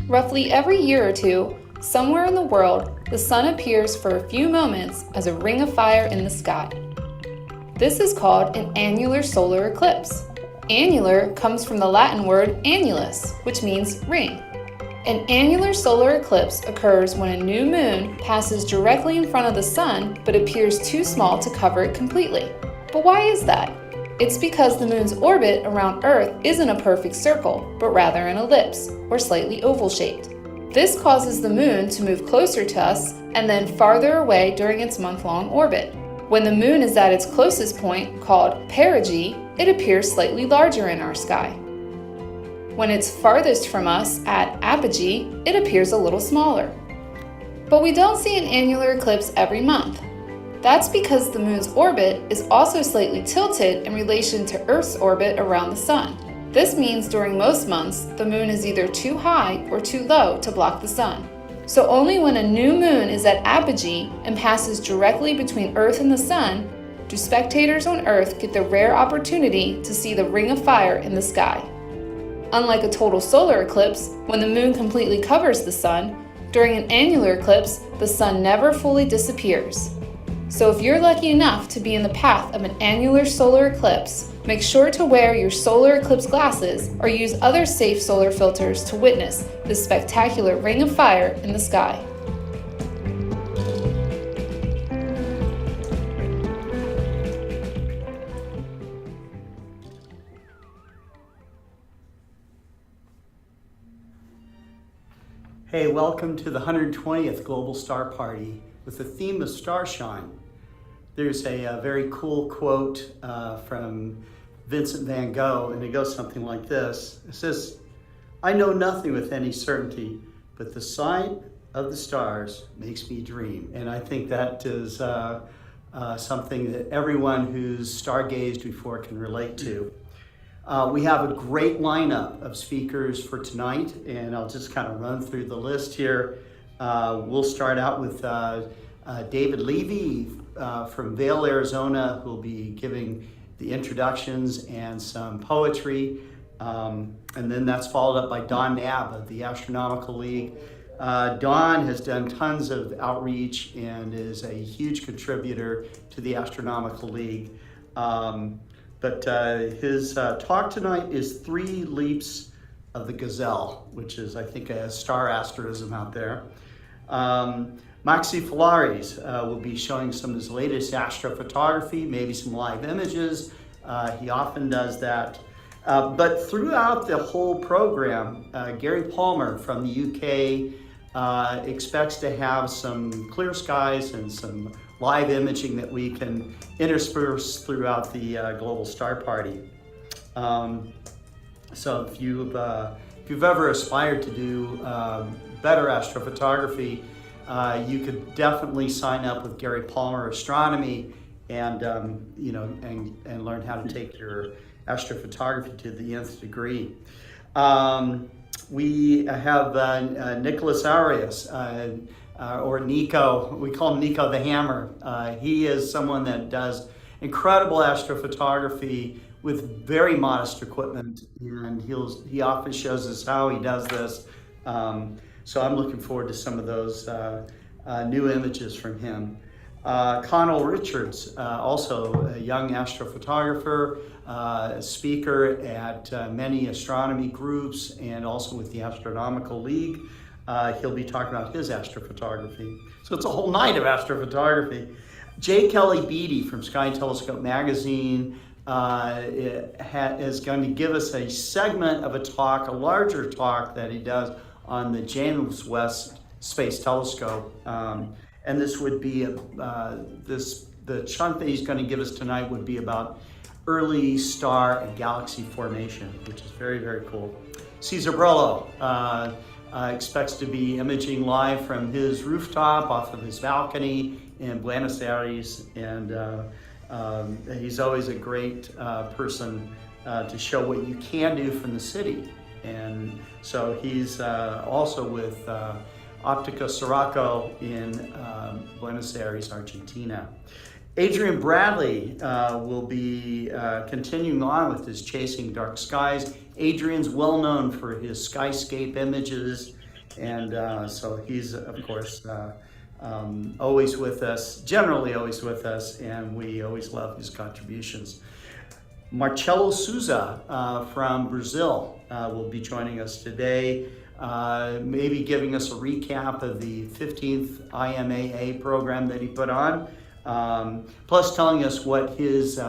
Roughly every year or two, somewhere in the world, the sun appears for a few moments as a ring of fire in the sky. This is called an annular solar eclipse. Annular comes from the Latin word annulus, which means ring. An annular solar eclipse occurs when a new moon passes directly in front of the sun but appears too small to cover it completely. But why is that? It's because the moon's orbit around Earth isn't a perfect circle, but rather an ellipse, or slightly oval-shaped. This causes the moon to move closer to us and then farther away during its month-long orbit. When the moon is at its closest point, called perigee, it appears slightly larger in our sky. When it's farthest from us, at apogee, it appears a little smaller. But we don't see an annular eclipse every month. That's because the moon's orbit is also slightly tilted in relation to Earth's orbit around the sun. This means during most months, the moon is either too high or too low to block the sun. So only when a new moon is at apogee and passes directly between Earth and the sun, do spectators on Earth get the rare opportunity to see the ring of fire in the sky. Unlike a total solar eclipse, when the moon completely covers the sun, during an annular eclipse, the sun never fully disappears. So if you're lucky enough to be in the path of an annular solar eclipse, make sure to wear your solar eclipse glasses or use other safe solar filters to witness this spectacular ring of fire in the sky. Hey, welcome to the 120th Global Star Party with the theme of Starshine. There's a very cool quote from Vincent van Gogh, and it goes something like this. It says, "I know nothing with any certainty, but the sight of the stars makes me dream." And I think that is something that everyone who's stargazed before can relate to. We have a great lineup of speakers for tonight, and I'll just kind of run through the list here. We'll start out with David Levy from Vail, Arizona, who will be giving the introductions and some poetry. And then that's followed up by Knabb of the Astronomical League. Don has done tons of outreach and is a huge contributor to the Astronomical League. But his talk tonight is 3 Leaps of the Gazelle, which is, I think, a star asterism out there. Maxi Falieres will be showing some of his latest astrophotography, maybe some live images. He often does that. But throughout the whole program, Gary Palmer from the UK expects to have some clear skies and some live imaging that we can intersperse throughout the Global Star Party. So if you've ever aspired to do better astrophotography, you could definitely sign up with Gary Palmer Astronomy and and learn how to take your astrophotography to the nth degree. We have Nicolas Arias, or Nico. We call him Nico the Hammer. He is someone that does incredible astrophotography with very modest equipment, and he often shows us how he does this. So I'm looking forward to some of those new images from him. Conal Richards, also a young astrophotographer, speaker at many astronomy groups and also with the Astronomical League. He'll be talking about his astrophotography. So it's a whole night of astrophotography. J. Kelly Beatty from Sky and Telescope magazine is going to give us a segment of a talk, a larger talk that he does on the JWST Space Telescope. And this would be, the chunk that he's going to give us tonight would be about early star and galaxy formation, which is very, very cool. Cesar Brollo expects to be imaging live from his rooftop off of his balcony in Buenos Aires, and he's always a great person to show what you can do from the city. And so he's also with Optica Sirocco in Buenos Aires, Argentina. Adrian Bradley will be continuing on with his Chasing Dark Skies. Adrian's well known for his skyscape images, and so he's, of course, always with us, generally always with us, and we always love his contributions. Marcelo Souza from Brazil will be joining us today, maybe giving us a recap of the 15th IMAA program that he put on, plus telling us what his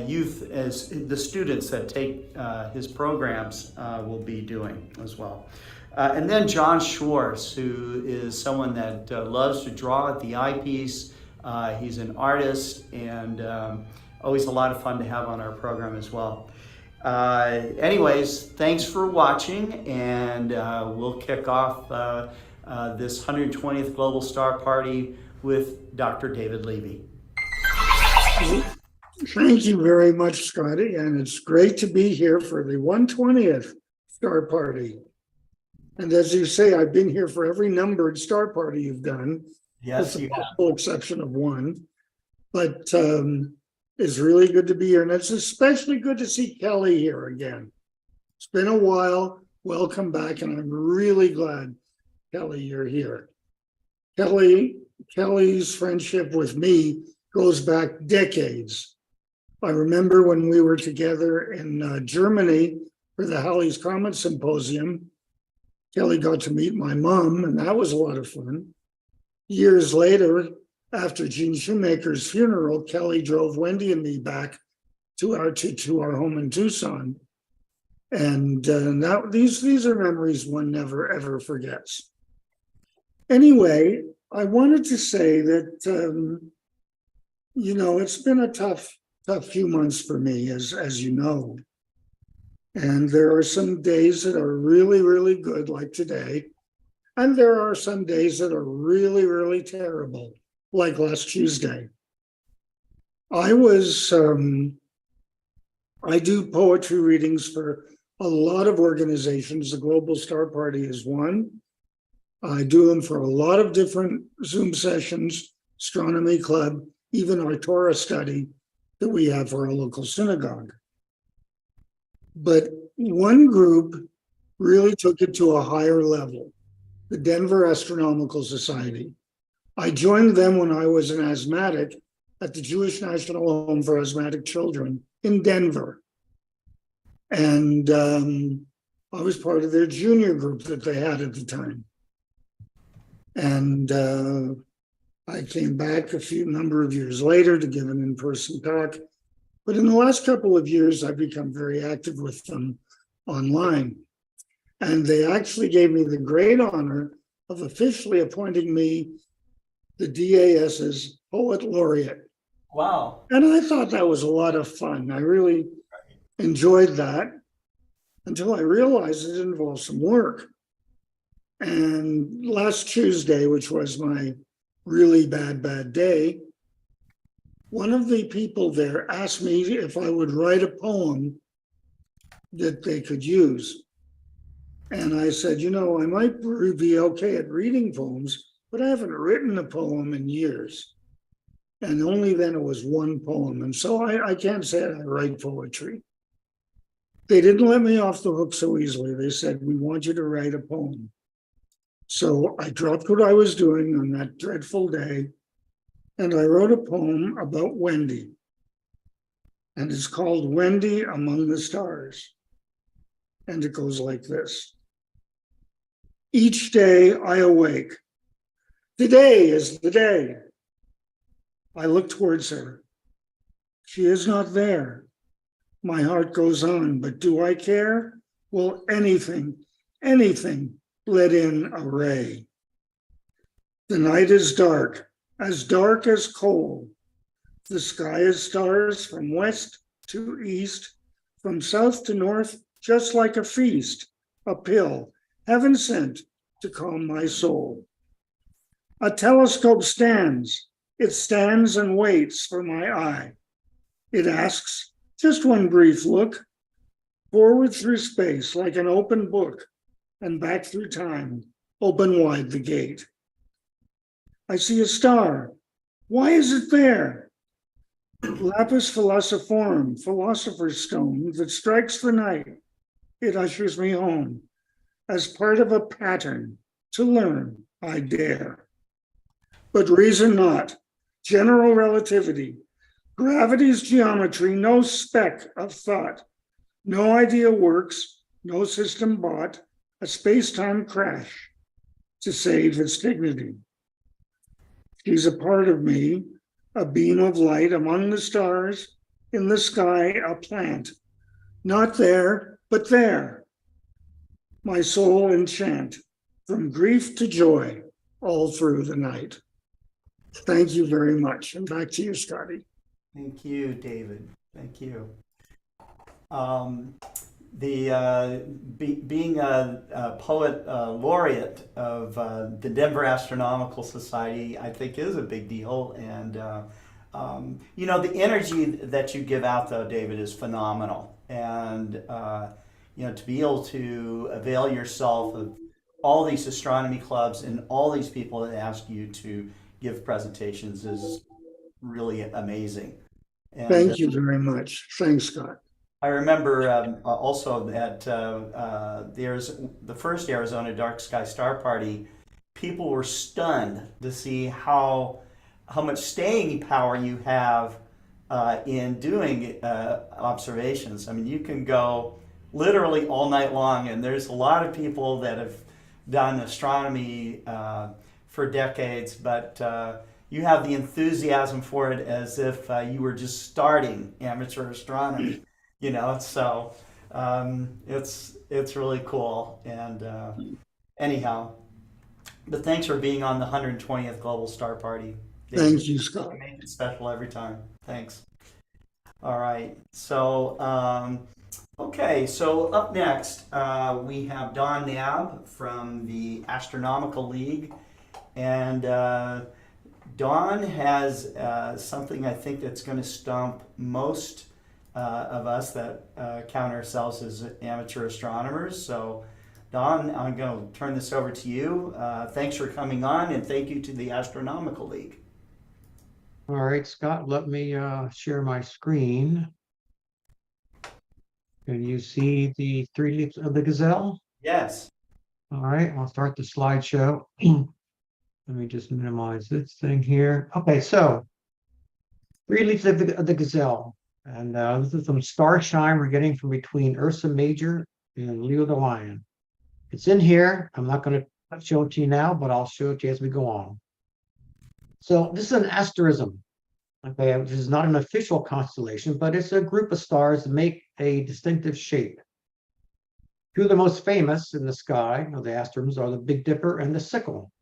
youth, as the students that take his programs, will be doing as well. And then John Schwartz, who is someone that loves to draw at the eyepiece. He's an artist, and always a lot of fun to have on our program as well. Anyways, thanks for watching, and we'll kick off this 120th Global Star Party with Dr. David Levy. Thank you very much, Scotty, and it's great to be here for the 120th Star Party. And as you say, I've been here for every numbered Star Party you've done. Yes, with the possible exception of one. But it's really good to be here, and it's especially good to see Kelly here again. It's been a while. Welcome back, and I'm really glad, Kelly, you're here. Kelly's friendship with me goes back decades. I remember when we were together in Germany for the Halley's Comet Symposium. Kelly got to meet my mom, and that was a lot of fun. Years later, after Gene Shoemaker's funeral, Kelly drove Wendy and me back to our home in Tucson. And now these are memories one never, ever forgets. Anyway, I wanted to say that, it's been a tough few months for me, as you know. And there are some days that are really, really good, like today. And there are some days that are really, really terrible, like last Tuesday. I do poetry readings for a lot of organizations. The Global Star Party is one. I do them for a lot of different Zoom sessions, Astronomy Club, even our Torah study that we have for our local synagogue. But one group really took it to a higher level, the Denver Astronomical Society. I joined them when I was an asthmatic at the Jewish National Home for Asthmatic Children in Denver. And I was part of their junior group that they had at the time. And I came back number of years later to give an in-person talk. But in the last couple of years, I've become very active with them online. And they actually gave me the great honor of officially appointing me the DAS's Poet Laureate. Wow. And I thought that was a lot of fun. I really enjoyed that until I realized it involved some work. And last Tuesday, which was my really bad day, one of the people there asked me if I would write a poem that they could use. And I said, I might be okay at reading poems, but I haven't written a poem in years. And only then it was one poem. And so I can't say I write poetry. They didn't let me off the hook so easily. They said, we want you to write a poem. So I dropped what I was doing on that dreadful day, and I wrote a poem about Wendy. And it's called Wendy Among the Stars. And it goes like this. Each day I awake. Today is the day. I look towards her. She is not there. My heart goes on, but do I care? Will anything let in a ray? The night is dark as coal. The sky is stars from west to east, from south to north, just like a feast, a pill, heaven sent to calm my soul. A telescope stands. It stands and waits for my eye. It asks just one brief look, forward through space like an open book, and back through time, open wide the gate. I see a star. Why is it there? Lapis philosophorum, philosopher's stone that strikes the night. It ushers me home. As part of a pattern, to learn, I dare. But reason not. General relativity, gravity's geometry, no speck of thought. No idea works, no system bought, a space-time crash to save its dignity. She's a part of me, a beam of light among the stars, in the sky, a plant. Not there, but there. My soul enchant, from grief to joy, all through the night. Thank you very much. And back to you, Scotty. Thank you, David. Thank you. Being a poet laureate of the Denver Astronomical Society, I think is a big deal. And the energy that you give out, though, David, is phenomenal. And to be able to avail yourself of all these astronomy clubs and all these people that ask you to give presentations is really amazing. And, thank you very much. Thanks, Scott. I remember also at the first Arizona Dark Sky Star Party, people were stunned to see how much staying power you have in doing observations. I mean, you can go literally all night long, and there's a lot of people that have done astronomy for decades, but you have the enthusiasm for it as if you were just starting amateur astronomy. So it's really cool. And anyhow, but thanks for being on the 120th Global Star Party. Thank you, Scott. You make it special every time. Thanks. All right. So, okay. So up next, we have Don Knabb from the Astronomical League. And Don has something I think that's going to stump most of us that count ourselves as amateur astronomers. So, Don, I'm going to turn this over to you. Thanks for coming on, and thank you to the Astronomical League. All right, Scott, let me share my screen. Can you see the 3 leaps of the Gazelle? Yes. All right, I'll start the slideshow. Let me just minimize this thing here. Okay, so 3 leaps of the Gazelle. And this is some starshine we're getting from between Ursa Major and Leo the Lion. It's in here. I'm not going to show it to you now, but I'll show it to you as we go on. So this is an asterism. Okay, this is not an official constellation, but it's a group of stars that make a distinctive shape. Two of the most famous in the sky of the asterisms are the Big Dipper and the Sickle,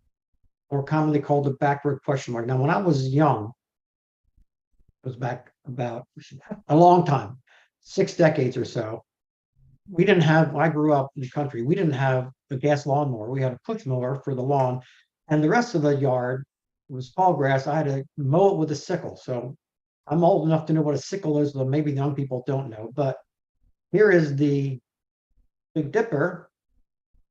or commonly called the backward question mark. Now, when I was young, it was back about a long time, 6 decades or so. We didn't have, I grew up in the country, we didn't have a gas lawnmower. We had a push mower for the lawn, and the rest of the yard was tall grass. I had to mow it with a sickle. So I'm old enough to know what a sickle is, though maybe young people don't know. But here is the Big Dipper,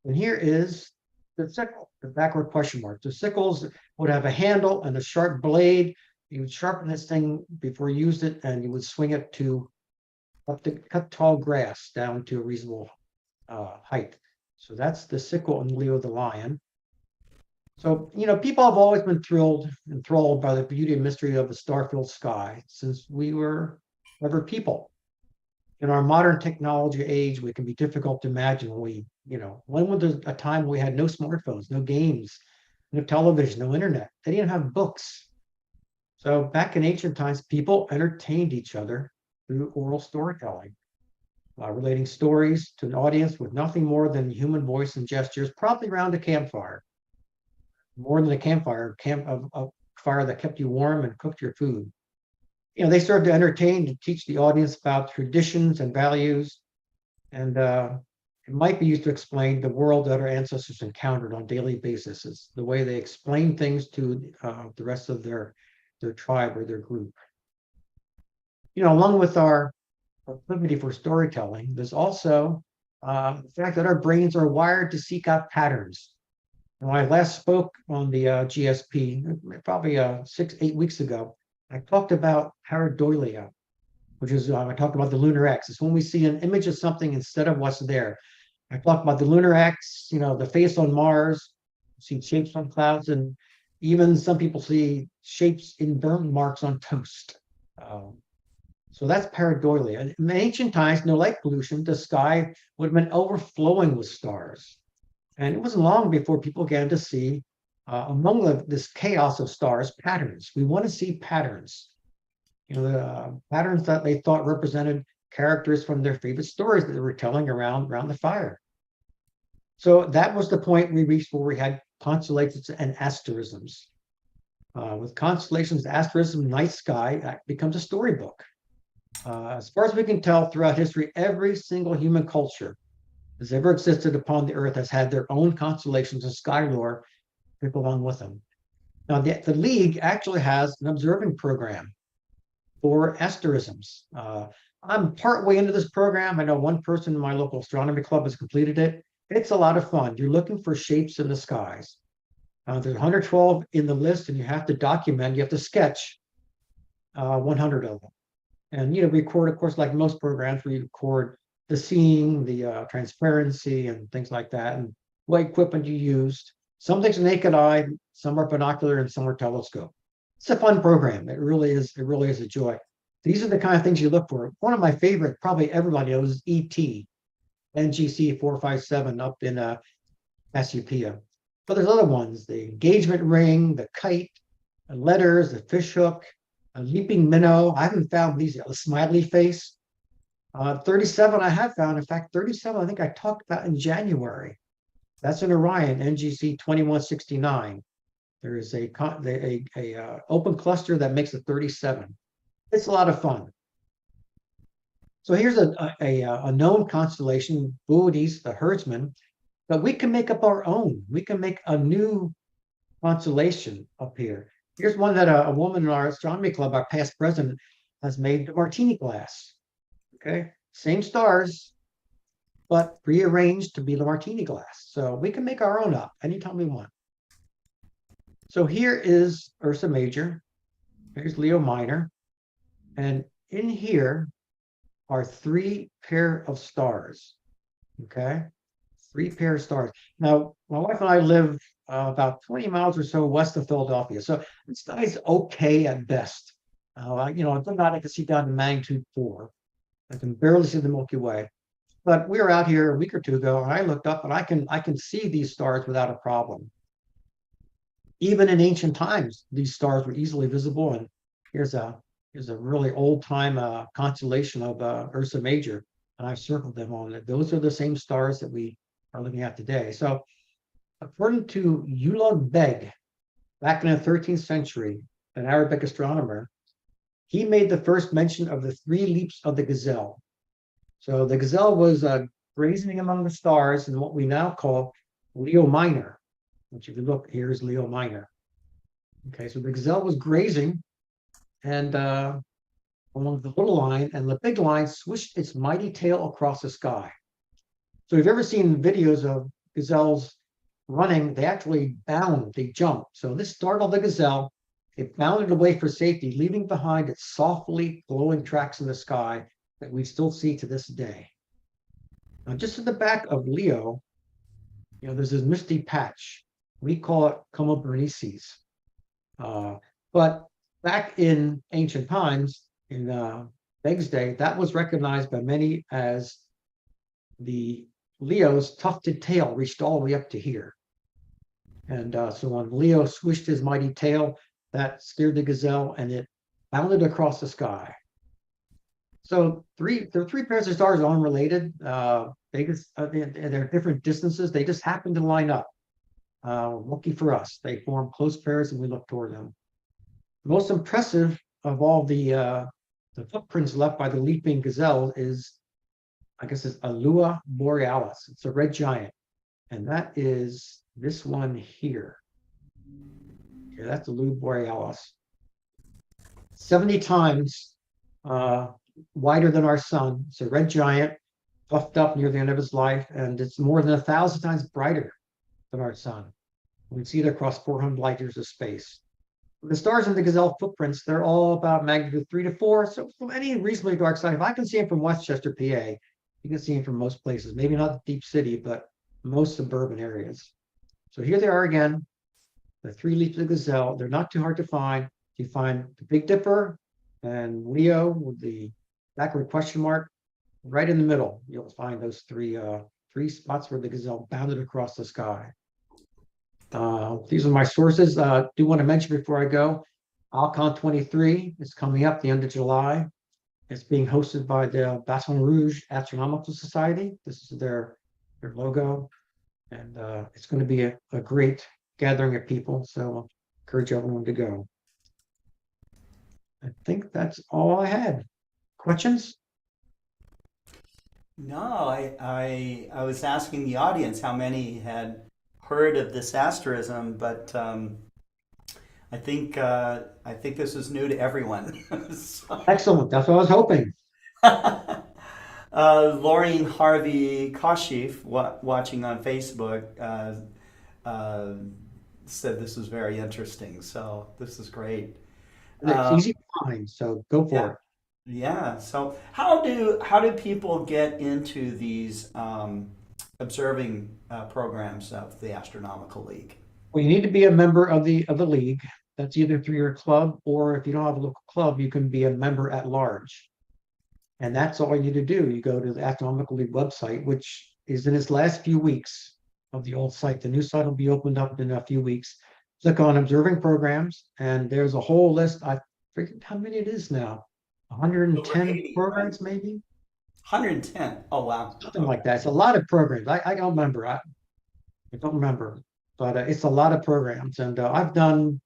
and here is the sickle, the backward question mark. The sickles would have a handle and a sharp blade. You would sharpen this thing before you used it, and you would swing it to cut tall grass down to a reasonable height. So that's the sickle and Leo the Lion. So, people have always been enthralled by the beauty and mystery of the star-filled sky since we were ever people. In our modern technology age, it can be difficult to imagine when was there a time when we had no smartphones, no games, no television, no internet? They didn't have books. So back in ancient times, people entertained each other through oral storytelling, relating stories to an audience with nothing more than human voice and gestures, probably around a campfire. More than a campfire, a fire that kept you warm and cooked your food. They served to entertain, to teach the audience about traditions and values, and it might be used to explain the world that our ancestors encountered on a daily basis. It's the way they explain things to the rest of their tribe or their group. Along with our proclivity for storytelling, there's also the fact that our brains are wired to seek out patterns. When I last spoke on the GSP, probably 6-8 weeks ago, I talked about pareidolia, which is, I talked about the lunar X. It's when we see an image of something instead of what's there. I talked about the lunar X, the face on Mars, see shapes on clouds, and even some people see shapes in burn marks on toast. So that's pareidolia. In ancient times, no light pollution, the sky would have been overflowing with stars. And it wasn't long before people began to see, among this chaos of stars, patterns. We want to see patterns. The patterns that they thought represented characters from their favorite stories that they were telling around the fire. So that was the point we reached where we had constellations and asterisms. With constellations, asterism, night sky, that becomes a storybook. As far as we can tell throughout history, every single human culture has ever existed upon the earth has had their own constellations and sky lore to go along with them. Now, the League actually has an observing program for asterisms. I'm partway into this program. I know one person in my local astronomy club has completed it. It's a lot of fun. You're looking for shapes in the skies. There's 112 in the list, and you have to document, you have to sketch 100 of them. And record, of course, like most programs, we record the seeing, the transparency, and things like that, and what equipment you used. Some things are naked eye, some are binocular, and some are telescope. It's a fun program. It really is. It really is a joy. These are the kind of things you look for. One of my favorite, probably everybody knows, is ET, NGC 457 up in Cassiopeia. But there's other ones: the engagement ring, the kite, the letters, the fish hook, a leaping minnow. I haven't found these yet. The smiley face. 37 I have found. In fact, 37 I think I talked about in January. That's an Orion, NGC 2169. There is a open cluster that makes a 37. It's a lot of fun. So here's a known constellation, Boötes, the herdsman, but we can make up our own. We can make a new constellation up here. Here's one that a woman in our astronomy club, our past president, has made, the martini glass. Okay, same stars, but rearranged to be the martini glass. So we can make our own up anytime we want. So here is Ursa Major. Here's Leo Minor. And in here are 3 pair of stars. Okay, 3 pair of stars. Now, my wife and I live about 20 miles or so west of Philadelphia. So the sky's okay at best. It's not, I can see down to magnitude 4. I can barely see the Milky Way. But we were out here a week or two ago, and I looked up, and I can see these stars without a problem. Even in ancient times, these stars were easily visible. And here's a really old time constellation of Ursa Major, and I've circled them on it. Those are the same stars that we are looking at today. So, according to Ulugh Beg, back in the 13th century, an Arabic astronomer, he made the first mention of the 3 leaps of the Gazelle. So the Gazelle was grazing among the stars in what we now call Leo Minor, which, if you look, here is Leo Minor. Okay, so the Gazelle was grazing, and along the little line, and the big line swished its mighty tail across the sky. So if you've ever seen videos of gazelles running, they actually bound, they jump. So this startled the Gazelle. It bounded away for safety, leaving behind its softly glowing tracks in the sky that we still see to this day. Now, just at the back of Leo, there's this misty patch. We call it Coma Berenices. But back in ancient times, in Beg's day, that was recognized by many as the Leo's tufted tail reached all the way up to here. And so when Leo swished his mighty tail, that scared the Gazelle, and it bounded across the sky. So there are 3 pairs of stars, unrelated. They're different distances. They just happen to line up. Lucky for us, they form close pairs, and we look toward them. Most impressive of all the footprints left by the leaping gazelle is, I guess, it's Alua Borealis. It's a red giant, and that is this one here. Okay, that's Alua Borealis. 70 times wider than our sun. It's a red giant, puffed up near the end of its life, and it's more than 1,000 times brighter than our sun. We can see it across 400 light years of space. The stars in the Gazelle footprints, they're all about magnitude 3 to 4. So from any reasonably dark side, if I can see them from Westchester, PA, you can see them from most places. Maybe not the deep city, but most suburban areas. So here they are again, the 3 leaves of the Gazelle. They're not too hard to find. You find the Big Dipper and Leo with the backward question mark right in the middle. You'll find those three spots where the Gazelle bounded across the sky. These are my sources. Do want to mention before I go, Alcon 23 is coming up the end of July. It's being hosted by the Baton Rouge Astronomical Society. This is their logo. And it's going to be a great gathering of people. So I encourage everyone to go. I think that's all I had. Questions? No, I was asking the audience how many had heard of this asterism, but I think this is new to everyone. So- Excellent. That's what I was hoping. Laureen Harvey Kashif, watching on Facebook, said this was very interesting. So this is great. It's easy to find, so go for it. Yeah. So how do people get into these observing programs of the Astronomical League? Well, you need to be a member of the league. That's either through your club, or if you don't have a local club, you can be a member at large. And that's all you need to do. You go to the Astronomical League website, which is in its last few weeks of the old site. The new site will be opened up in a few weeks. Click on observing programs, and there's a whole list. I forget how many it is now. 110 80, programs, right? maybe 110. Oh wow. something like that. It's a lot of programs. I don't remember. I don't remember, but it's a lot of programs, and I've done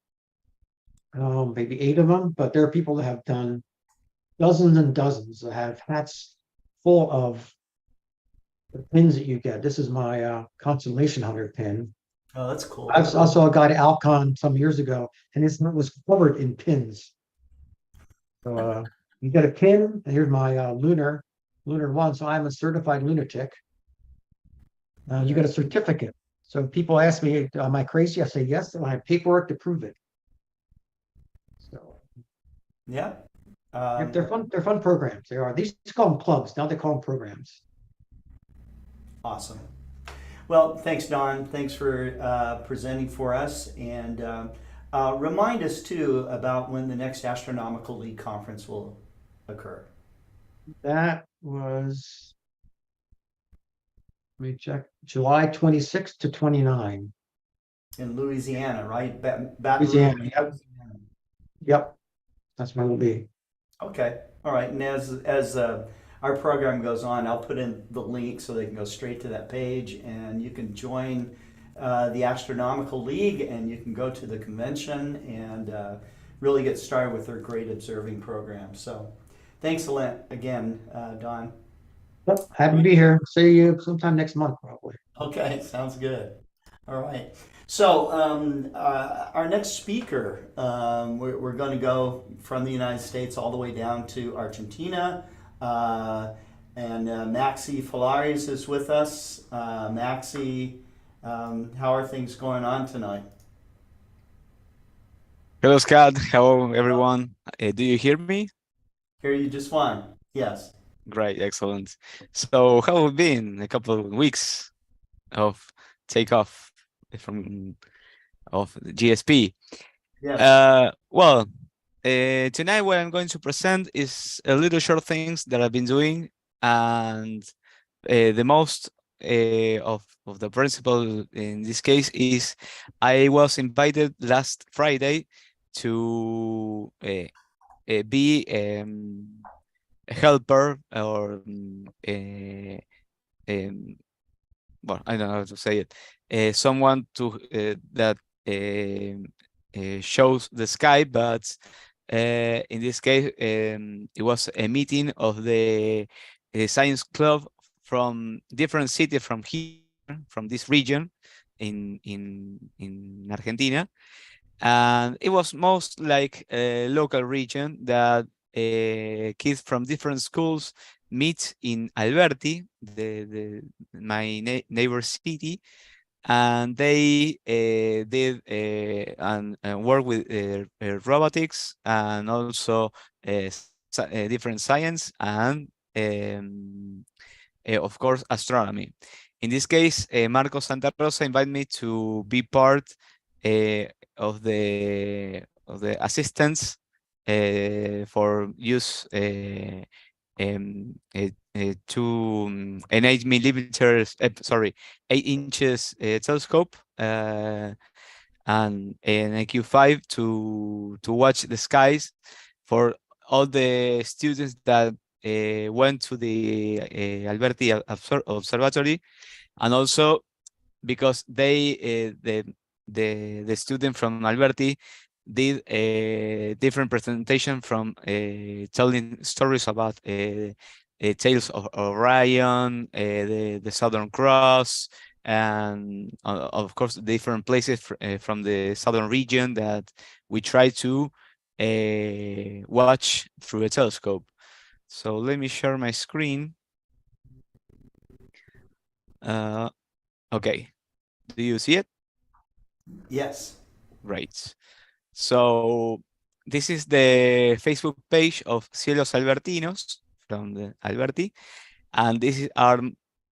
maybe 8 of them. But there are people that have done dozens and dozens that have hats full of the pins that you get. This is my Constellation Hunter pin. Oh, that's cool. I saw a guy at Alcon some years ago, and his net was covered in pins. So you get a pin, and here's my lunar one. So I'm a certified lunatic. You get a certificate. So people ask me, am I crazy? I say yes, and I have paperwork to prove it. So Yeah. they're fun. They're fun programs. They are. These call them clubs. Now they call them programs. Awesome. Well, thanks, Don. Thanks for presenting for us, and remind us too about when the next Astronomical League conference will occur. That was, let me check, July 26th to 29. In Louisiana, right? Baton Louisiana, Rouge, yep. Louisiana. Yep, that's where we'll be. Okay. All right. And as our program goes on, I'll put in the link so they can go straight to that page, and you can join the Astronomical League, and you can go to the convention and really get started with their great observing program. So thanks again, Don. Yep, happy to be here. See you sometime next month, probably. Okay, sounds good. All right. So our next speaker, we're going to go from the United States all the way down to Argentina. And Maxi Falieres is with us. Maxi, how are things going on tonight? Hello, Scott. Hello, everyone. Do you hear me? Hear you just fine. Yes. Great, excellent. So, how have we been? A couple of weeks of takeoff of the GSP. Yes. Well, tonight what I'm going to present is a little short things that I've been doing, and the most of the principle in this case is I was invited last Friday to be a helper, or well, I don't know how to say it, someone to that shows the sky, but in this case it was a meeting of the science club from different cities from here, from this region in Argentina. And it was most like a local region that kids from different schools meet in Alberti, my neighbor city, and they did and work with robotics and also different science and of course astronomy. In this case, Marco Santa Rosa invited me to be part uh, of the assistants for use to an 8 millimeters, sorry, 8 inches telescope and an IQ5 to watch the skies for all the students that went to the Alberti Observatory, and also because they the student from Alberti did a different presentation from telling stories about tales of Orion, the Southern Cross, and of course different places from the southern region that we try to watch through a telescope. So let me share my screen. Okay, do you see it? Yes. Right. So this is the Facebook page of Cielos Albertinos from the Alberti, and are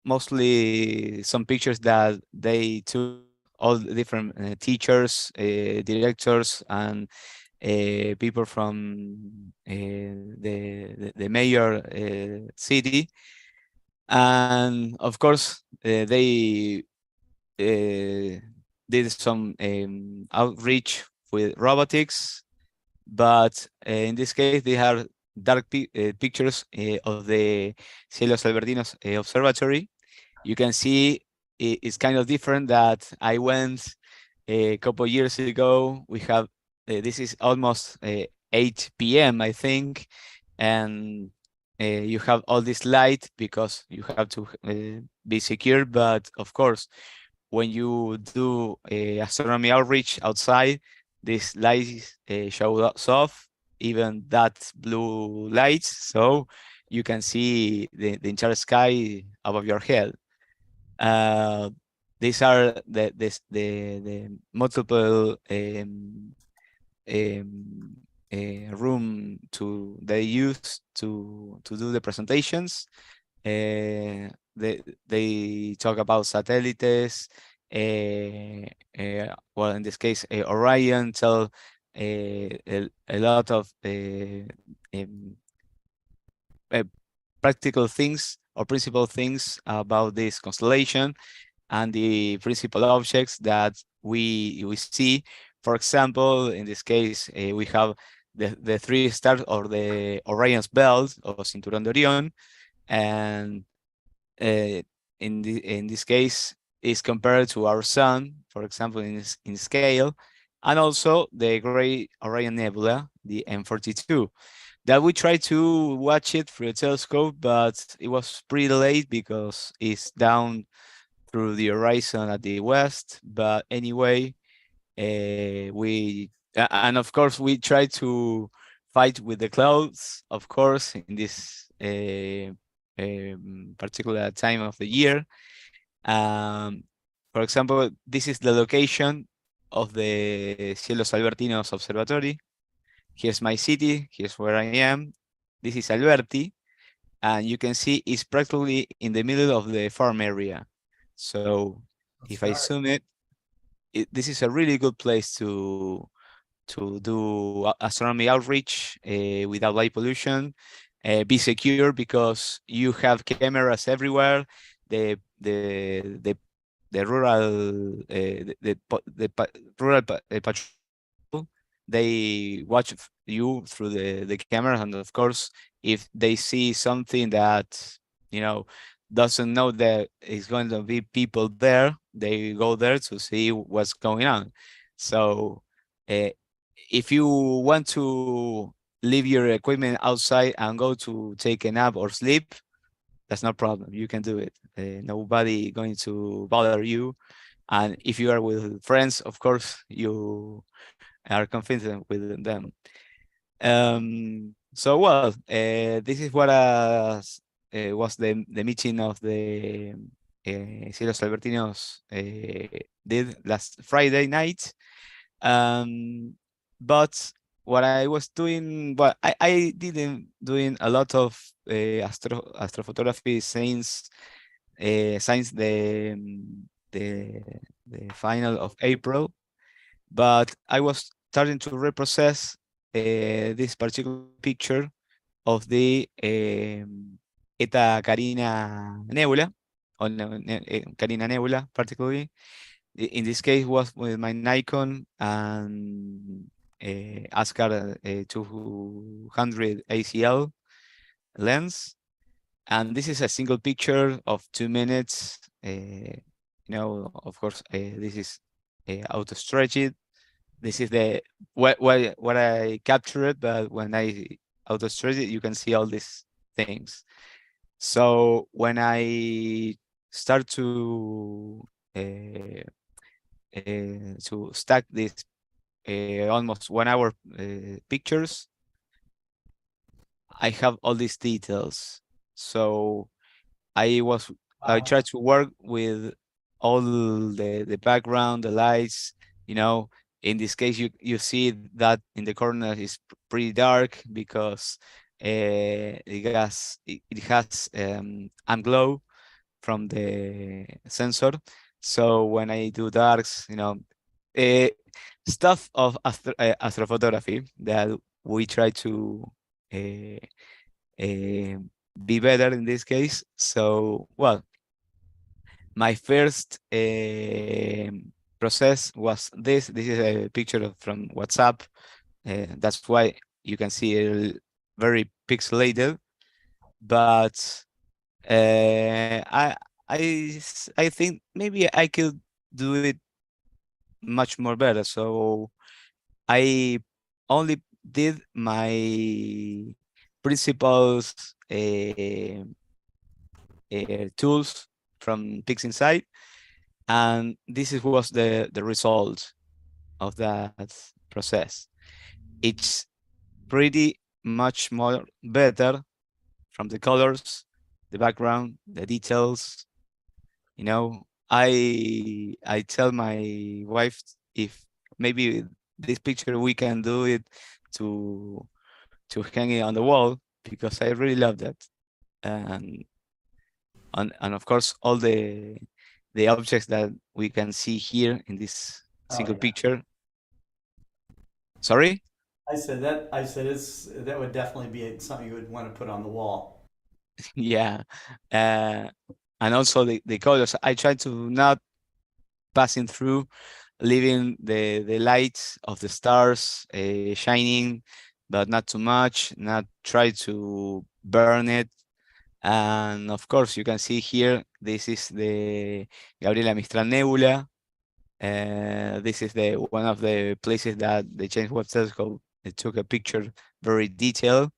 mostly some pictures that they took all the different teachers, directors, and people from the major city, and of course they did some outreach with robotics, but in this case they have dark pictures of the Cielos Albertinos Observatory. You can see it's kind of different that I went a couple years ago. We have this is almost 8 p.m. I think, and you have all this light because you have to be secure. But of course, when you do astronomy outreach outside, these lights show off, even that blue lights, so you can see the entire sky above your head. Uh, these are the multiple um, room they use to do the presentations. They talk about satellites. Well, in this case, Orion tell a lot of um, uh, practical things or principal things about this constellation and the principal objects that we see. For example, in this case, we have the three stars or the Orion's belt or Cinturón de Orión, and uh, in this case is compared to our sun, for example, in scale, and also the Great Orion Nebula, the M42. That we tried to watch it through a telescope, but it was pretty late because it's down through the horizon at the west. But anyway, and of course we try to fight with the clouds, of course, in this particular time of the year. Um, for example, this is the location of the Cielos Albertinos Observatory. Here's my city, here's where I am. This is Alberti, and you can see it's practically in the middle of the farm area. So if I zoom this is a really good place to do astronomy outreach without light pollution. Be secure because you have cameras everywhere. The rural rural patrol, they watch you through the cameras, and of course, if they see something that you know doesn't know that it's going to be people there, they go there to see what's going on. So uh, if you want to leave your equipment outside and go to take a nap or sleep, that's no problem. You can do it. Nobody going to bother you. And if you are with friends, of course, you are confident with them. So this is what was the meeting of the Cielos Albertinos did last Friday night. But what I was doing, well, I didn't doing a lot of astrophotography since the the final of April, but I was starting to reprocess this particular picture of the Eta Carina Nebula, or Carina Nebula particularly. In this case was with my Nikon and Ascar 200 ACL lens. And this is a single picture of 2 minutes. Of course, this is auto stretched. This is the what I captured, but when I auto stretch it, you can see all these things. So when I start to stack these almost 1 hour pictures, I have all these details. So I tried to work with all the background, the lights, in this case you see that in the corner is pretty dark because it has glow from the sensor. So when I do darks, stuff of astrophotography that we try to be better in this case. So, well, my first process was this. This is a picture from WhatsApp. That's why you can see it very pixelated. But I think maybe I could do it much more better. So I only did my principles tools from PixInsight, and was the result of that process. It's pretty much more better from the colors, the background, the details. I tell my wife if maybe this picture we can do it to hang it on the wall because I really love that. And of course all the objects that we can see here in this single picture. Sorry? I said that would definitely be something you would want to put on the wall. Yeah. And also the colors. I try to not passing through, leaving the lights of the stars shining, but not too much, not try to burn it. And of course, you can see here, this is the Gabriela Mistral Nebula. This is one of the places that the James Webb Telescope took a picture very detailed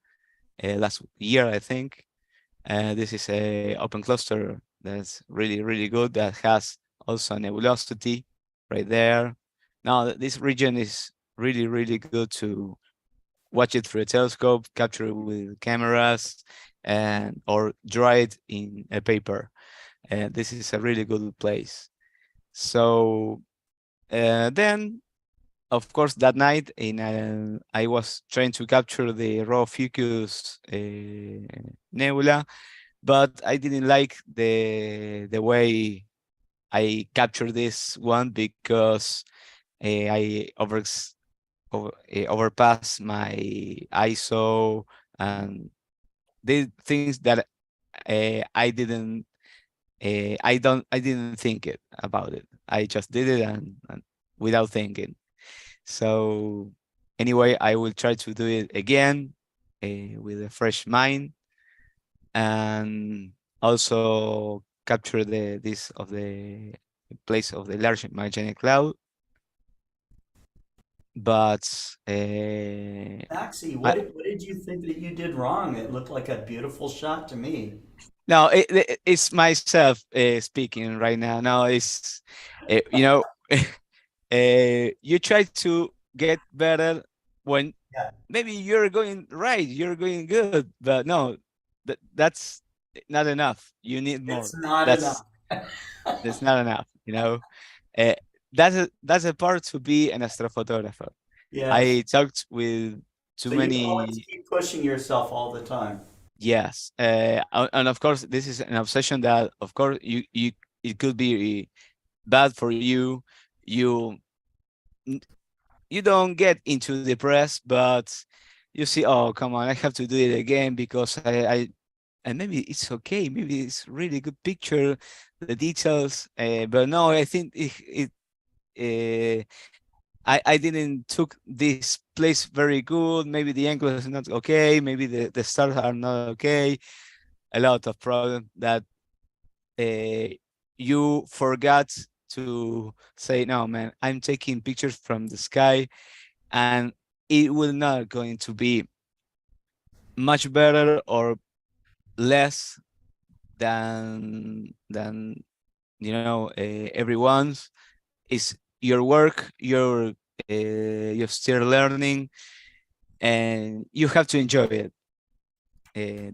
last year, I think. This is a open cluster that's really, really good, that has also nebulosity right there. Now, this region is really, really good to watch it through a telescope, capture it with cameras, or draw it in a paper. This is a really good place. So then, of course, that night I was trying to capture the raw Fucus nebula, but I didn't like the way I captured this one because I overpass my ISO and did things that I didn't think it about it. I just did it and without thinking. So anyway, I will try to do it again with a fresh mind, and also capture this of the place of the large magnetic cloud. But Maxi, what did you think that you did wrong? It looked like a beautiful shot to me. no, it's myself speaking right now. No, it's you try to get better when Yeah. maybe you're going right, you're going good, but no, that's not enough. You need more. It's not That's enough. That's not enough, you know. Uh, that's a part to be an astrophotographer. Yes. I talked with too So you always many. keep pushing yourself all the time. Yes, and of course, this is an obsession that, of course, you it could be bad for you. You n- you don't get into depressed, but you see, oh, come on, I have to do it again because I and maybe it's okay. Maybe it's really good picture, the details. But no, I think uh, I didn't took this place very good. Maybe the angle is not okay. Maybe the stars are not okay. A lot of problems that uh, you forgot to say, no, man, I'm taking pictures from the sky, and it will not going to be much better or less than everyone's. Is your work. You're still learning, and you have to enjoy it.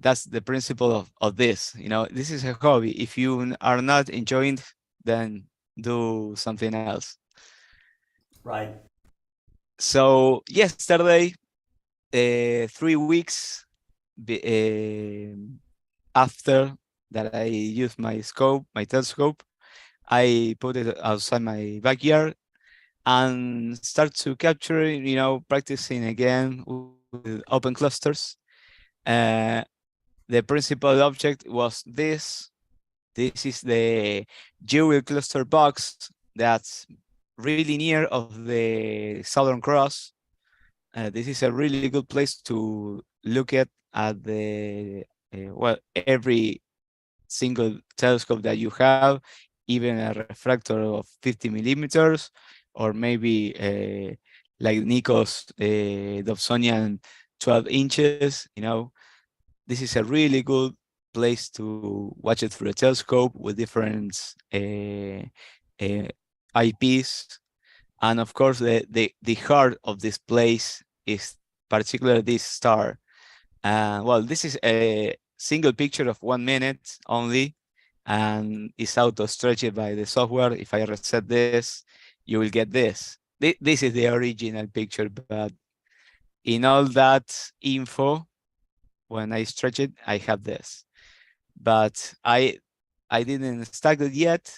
That's the principle of this. This is a hobby. If you are not enjoying, then do something else. Right. So yesterday, 3 weeks after that I used my telescope, I put it outside my backyard and start to capture it, practicing again with open clusters. Uh, the principal object was this. This is the jewel cluster box that's really near of the Southern Cross. This is a really good place to look at the every single telescope that you have, even a refractor of 50 millimeters, or maybe like Nico's Dobsonian 12 inches. This is a really good place to watch it through a telescope with different uh, eyepiece. And of course, the heart of this place is particularly this star. Well, this is a single picture of 1 minute only, and it's auto-stretched by the software. If I reset this, you will get this. This is the original picture, but in all that info, when I stretch it, I have this. But I didn't stack it yet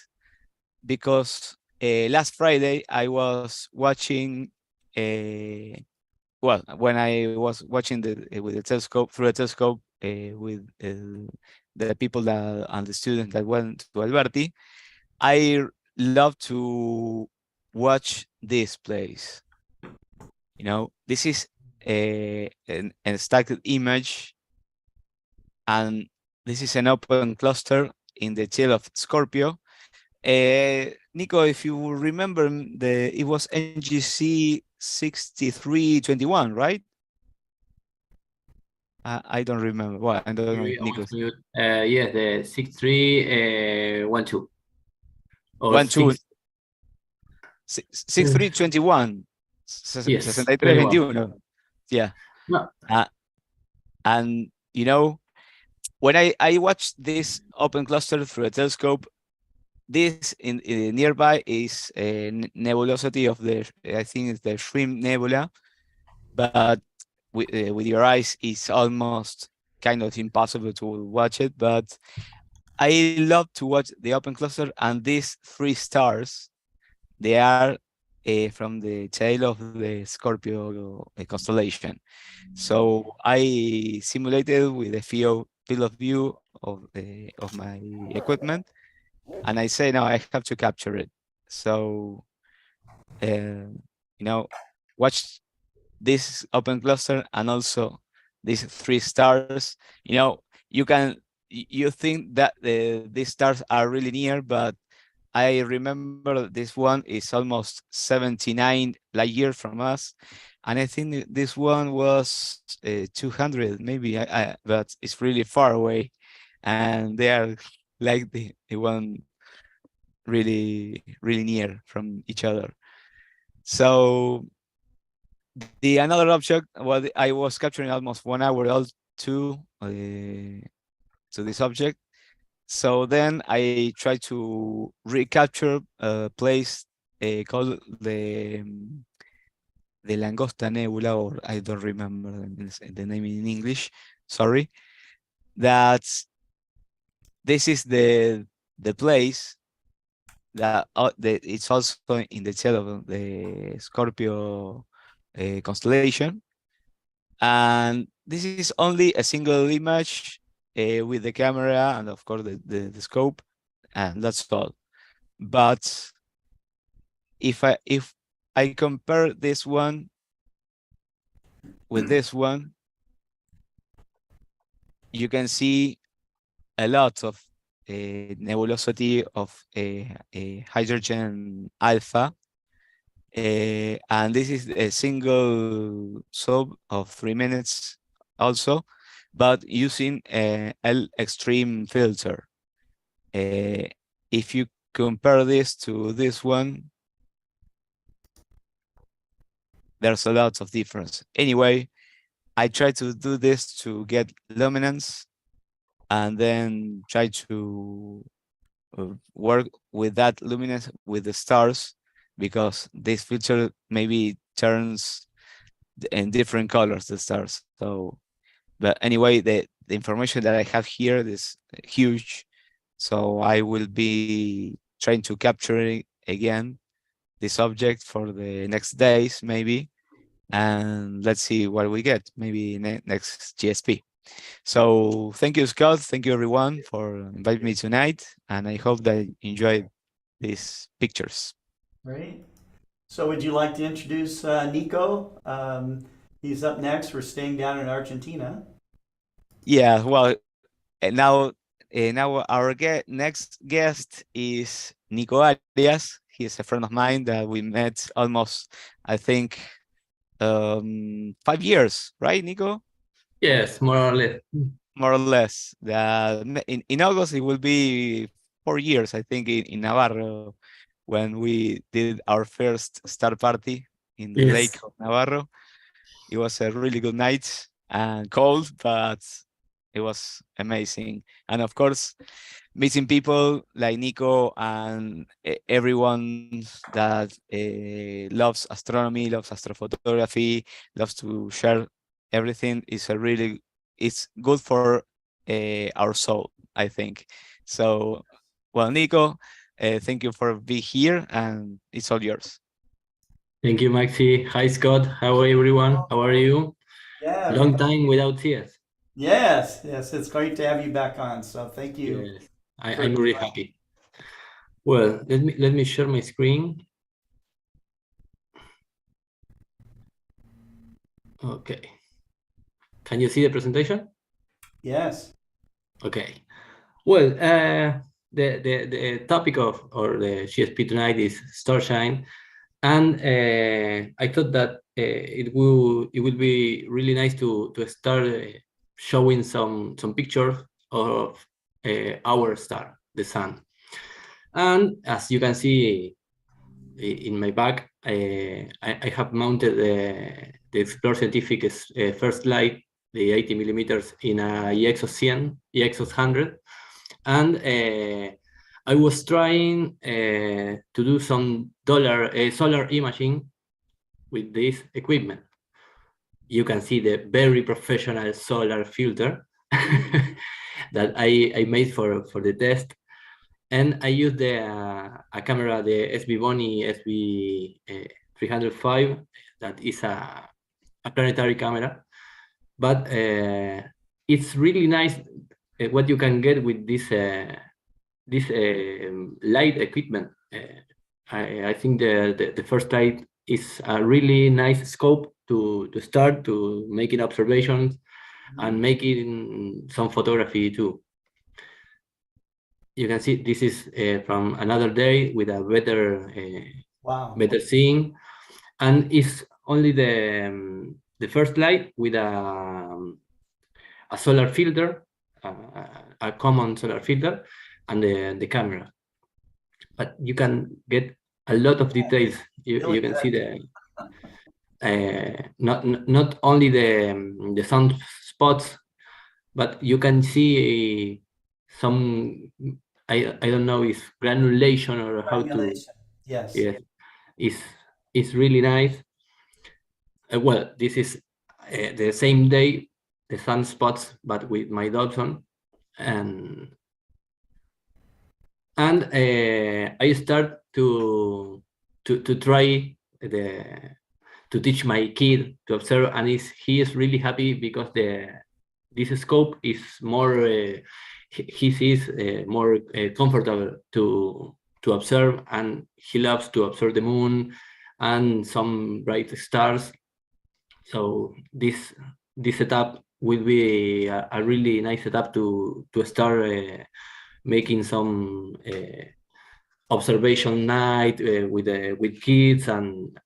because last Friday I was watching when I was watching with the telescope through a telescope with the people that and the students that went to Alberti, I love to watch this place. This is a stacked image, and this is an open cluster in the tail of Scorpio. Nico, if you remember, it was NGC 6321, right? I don't remember. Well, I don't know, Sorry, I was Nicholas. mute. Yes, the 6312 or 1, 2, 6. 6321, Yes, 21. 6321. Yeah. No, And when I watched this open cluster through a telescope, this in nearby is a nebulosity of I think it's the Shrimp Nebula, but with your eyes, it's almost kind of impossible to watch it. But I love to watch the open cluster, and these 3 stars, they are from the tail of the Scorpio constellation. So I simulated with a field of view of my equipment, and I say, no, I have to capture it. So, watch this open cluster and also these 3 stars. You think that these stars are really near, but I remember this one is almost 79 light years from us, and I think this one was 200 maybe, but it's really far away, and they are like the one really really near from each other. So the another object, well, I was capturing almost 1 hour all to this object. So then I try to recapture a place called the Langosta Nebula, or I don't remember the name in English. Sorry. That's this is the place that it's also in the tail of the Scorpio constellation, and this is only a single image with the camera and of course the scope, and that's all. But if I compare this one with this one, you can see a lot of nebulosity of hydrogen alpha. And this is a single sub of 3 minutes also, but using a L extreme filter. If you compare this to this one, there's a lot of difference. Anyway, I try to do this to get luminance and then try to work with that luminance with the stars, because this filter maybe turns in different colors the stars. So, but anyway, the information that I have here is huge. So I will be trying to capture it again, this object for the next days maybe, and let's see what we get, maybe next GSP. So thank you, Scott. Thank you, everyone, for inviting me tonight, and I hope that you enjoyed these pictures. Great. So would you like to introduce Nico? He's up next. We're staying down in Argentina. Yeah, well, now our next guest is Nico Arias. He is a friend of mine that we met almost, I think, 5 years, right, Nico? Yes, more or less. More or less. In August, it will be 4 years, I think, in Navarro, when we did our first star party in the lake of Navarro. It was a really good night and cold, but it was amazing. And of course, meeting people like Nico and everyone that loves astronomy, loves astrophotography, loves to share everything it's good for our soul, I think. So, well, Nico, thank you for being here, and it's all yours. Thank you, Maxi. Hi, Scott. How are everyone? How are you? Yeah. Long time without tears. Yes. It's great to have you back on. So thank you. Yes, I'm really happy. Well, let me share my screen. Okay. Can you see the presentation? Yes. Okay. Well, the topic of or the GSP tonight is Starshine, and I thought that it will be really nice to start showing some pictures of our star, the sun. And as you can see in my back, I have mounted the Explore Scientific first light, the 80 millimeters in a EXOS 100, and I was trying to do some solar imaging with this equipment. You can see the very professional solar filter that I made for the test. And I used a camera, the SB Bony SB305, that is a planetary camera. But it's really nice what you can get with this light equipment. I think the first light is a really nice scope to start to making observations and making some photography too. You can see this is from another day with a better seeing, and it's only the first light with a solar filter, a common solar filter, and the camera. But you can get a lot of details. You can see not only the sun spots, but you can see some, I don't know if granulation or how to, Granulation. Yes. yes, is really nice. Well, this is the same day, the sunspots, but with my Dobson, and I start to try to teach my kid to observe, and he is really happy because this scope is more he sees more comfortable to observe, and he loves to observe the moon and some bright stars. So this setup will be a really nice setup to start making some observation night with kids and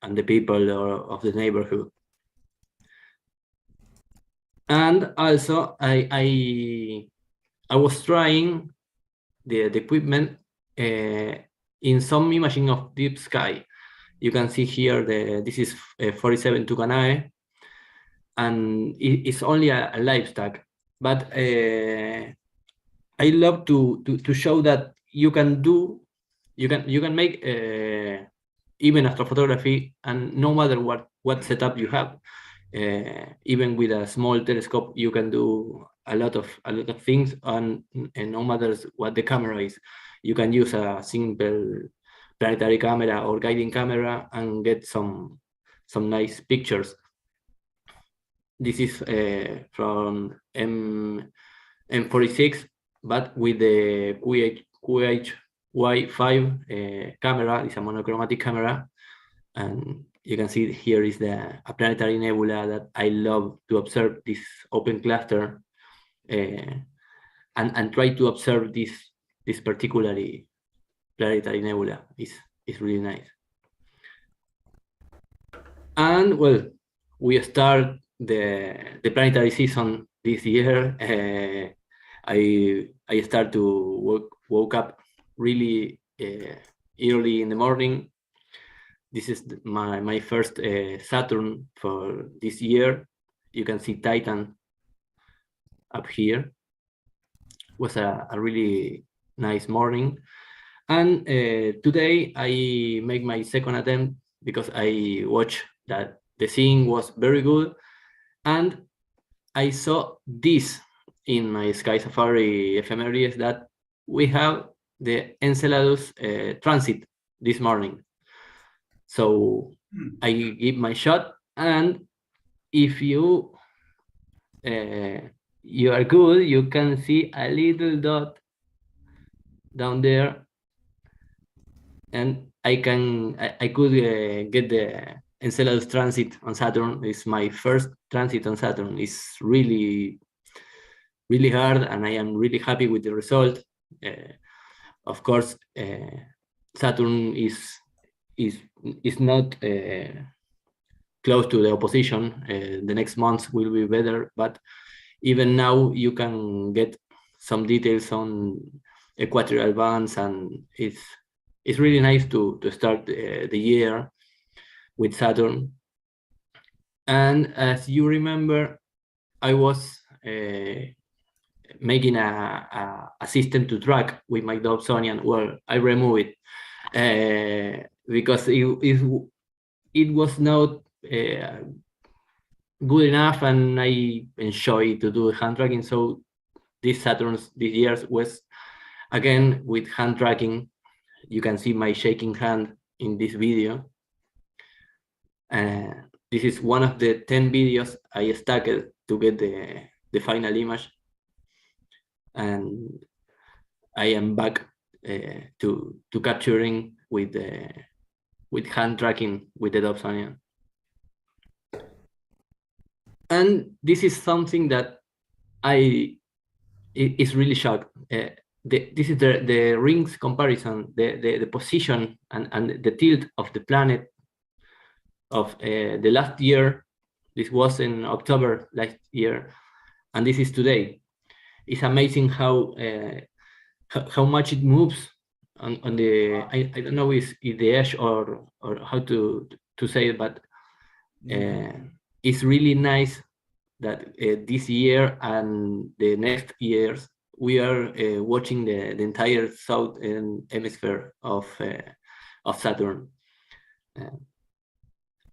the people of the neighborhood. And also I was trying the equipment in some imaging of deep sky. You can see here this is 47 to Conal, and it's only a live stack, but I love to show that you can make even astrophotography, and no matter what setup you have, even with a small telescope, you can do a lot of things, and no matter what the camera is, you can use a simple planetary camera or guiding camera and get some nice pictures. This is from M46, but with the QHY5 camera. It's a monochromatic camera, and you can see here is a planetary nebula that I love to observe, this open cluster, and try to observe this particularly planetary nebula. Is really nice. And well, we start the planetary season this year. I start to woke up really early in the morning. This is my first Saturn for this year. You can see Titan up here. Was a really nice morning. And today I make my second attempt because I watched that the scene was very good, and I saw this in my Sky Safari ephemeris that we have the Enceladus transit this morning. So I give my shot, and if you are good, you can see a little dot down there, and I could get the Enceladus transit on Saturn. It's my first transit on Saturn. It's really hard, and I am really happy with the result. Of course, Saturn is not close to the opposition. The next months will be better, but even now you can get some details on equatorial bands, and it's really nice to start the year with Saturn. And as you remember, I was making a system to track with my Dobsonian. Well, I removed it because it was not good enough, and I enjoy to do hand tracking. So this Saturn's this year was again with hand tracking. You can see my shaking hand in this video. This is one of the 10 videos I stacked to get the final image, and I am back to capturing with hand tracking with the Dobsonian. And this is something that is really shocked. This is the rings comparison, the position and the tilt of the planet of the last year. This was in October last year, and this is today. It's amazing how much it moves on the I don't know if the edge or how to say it, but it's really nice that this year and the next years we are watching the entire southern hemisphere of Saturn.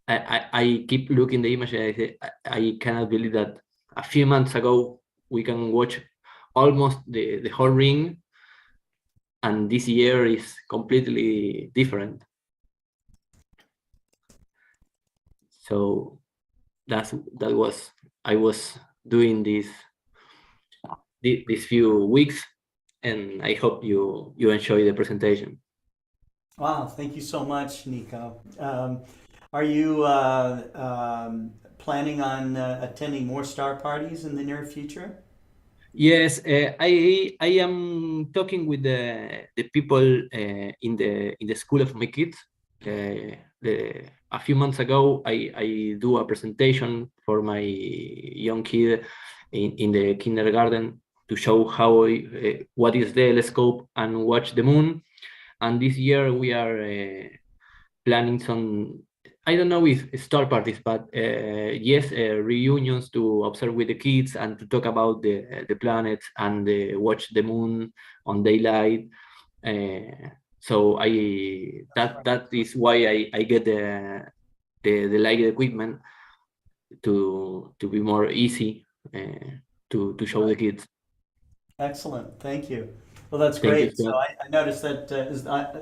I keep looking the image and I say, I cannot believe that a few months ago we can watch almost the whole ring, and this year is completely different. So I was doing this these few weeks, and I hope you enjoy the presentation. Wow, thank you so much, Nico. Are you planning on attending more star parties in the near future? Yes, I am talking with the people in the school of my kids. A few months ago, I do a presentation for my young kid in the kindergarten to show how what is the telescope and watch the moon. And this year we are planning some, I don't know if star parties, but yes, reunions to observe with the kids and to talk about the planets and watch the moon on daylight. So that is why I get the light equipment to be more easy to show the kids. Excellent, thank you. Well, that's Thank you, great. So Scott. I noticed that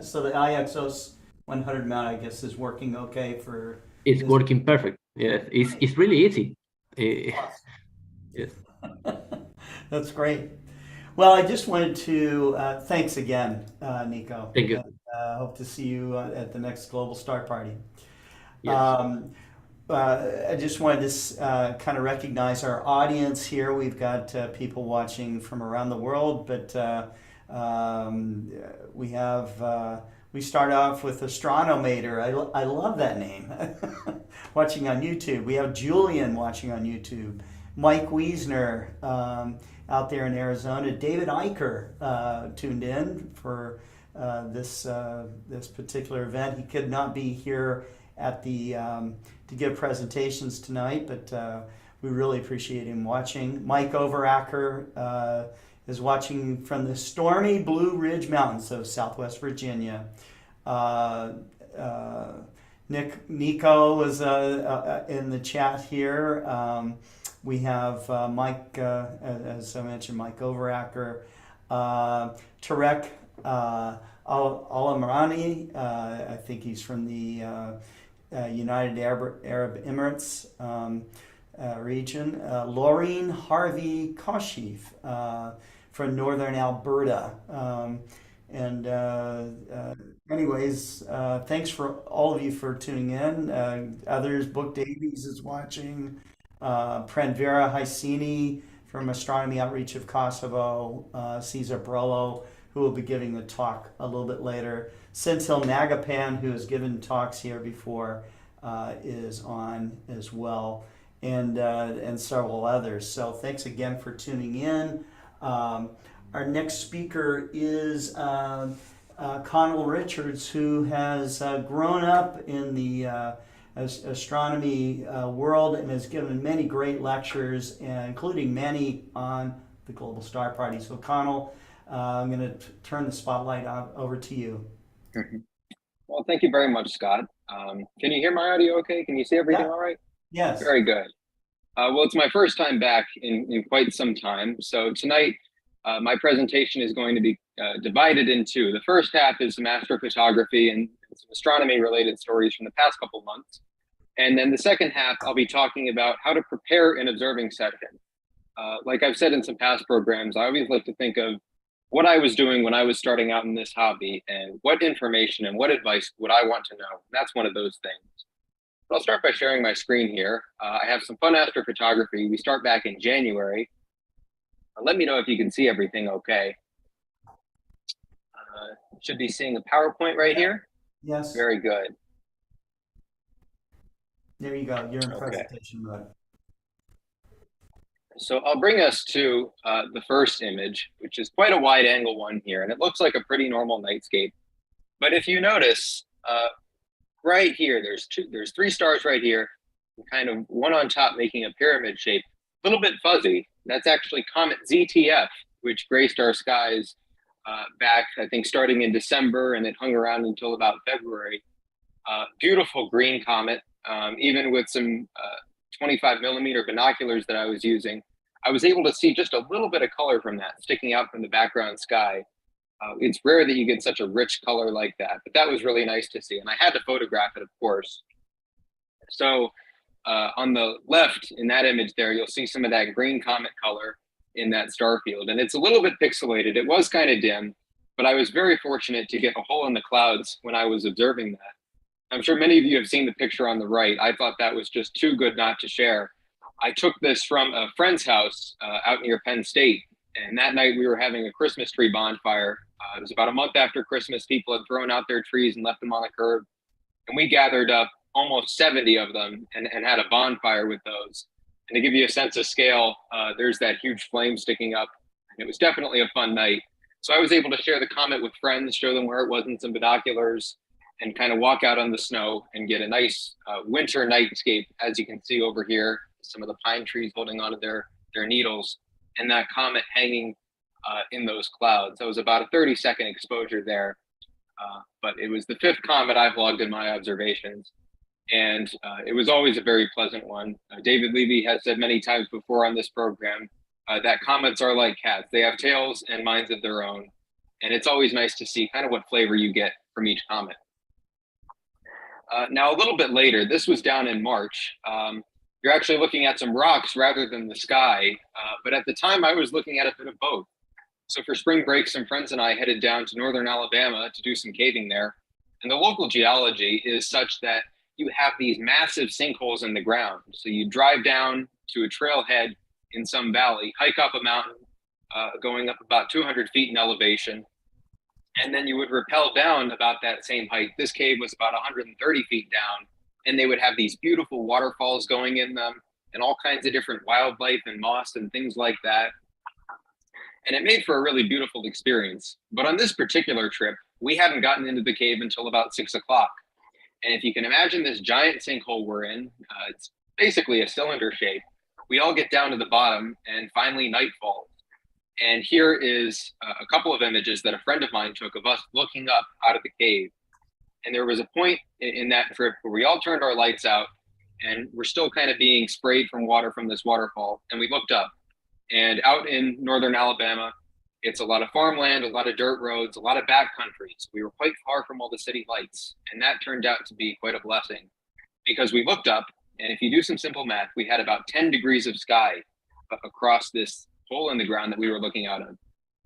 so the IXOS 100 mount, I guess, is working okay for It's this. working perfect. Yes, it's really easy. Yes. That's great. Well, I just wanted to thanks again, Nico. Thank you. And, hope to see you at the next Global Star Party. Yes. I just wanted to kind of recognize our audience here. We've got people watching from around the world, but we start off with Astronomator. I love that name. Watching on YouTube. We have Julian watching on YouTube. Mike Wiesner out there in Arizona. David Eicher tuned in for this particular event. He could not be here at the to give presentations tonight, but we really appreciate him watching. Mike Overacker is watching from the stormy Blue Ridge Mountains of Southwest Virginia. Nico is in the chat here. We have Mike, as I mentioned, Mike Overacker, Tarek Alamarani. I think he's from the United Arab Emirates region. Laureen Harvey Kashif from northern Alberta. Anyways, thanks for all of you for tuning in. Others, Book Davies is watching. Pranvera Hysini from Astronomy Outreach of Kosovo. Cesar Brollo, who will be giving a talk a little bit later. Senthil Nagapan, who has given talks here before, is on as well, and several others. So thanks again for tuning in. Our next speaker is Conal Richards, who has grown up in the astronomy world and has given many great lectures, including many on the Global Star Party. So Conal, I'm going to turn the spotlight over to you. Well, thank you very much, Scott. Can you hear my audio okay? Can you see everything all right? Yes. Very good. Well, it's my first time back in quite some time. So tonight, my presentation is going to be divided in two. The first half is some astrophotography and some astronomy-related stories from the past couple months. And then the second half, I'll be talking about how to prepare an observing session. Like I've said in some past programs, I always like to think of what I was doing when I was starting out in this hobby and what information and what advice would I want to know. That's one of those things. But I'll start by sharing my screen here. I have some fun astrophotography. We start back in January. Let me know if you can see everything okay. Should be seeing a PowerPoint right here. Yes. Very good. There you go. You're in presentation mode. So I'll bring us to the first image, which is quite a wide angle one here, and it looks like a pretty normal nightscape. But if you notice, right here, there's three stars right here, kind of one on top making a pyramid shape, a little bit fuzzy. That's actually Comet ZTF which graced our skies back, I think, starting in December, and it hung around until about February. Beautiful green comet, even with some 25 millimeter binoculars that I was using. I was able to see just a little bit of color from that sticking out from the background sky. It's rare that you get such a rich color like that, but that was really nice to see. And I had to photograph it, of course. So on the left in that image there, you'll see some of that green comet color in that star field. And it's a little bit pixelated. It was kind of dim, but I was very fortunate to get a hole in the clouds when I was observing that. I'm sure many of you have seen the picture on the right. I thought that was just too good not to share. I took this from a friend's house out near Penn State. And that night we were having a Christmas tree bonfire. It was about a month after Christmas. People had thrown out their trees and left them on the curb. And we gathered up almost 70 of them and had a bonfire with those. And to give you a sense of scale, there's that huge flame sticking up. And it was definitely a fun night. So I was able to share the comet with friends, show them where it was in some binoculars, and kind of walk out on the snow and get a nice winter nightscape, as you can see over here, some of the pine trees holding onto their needles, and that comet hanging in those clouds. That was about a 30-second exposure there, but it was the 5th comet I've logged in my observations, and it was always a very pleasant one. David Levy has said many times before on this program that comets are like cats. They have tails and minds of their own, and it's always nice to see kind of what flavor you get from each comet. Now, a little bit later, this was down in March. You're actually looking at some rocks rather than the sky, but at the time I was looking at a bit of both. So for spring break, some friends and I headed down to northern Alabama to do some caving there. And the local geology is such that you have these massive sinkholes in the ground. So you drive down to a trailhead in some valley, hike up a mountain, going up about 200 feet in elevation, and then you would rappel down about that same height. This cave was about 130 feet down, and they would have these beautiful waterfalls going in them and all kinds of different wildlife and moss and things like that. And it made for a really beautiful experience. But on this particular trip, we hadn't gotten into the cave until about 6 o'clock. And if you can imagine this giant sinkhole we're in, it's basically a cylinder shape. We all get down to the bottom, and finally night falls. And here is a couple of images that a friend of mine took of us looking up out of the cave. And there was a point in that trip where we all turned our lights out, and we're still kind of being sprayed from water from this waterfall. And we looked up, and out in northern Alabama, it's a lot of farmland, a lot of dirt roads, a lot of back countries. We were quite far from all the city lights. And that turned out to be quite a blessing, because we looked up, and if you do some simple math, we had about 10 degrees of sky across this hole in the ground that we were looking out of.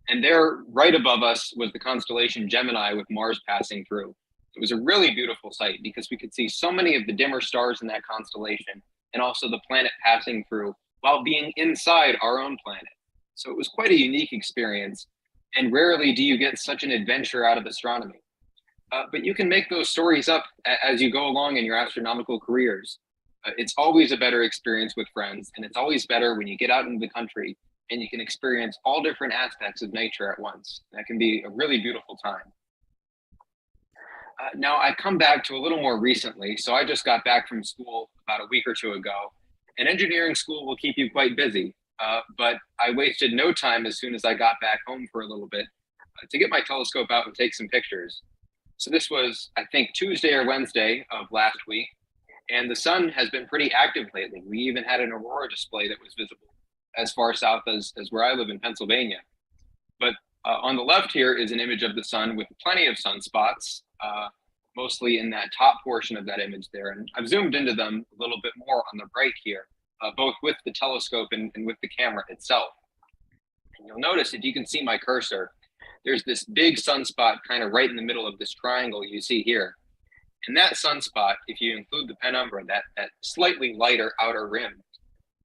And there, right above us, was the constellation Gemini with Mars passing through. It was a really beautiful sight because we could see so many of the dimmer stars in that constellation, and also the planet passing through while being inside our own planet. So it was quite a unique experience, and rarely do you get such an adventure out of astronomy. But you can make those stories up as you go along in your astronomical careers. It's always a better experience with friends, and it's always better when you get out into the country and you can experience all different aspects of nature at once. That can be a really beautiful time. Now I come back to a little more recently. So I just got back from school about a week or two ago, and engineering school will keep you quite busy. But I wasted no time as soon as I got back home for a little bit to get my telescope out and take some pictures. So this was, I think, Tuesday or Wednesday of last week, and the sun has been pretty active lately. We even had an aurora display that was visible as far south as where I live in Pennsylvania. But on the left here is an image of the sun with plenty of sunspots, mostly in that top portion of that image there. And I've zoomed into them a little bit more on the right here, both with the telescope and with the camera itself. And you'll notice, if you can see my cursor, there's this big sunspot kind of right in the middle of this triangle you see here. And that sunspot, if you include the penumbra, that slightly lighter outer rim,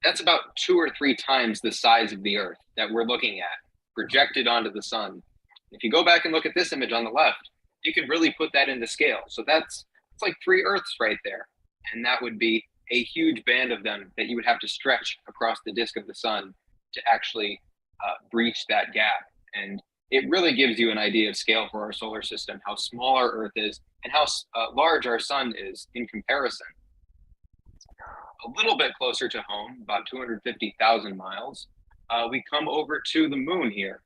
that's about 2 or 3 times the size of the Earth that we're looking at, projected onto the sun. If you go back and look at this image on the left, you can really put that into scale. So it's like 3 Earths right there. And that would be a huge band of them that you would have to stretch across the disk of the sun to actually breach that gap. And it really gives you an idea of scale for our solar system, how small our Earth is and how large our sun is in comparison. A little bit closer to home, about 250,000 miles, we come over to the moon here.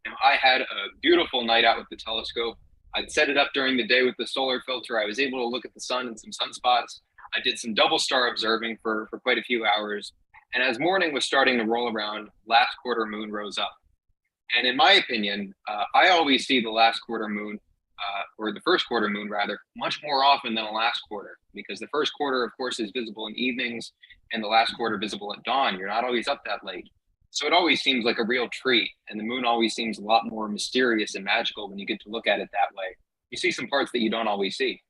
Now, I had a beautiful night out with the telescope. I'd set it up during the day with the solar filter. I was able to look at the sun and some sunspots. I did some double star observing for quite a few hours. And as morning was starting to roll around, last quarter moon rose up. And in my opinion, I always see the last quarter moon, or the first quarter moon rather, much more often than the last quarter, because the first quarter, of course, is visible in evenings and the last quarter visible at dawn. You're not always up that late. So it always seems like a real treat. And the moon always seems a lot more mysterious and magical when you get to look at it that way. You see some parts that you don't always see.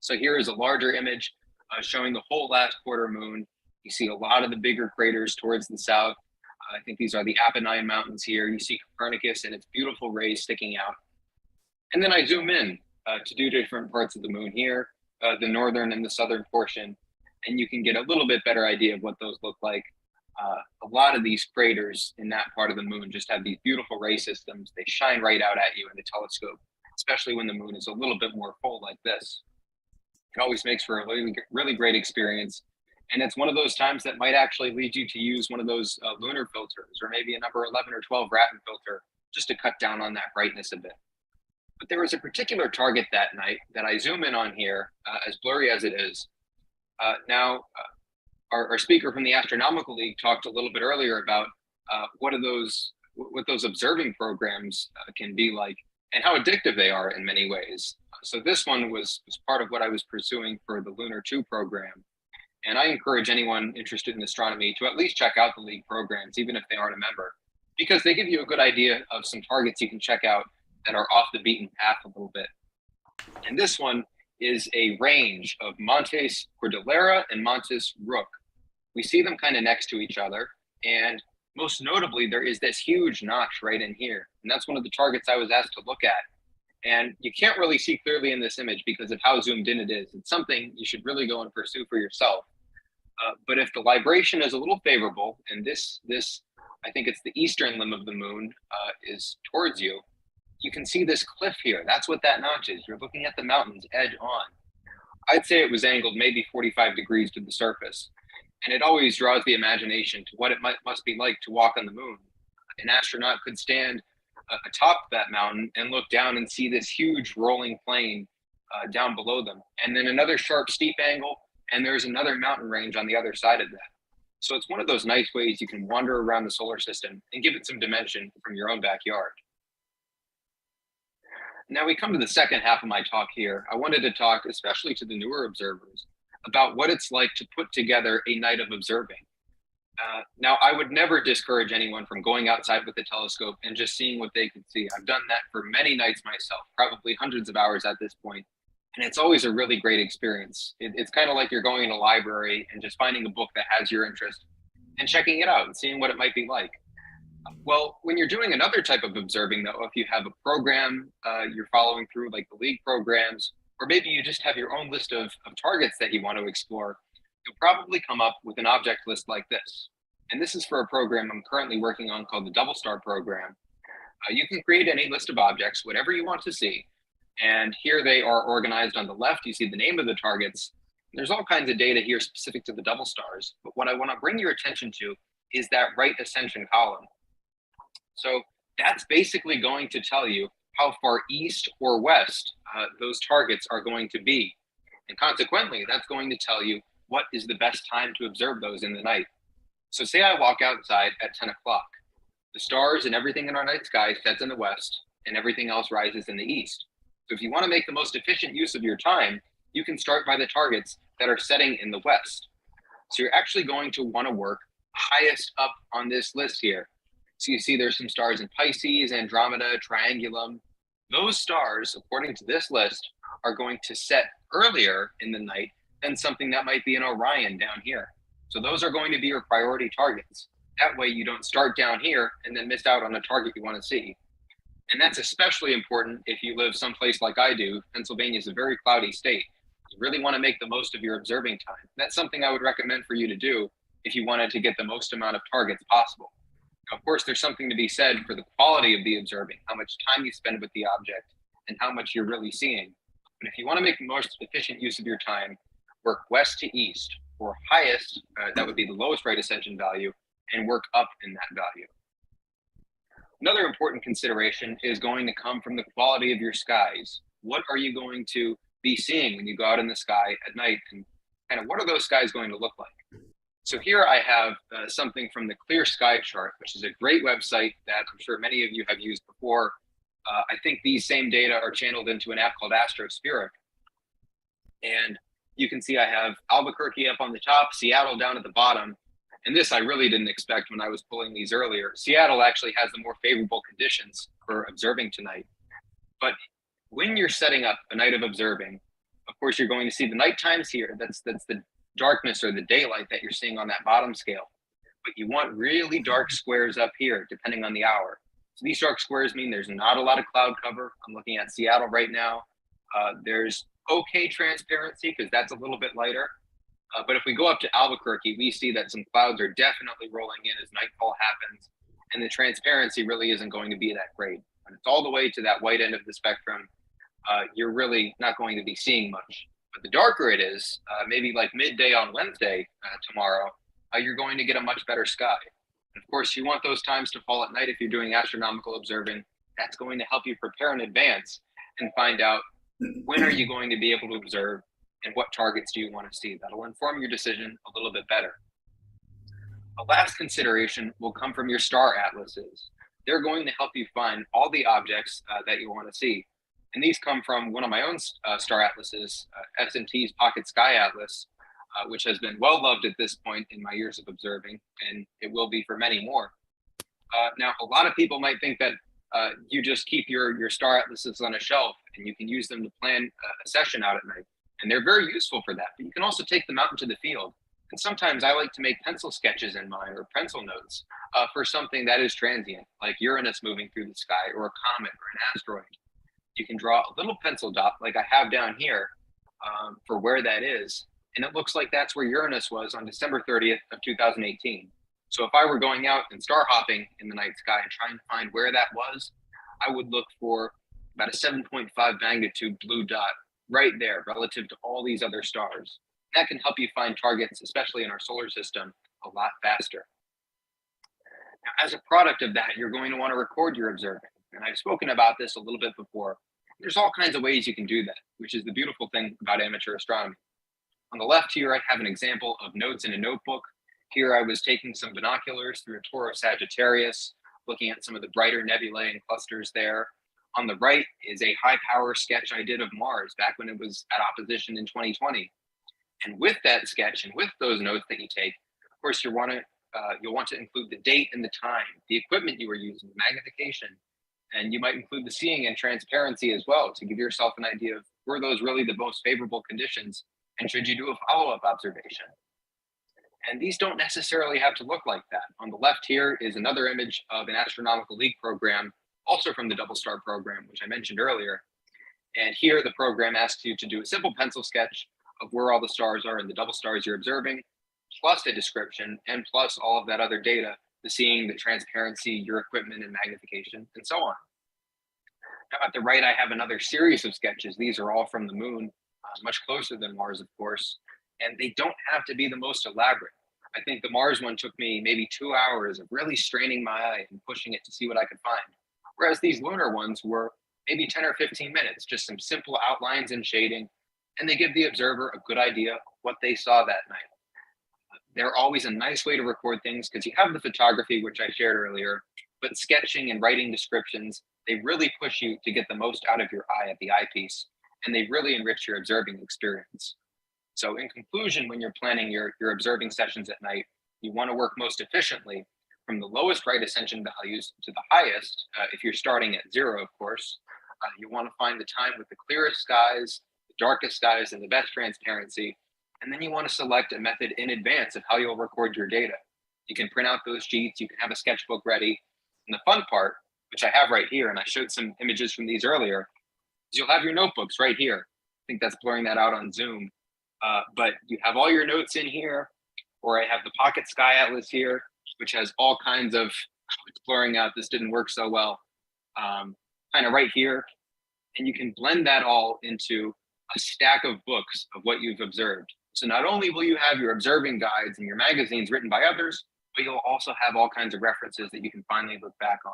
So here is a larger image showing the whole last quarter moon. You see a lot of the bigger craters towards the south. I think these are the Apennine Mountains here. You see Copernicus and its beautiful rays sticking out. And then I zoom in to do different parts of the moon here, the northern and the southern portion, and you can get a little bit better idea of what those look like. A lot of these craters in that part of the moon just have these beautiful ray systems. They shine right out at you in the telescope, especially when the moon is a little bit more full like this. It always makes for a really, really great experience. And it's one of those times that might actually lead you to use one of those lunar filters, or maybe a number 11 or 12 Ratten filter, just to cut down on that brightness a bit. But there was a particular target that night that I zoom in on here, as blurry as it is. Our speaker from the Astronomical League talked a little bit earlier about what those observing programs can be like and how addictive they are in many ways. So this one was part of what I was pursuing for the Lunar 2 program. And I encourage anyone interested in astronomy to at least check out the League programs, even if they aren't a member, because they give you a good idea of some targets you can check out that are off the beaten path a little bit. And this one is a range of Montes Cordillera and Montes Rook. We see them kind of next to each other. And most notably, there is this huge notch right in here. And that's one of the targets I was asked to look at. And you can't really see clearly in this image because of how zoomed in it is. It's something you should really go and pursue for yourself. But if the libration is a little favorable, and this I think it's the eastern limb of the moon, is towards you, you can see this cliff here. That's what that notch is. You're looking at the mountains edge on. I'd say it was angled maybe 45 degrees to the surface. And it always draws the imagination to what it must be like to walk on the moon. An astronaut could stand atop that mountain and look down and see this huge rolling plain down below them. And then another sharp, steep angle, and there's another mountain range on the other side of that. So it's one of those nice ways you can wander around the solar system and give it some dimension from your own backyard. Now we come to the second half of my talk here. I wanted to talk, especially to the newer observers, about what it's like to put together a night of observing. Now, I would never discourage anyone from going outside with the telescope and just seeing what they could see. I've done that for many nights myself, probably hundreds of hours at this point, and it's always a really great experience. It's kind of like you're going in a library and just finding a book that has your interest and checking it out and seeing what it might be like. Well, when you're doing another type of observing, though, if you have a program you're following through, like the League programs, or maybe you just have your own list of targets that you want to explore, you'll probably come up with an object list like this. And this is for a program I'm currently working on called the Double Star program. You can create any list of objects, whatever you want to see. And here they are organized on the left. You see the name of the targets. There's all kinds of data here specific to the double stars. But what I want to bring your attention to is that right ascension column. So that's basically going to tell you how far east or west those targets are going to be. And consequently, that's going to tell you what is the best time to observe those in the night. So say I walk outside at 10 o'clock. The stars and everything in our night sky sets in the west, and everything else rises in the east. So if you want to make the most efficient use of your time, you can start by the targets that are setting in the west. So you're actually going to want to work highest up on this list here. So you see there's some stars in Pisces, Andromeda, Triangulum. Those stars, according to this list, are going to set earlier in the night than something that might be in Orion down here. So those are going to be your priority targets. That way you don't start down here and then miss out on a target you want to see. And that's especially important if you live someplace like I do. Pennsylvania is a very cloudy state. You really want to make the most of your observing time. That's something I would recommend for you to do if you wanted to get the most amount of targets possible. Of course, there's something to be said for the quality of the observing, how much time you spend with the object, and how much you're really seeing. But if you want to make the most efficient use of your time, work west to east, or highest, that would be the lowest right ascension value, and work up in that value. Another important consideration is going to come from the quality of your skies. What are you going to be seeing when you go out in the sky at night, and kind of what are those skies going to look like? So here I have something from the Clear Sky Chart, which is a great website that I'm sure many of you have used before. I think these same data are channeled into an app called Astrospheric. And you can see I have Albuquerque up on the top, Seattle down at the bottom. And this I really didn't expect when I was pulling these earlier. Seattle actually has the more favorable conditions for observing tonight. But when you're setting up a night of observing, of course, you're going to see the night times here. That's the darkness or the daylight that you're seeing on that bottom scale. But you want really dark squares up here, depending on the hour. So these dark squares mean there's not a lot of cloud cover. I'm looking at Seattle right now. There's okay transparency because that's a little bit lighter. But if we go up to Albuquerque, we see that some clouds are definitely rolling in as nightfall happens, and the transparency really isn't going to be that great. When it's all the way to that white end of the spectrum, you're really not going to be seeing much. But the darker it is, maybe like midday on Wednesday tomorrow, you're going to get a much better sky. And of course, you want those times to fall at night if you're doing astronomical observing. That's going to help you prepare in advance and find out when are you going to be able to observe and what targets do you want to see. That'll inform your decision a little bit better. The last consideration will come from your star atlases. They're going to help you find all the objects that you want to see. And these come from one of my own star atlases, S&T's Pocket Sky Atlas, which has been well loved at this point in my years of observing, and it will be for many more. Now, a lot of people might think that you just keep your star atlases on a shelf and you can use them to plan a session out at night. And they're very useful for that, but you can also take them out into the field. And sometimes I like to make pencil sketches in mine or pencil notes for something that is transient, like Uranus moving through the sky or a comet or an asteroid. You can draw a little pencil dot like I have down here for where that is. And it looks like that's where Uranus was on December 30th of 2018. So if I were going out and star hopping in the night sky and trying to find where that was, I would look for about a 7.5 magnitude blue dot right there relative to all these other stars. That can help you find targets, especially in our solar system, a lot faster. Now, as a product of that, you're going to want to record your observing. And I've spoken about this a little bit before. There's all kinds of ways you can do that, which is the beautiful thing about amateur astronomy. On the left here, I have an example of notes in a notebook. Here I was taking some binoculars through a tour of Sagittarius, looking at some of the brighter nebulae and clusters there. On the right is a high power sketch I did of Mars back when it was at opposition in 2020. And with that sketch and with those notes that you take, of course, you'll want to include the date and the time, the equipment you were using, the magnification, and you might include the seeing and transparency as well to give yourself an idea of were those really the most favorable conditions and should you do a follow-up observation. And these don't necessarily have to look like that. On the left here is another image of an Astronomical League program, also from the Double Star program, which I mentioned earlier. And here the program asks you to do a simple pencil sketch of where all the stars are and the double stars you're observing, plus a description, and plus all of that other data, the seeing, the transparency, your equipment and magnification, and so on. Now at the right, I have another series of sketches. These are all from the moon, much closer than Mars, of course, and they don't have to be the most elaborate. I think the Mars one took me maybe 2 hours of really straining my eye and pushing it to see what I could find. Whereas these lunar ones were maybe 10 or 15 minutes, just some simple outlines and shading, and they give the observer a good idea of what they saw that night. They're always a nice way to record things because you have the photography, which I shared earlier, but sketching and writing descriptions, they really push you to get the most out of your eye at the eyepiece, and they really enrich your observing experience. So in conclusion, when you're planning your observing sessions at night, you want to work most efficiently from the lowest right ascension values to the highest. If you're starting at 0, of course, you want to find the time with the clearest skies, the darkest skies, and the best transparency. And then you want to select a method in advance of how you'll record your data. You can print out those sheets, you can have a sketchbook ready. And the fun part, which I have right here, and I showed some images from these earlier, is you'll have your notebooks right here. I think that's blurring that out on Zoom. But you have all your notes in here, or I have the Pocket Sky Atlas here, which has all kinds of, it's blurring out, this didn't work so well, kind of right here. And you can blend that all into a stack of books of what you've observed. So not only will you have your observing guides and your magazines written by others, but you'll also have all kinds of references that you can finally look back on.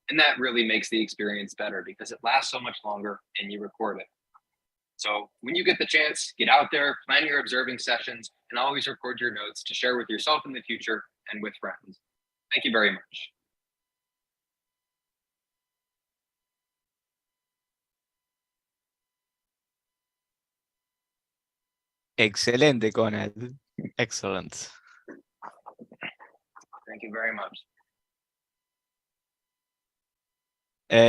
And that really makes the experience better because it lasts so much longer and you record it. So when you get the chance, get out there, plan your observing sessions, and always record your notes to share with yourself in the future and with friends. Thank you very much. Excelente, Conal. Excellent. Thank you very much.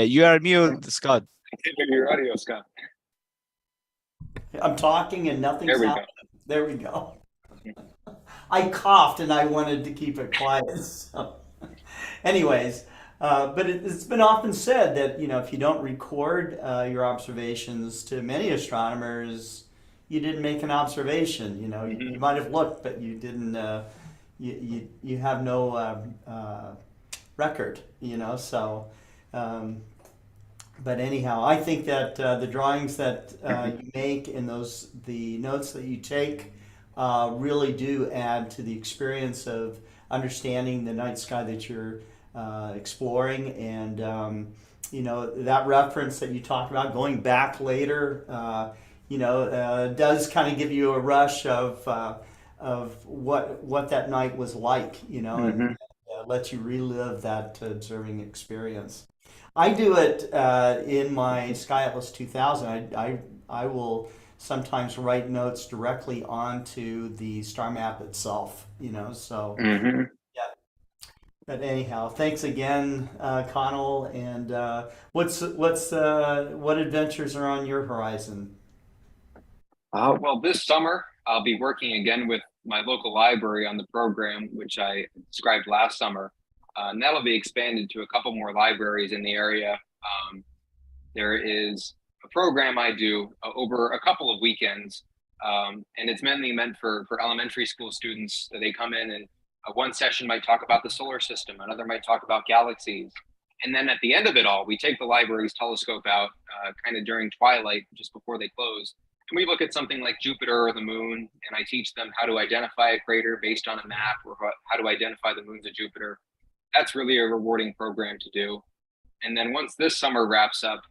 You are mute, Scott. I can't hear your audio, Scott. I'm talking and nothing's There we go. happening. There we go. I coughed and I wanted to keep it quiet. So. Anyways, but it's been often said that, you know, if you don't record your observations, to many astronomers, you didn't make an observation. You know, you might have looked, but you didn't. You have no record. You know, so. But anyhow, I think that the drawings that you make and the notes that you take really do add to the experience of understanding the night sky that you're exploring. And you know, that reference that you talked about, going back later, you know, does kind of give you a rush of what that night was like, you know, and lets you relive that observing experience. I do it in my Sky Atlas 2000. I will sometimes write notes directly onto the star map itself, you know, so yeah. But anyhow, thanks again, Conal. And what adventures are on your horizon? Well, this summer, I'll be working again with my local library on the program, which I described last summer. And that'll be expanded to a couple more libraries in the area. There is a program I do over a couple of weekends, and it's mainly meant for elementary school students. That they come in and one session might talk about the solar system, another might talk about galaxies. And then at the end of it all, we take the library's telescope out kind of during twilight, just before they close. And we look at something like Jupiter or the moon, and I teach them how to identify a crater based on a map, or how to identify the moons of Jupiter. That's really a rewarding program to do. And then once this summer wraps up,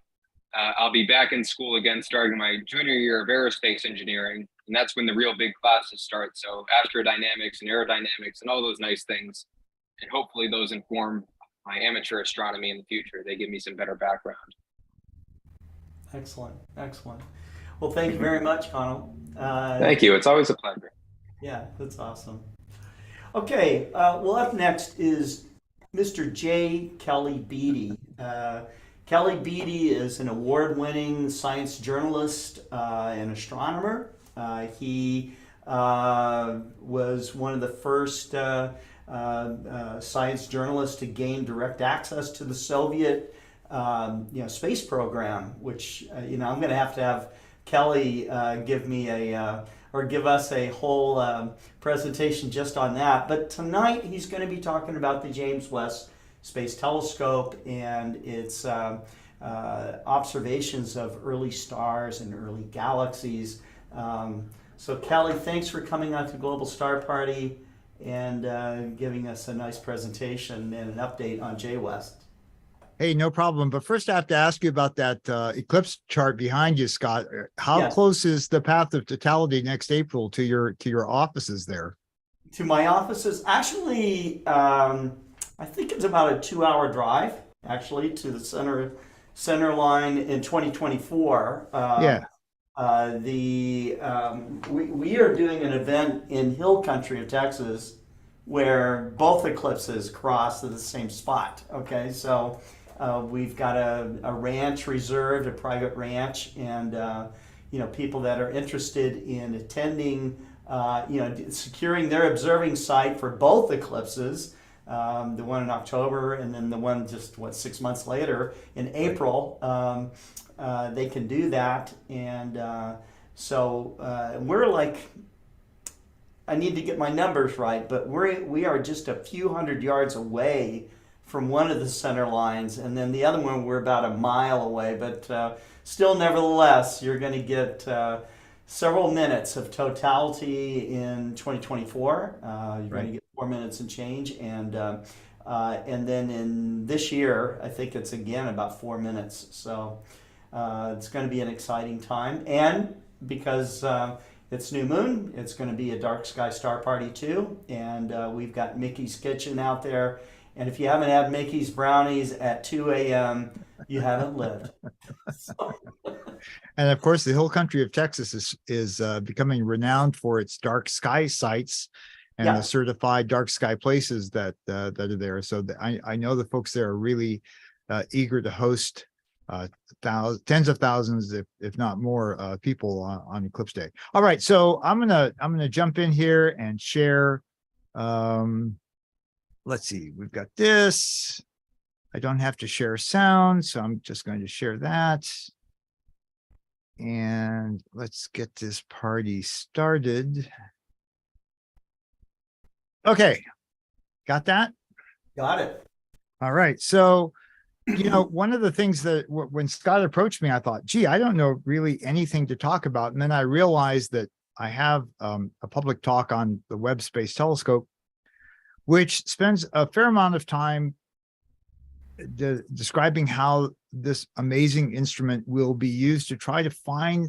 I'll be back in school again, starting my junior year of aerospace engineering. And that's when the real big classes start. So astrodynamics and aerodynamics and all those nice things. And hopefully those inform my amateur astronomy in the future. They give me some better background. Excellent, excellent. Well, thank you very much, Conal. Thank you. It's always a pleasure. Yeah, that's awesome. Okay, well, up next is Mr. J. Kelly Beatty. Kelly Beatty is an award-winning science journalist and astronomer. He was one of the first science journalists to gain direct access to the Soviet space program, which I'm going to have Kelly give us a whole presentation just on that. But tonight he's going to be talking about the James West Space Telescope and its observations of early stars and early galaxies. So Kelly, thanks for coming on to Global Star Party and giving us a nice presentation and an update on JWST. Hey, no problem. But first I have to ask you about that eclipse chart behind you, Scott. How close is the path of totality next April to your offices there? To my offices? Actually, I think it's about a 2-hour drive, actually, to the center line in 2024. We are doing an event in Hill Country of Texas where both eclipses cross to the same spot. Okay, so we've got a ranch reserved, a private ranch, and people that are interested in attending, securing their observing site for both eclipses. The one in October and then the one just 6 months later in April, they can do that. And so we're like, I need to get my numbers right, but we are just a few hundred yards away from one of the center lines, and then the other one we're about a mile away. But still, nevertheless, you're going to get several minutes of totality in 2024. You're going to get 4 minutes and change, and then in this year, I think it's again about 4 minutes. So it's going to be an exciting time, and because it's new moon, it's going to be a dark sky star party too, and we've got Mickey's Kitchen out there. And if you haven't had Mickey's brownies at 2 a.m., you haven't lived. And of course, the whole country of Texas is becoming renowned for its dark sky sites and the certified dark sky places that are there. So I know the folks there are really eager to host tens of thousands, if not more, people on Eclipse Day. All right, so I'm gonna jump in here and share. Let's see, we've got this. I don't have to share sound, so I'm just going to share that. And let's get this party started. Okay, got that? Got it. All right, so one of the things that when Scott approached me, I thought, gee, I don't know really anything to talk about. And then I realized that I have a public talk on the Webb Space Telescope, which spends a fair amount of time describing how this amazing instrument will be used to try to find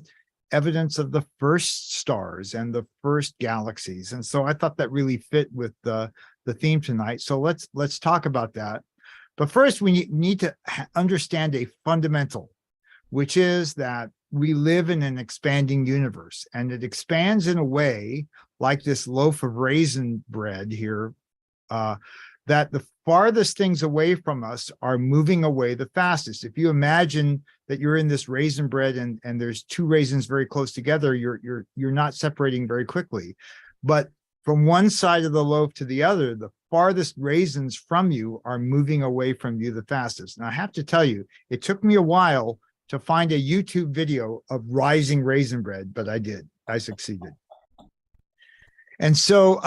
evidence of the first stars and the first galaxies. And so I thought that really fit with the theme tonight. So let's talk about that. But first, we need to understand a fundamental, which is that we live in an expanding universe, and it expands in a way like this loaf of raisin bread here, that the farthest things away from us are moving away the fastest. If you imagine that you're in this raisin bread and there's two raisins very close together, you're not separating very quickly. But from one side of the loaf to the other, the farthest raisins from you are moving away from you the fastest. And I have to tell you, it took me a while to find a YouTube video of rising raisin bread, but I did. I succeeded. And so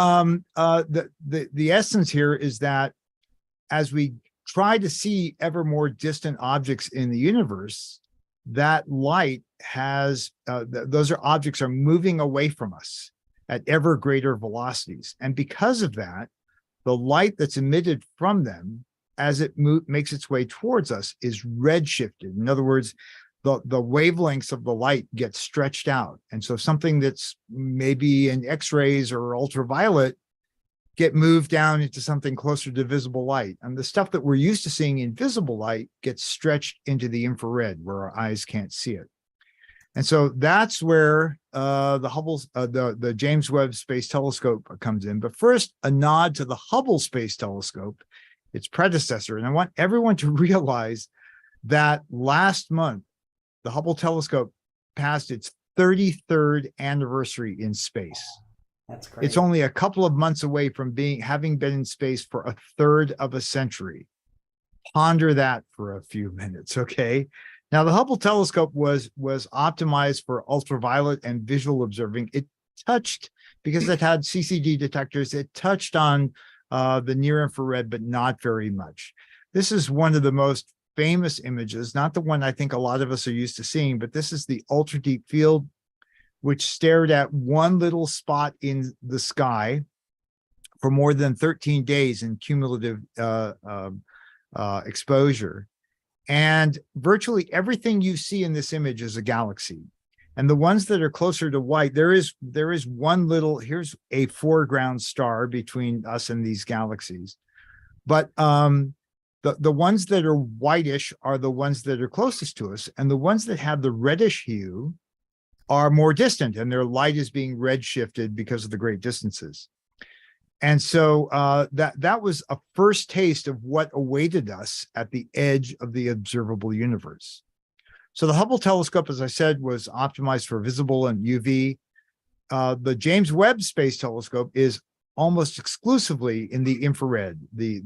the essence here is that as we try to see ever more distant objects in the universe, that light has, those objects are moving away from us at ever greater velocities. And because of that, the light that's emitted from them as it makes its way towards us is redshifted. In other words, the wavelengths of the light get stretched out. And so something that's maybe in X-rays or ultraviolet get moved down into something closer to visible light. And the stuff that we're used to seeing in visible light gets stretched into the infrared where our eyes can't see it. And so that's where the James Webb Space Telescope comes in. But first, a nod to the Hubble Space Telescope, its predecessor. And I want everyone to realize that last month, the Hubble telescope passed its 33rd anniversary in space. That's great. It's only a couple of months away from having been in space for a third of a century. Ponder that for a few minutes, okay? Now, the Hubble telescope was optimized for ultraviolet and visual observing. It touched, because it had CCD detectors, it touched on the near infrared, but not very much. This is one of the most famous images, not the one I think a lot of us are used to seeing, but this is the ultra deep field, which stared at one little spot in the sky for more than 13 days in cumulative exposure. And virtually everything you see in this image is a galaxy. And the ones that are closer to white, there is one little, here's a foreground star between us and these galaxies. But the ones that are whitish are the ones that are closest to us, and the ones that have the reddish hue are more distant, and their light is being redshifted because of the great distances. And so that was a first taste of what awaited us at the edge of the observable universe. So the Hubble telescope, as I said, was optimized for visible and UV. The James Webb Space Telescope is almost exclusively in the infrared, the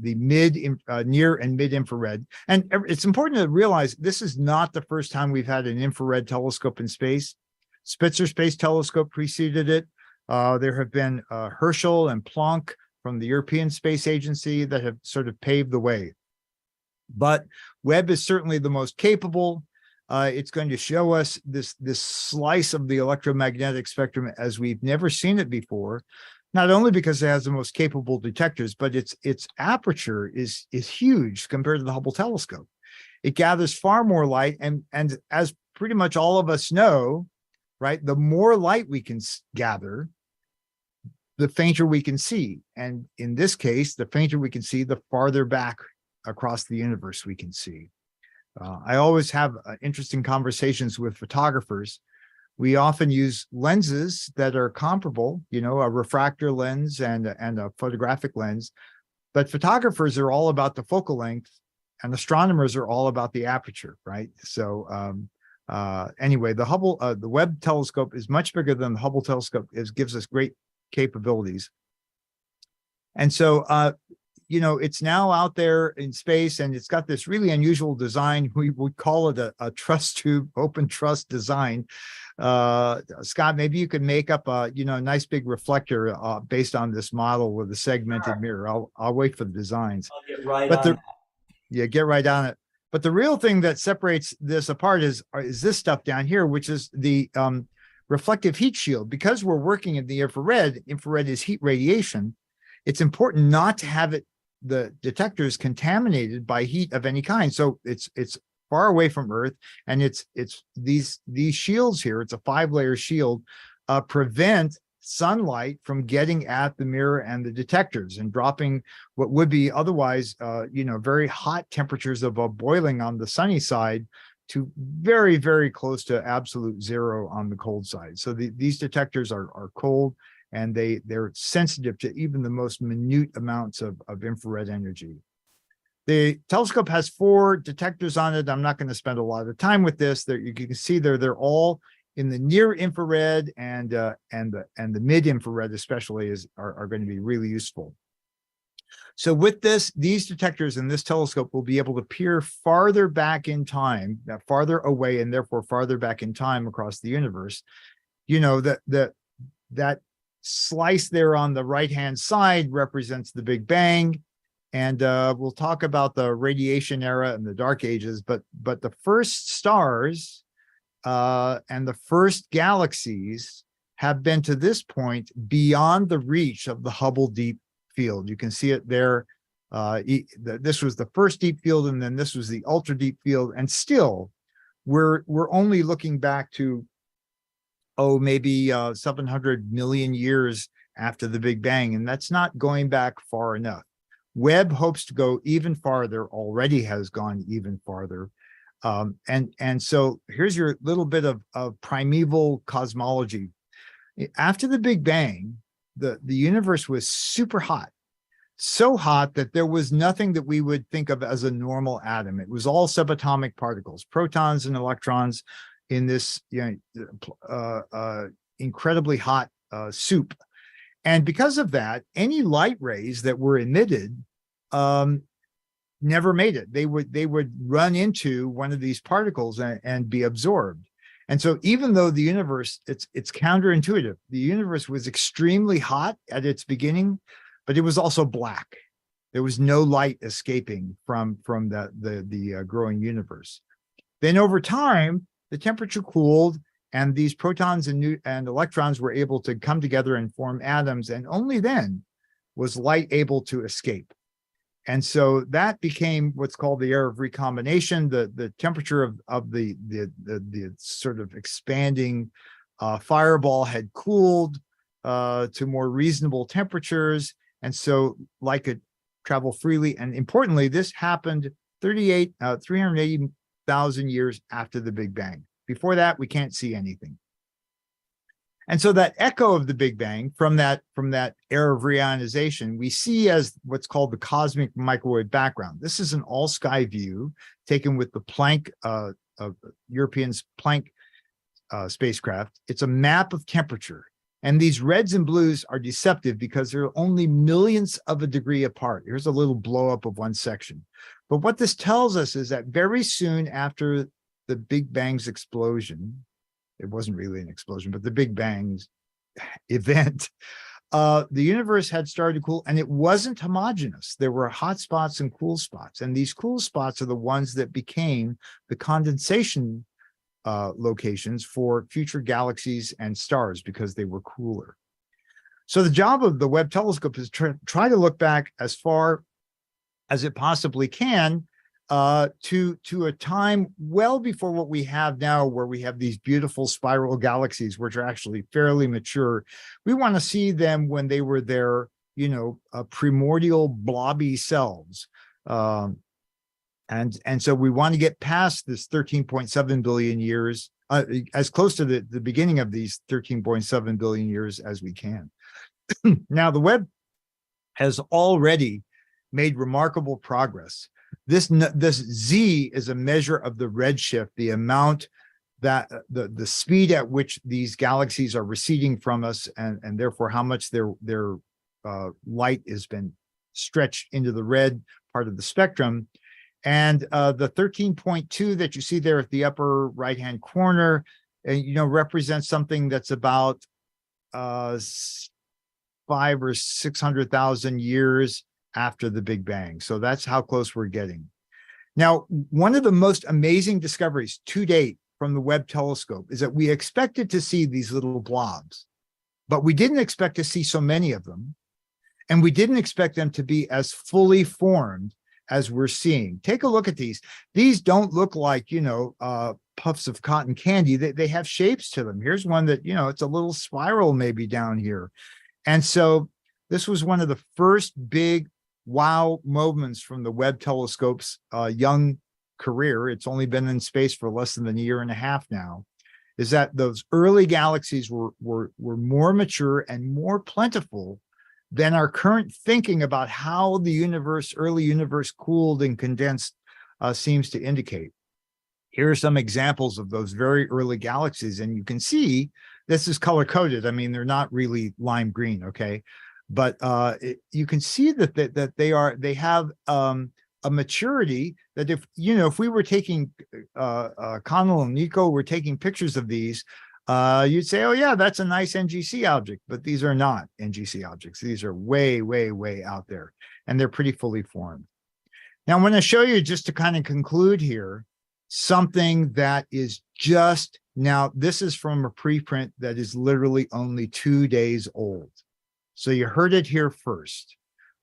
near and mid infrared. And it's important to realize this is not the first time we've had an infrared telescope in space. Spitzer Space Telescope preceded it. There have been Herschel and Planck from the European Space Agency that have sort of paved the way. But Webb is certainly the most capable. It's going to show us this slice of the electromagnetic spectrum as we've never seen it before. not only because it has the most capable detectors, but its aperture is huge compared to the Hubble telescope. It gathers far more light, and as pretty much all of us know, right, the more light we can gather, the fainter we can see. And in this case, the fainter we can see, the farther back across the universe we can see. I always have interesting conversations with photographers. We often use lenses that are comparable, you know, a refractor lens and a photographic lens, but photographers are all about the focal length and astronomers are all about the aperture, right? So anyway, the Webb telescope is much bigger than the Hubble telescope. It gives us great capabilities. And so, you know, it's now out there in space and it's got this really unusual design. We would call it a truss tube, open truss design. Scott, maybe you could make up a, you know, a nice big reflector based on this model with a segmented mirror. I'll wait for the designs. I'll get right But on the, that. yeah, get right on it. But the real thing that separates this apart is this stuff down here, which is the reflective heat shield. Because we're working in the infrared is heat radiation. It's important not to have the detectors contaminated by heat of any kind. So it's far away from Earth, and it's these shields here. It's a 5-layer shield, prevent sunlight from getting at the mirror and the detectors and dropping what would be otherwise, you know, very hot temperatures above boiling on the sunny side to very, very close to absolute zero on the cold side. So these detectors are cold, and they're sensitive to even the most minute amounts of infrared energy. The telescope has 4 detectors on it. I'm not going to spend a lot of time with this. You can see they're all in the near infrared, and the mid infrared especially are going to be really useful. So with these detectors in this telescope will be able to peer farther back in time, farther away, and therefore farther back in time across the universe. You know, that slice there on the right-hand side represents the Big Bang. And we'll talk about the radiation era and the dark ages, but the first stars and the first galaxies have been to this point beyond the reach of the Hubble deep field. You can see it there. This was the first deep field, and then this was the ultra deep field. And still, we're only looking back to, maybe 700 million years after the Big Bang, and that's not going back far enough. Webb hopes to go even farther, already has gone even farther. And so here's your little bit of primeval cosmology. After the Big Bang, the universe was super hot, so hot that there was nothing that we would think of as a normal atom. It was all subatomic particles, protons and electrons in this, you know, incredibly hot soup. And because of that, any light rays that were emitted never made it. They would run into one of these particles and be absorbed. And so even though the universe, it's counterintuitive. The universe was extremely hot at its beginning, but it was also black. There was no light escaping from the growing universe. Then over time, the temperature cooled, and these protons and electrons were able to come together and form atoms, and only then was light able to escape. And so that became what's called the era of recombination. The temperature of the sort of expanding fireball had cooled to more reasonable temperatures, and so light could travel freely. And importantly, this happened 380,000 years after the Big Bang. Before that, we can't see anything. And so that echo of the Big Bang from that era of reionization, we see as what's called the cosmic microwave background. This is an all-sky view taken with the Planck, European's Planck spacecraft. It's a map of temperature. And these reds and blues are deceptive because they're only millionths of a degree apart. Here's a little blow up of one section. But what this tells us is that very soon after the Big Bang's explosion, it wasn't really an explosion, but the Big Bang's event, the universe had started to cool, and it wasn't homogeneous. There were hot spots and cool spots, and these cool spots are the ones that became the condensation locations for future galaxies and stars because they were cooler. So the job of the Webb telescope is to try to look back as far as it possibly can to a time well before what we have now, where we have these beautiful spiral galaxies, which are actually fairly mature. We want to see them when they were their, primordial blobby selves. And so we want to get past this 13.7 billion years, as close to the beginning of these 13.7 billion years as we can. Now, the Webb has already made remarkable progress. This Z is a measure of the redshift, the amount that the speed at which these galaxies are receding from us, and therefore how much their light has been stretched into the red part of the spectrum. And the 13.2 that you see there at the upper right-hand corner, represents something that's about 500,000 or 600,000 years after the Big Bang. So that's how close we're getting. Now, one of the most amazing discoveries to date from the Webb telescope is that we expected to see these little blobs, but we didn't expect to see so many of them. And we didn't expect them to be as fully formed as we're seeing. Take a look at these. These don't look like, puffs of cotton candy. They have shapes to them. Here's one that, it's a little spiral maybe down here. And so this was one of the first big wow moments from the Webb telescope's young career. It's only been in space for less than a year and a half now, is that those early galaxies were more mature and more plentiful than our current thinking about how the early universe cooled and condensed seems to indicate. Here are some examples of those very early galaxies, and you can see this is color-coded. I mean, they're not really lime green, okay? But you can see that they have a maturity that if we were taking Conal and Nico were taking pictures of these, you'd say, oh yeah, that's a nice NGC object, but these are not NGC objects. These are way, way, way out there, and they're pretty fully formed. Now I'm going to show you, just to kind of conclude here, something that is just now, this is from a preprint that is literally only 2 days old. So you heard it here first.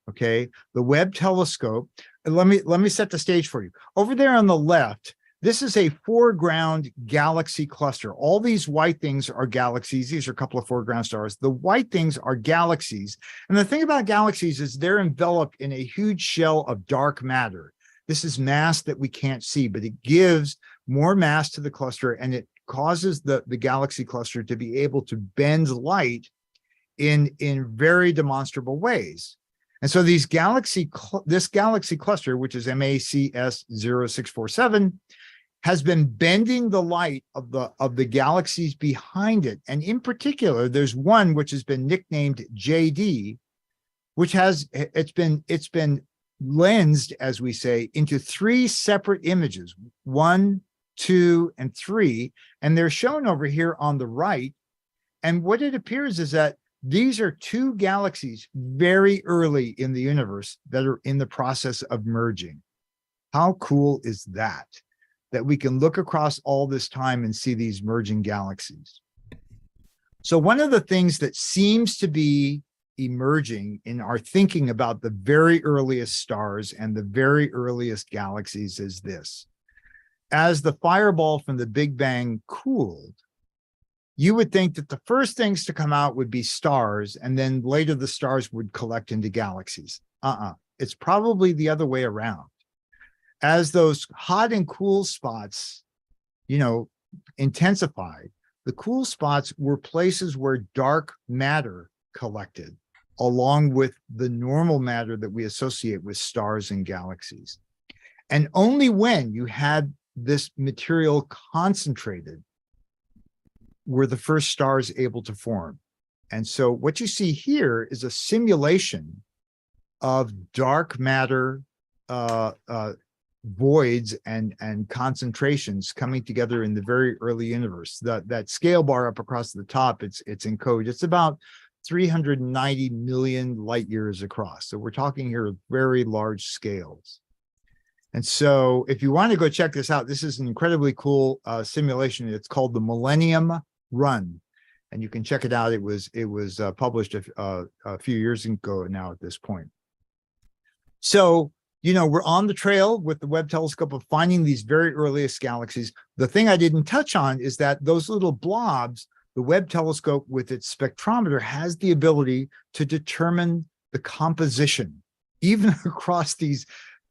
Okay, the Webb telescope. Let me set the stage for you. Over there on the left, this is a foreground galaxy cluster. All these white things are galaxies. These are a couple of foreground stars. The white things are galaxies. And the thing about galaxies is they're enveloped in a huge shell of dark matter. This is mass that we can't see, but it gives more mass to the cluster, and it causes the galaxy cluster to be able to bend light in very demonstrable ways. And so this galaxy cluster, which is MACS 0647, has been bending the light of the galaxies behind it. And in particular, there's one which has been nicknamed JD, which it's been lensed, as we say, into 3 separate images, 1, 2, and 3, and they're shown over here on the right. And what it appears is that these are 2 galaxies very early in the universe that are in the process of merging. How cool is that? That we can look across all this time and see these merging galaxies. So one of the things that seems to be emerging in our thinking about the very earliest stars and the very earliest galaxies is this. As the fireball from the Big Bang cooled, you would think that the first things to come out would be stars, and then later the stars would collect into galaxies. It's probably the other way around. As those hot and cool spots, intensified, the cool spots were places where dark matter collected, along with the normal matter that we associate with stars and galaxies. And only when you had this material concentrated were the first stars able to form. And so what you see here is a simulation of dark matter voids and concentrations coming together in the very early universe. That scale bar up across the top, it's in code. It's about 390 million light years across. So we're talking here of very large scales. And so if you want to go check this out, this is an incredibly cool simulation. It's called the Millennium Run. and you can check it out. It was published a few years ago now at this point. So, you know, we're on the trail with the Webb telescope of finding these very earliest galaxies. The thing I didn't touch on is that those little blobs, the Webb telescope with its spectrometer has the ability to determine the composition, even across these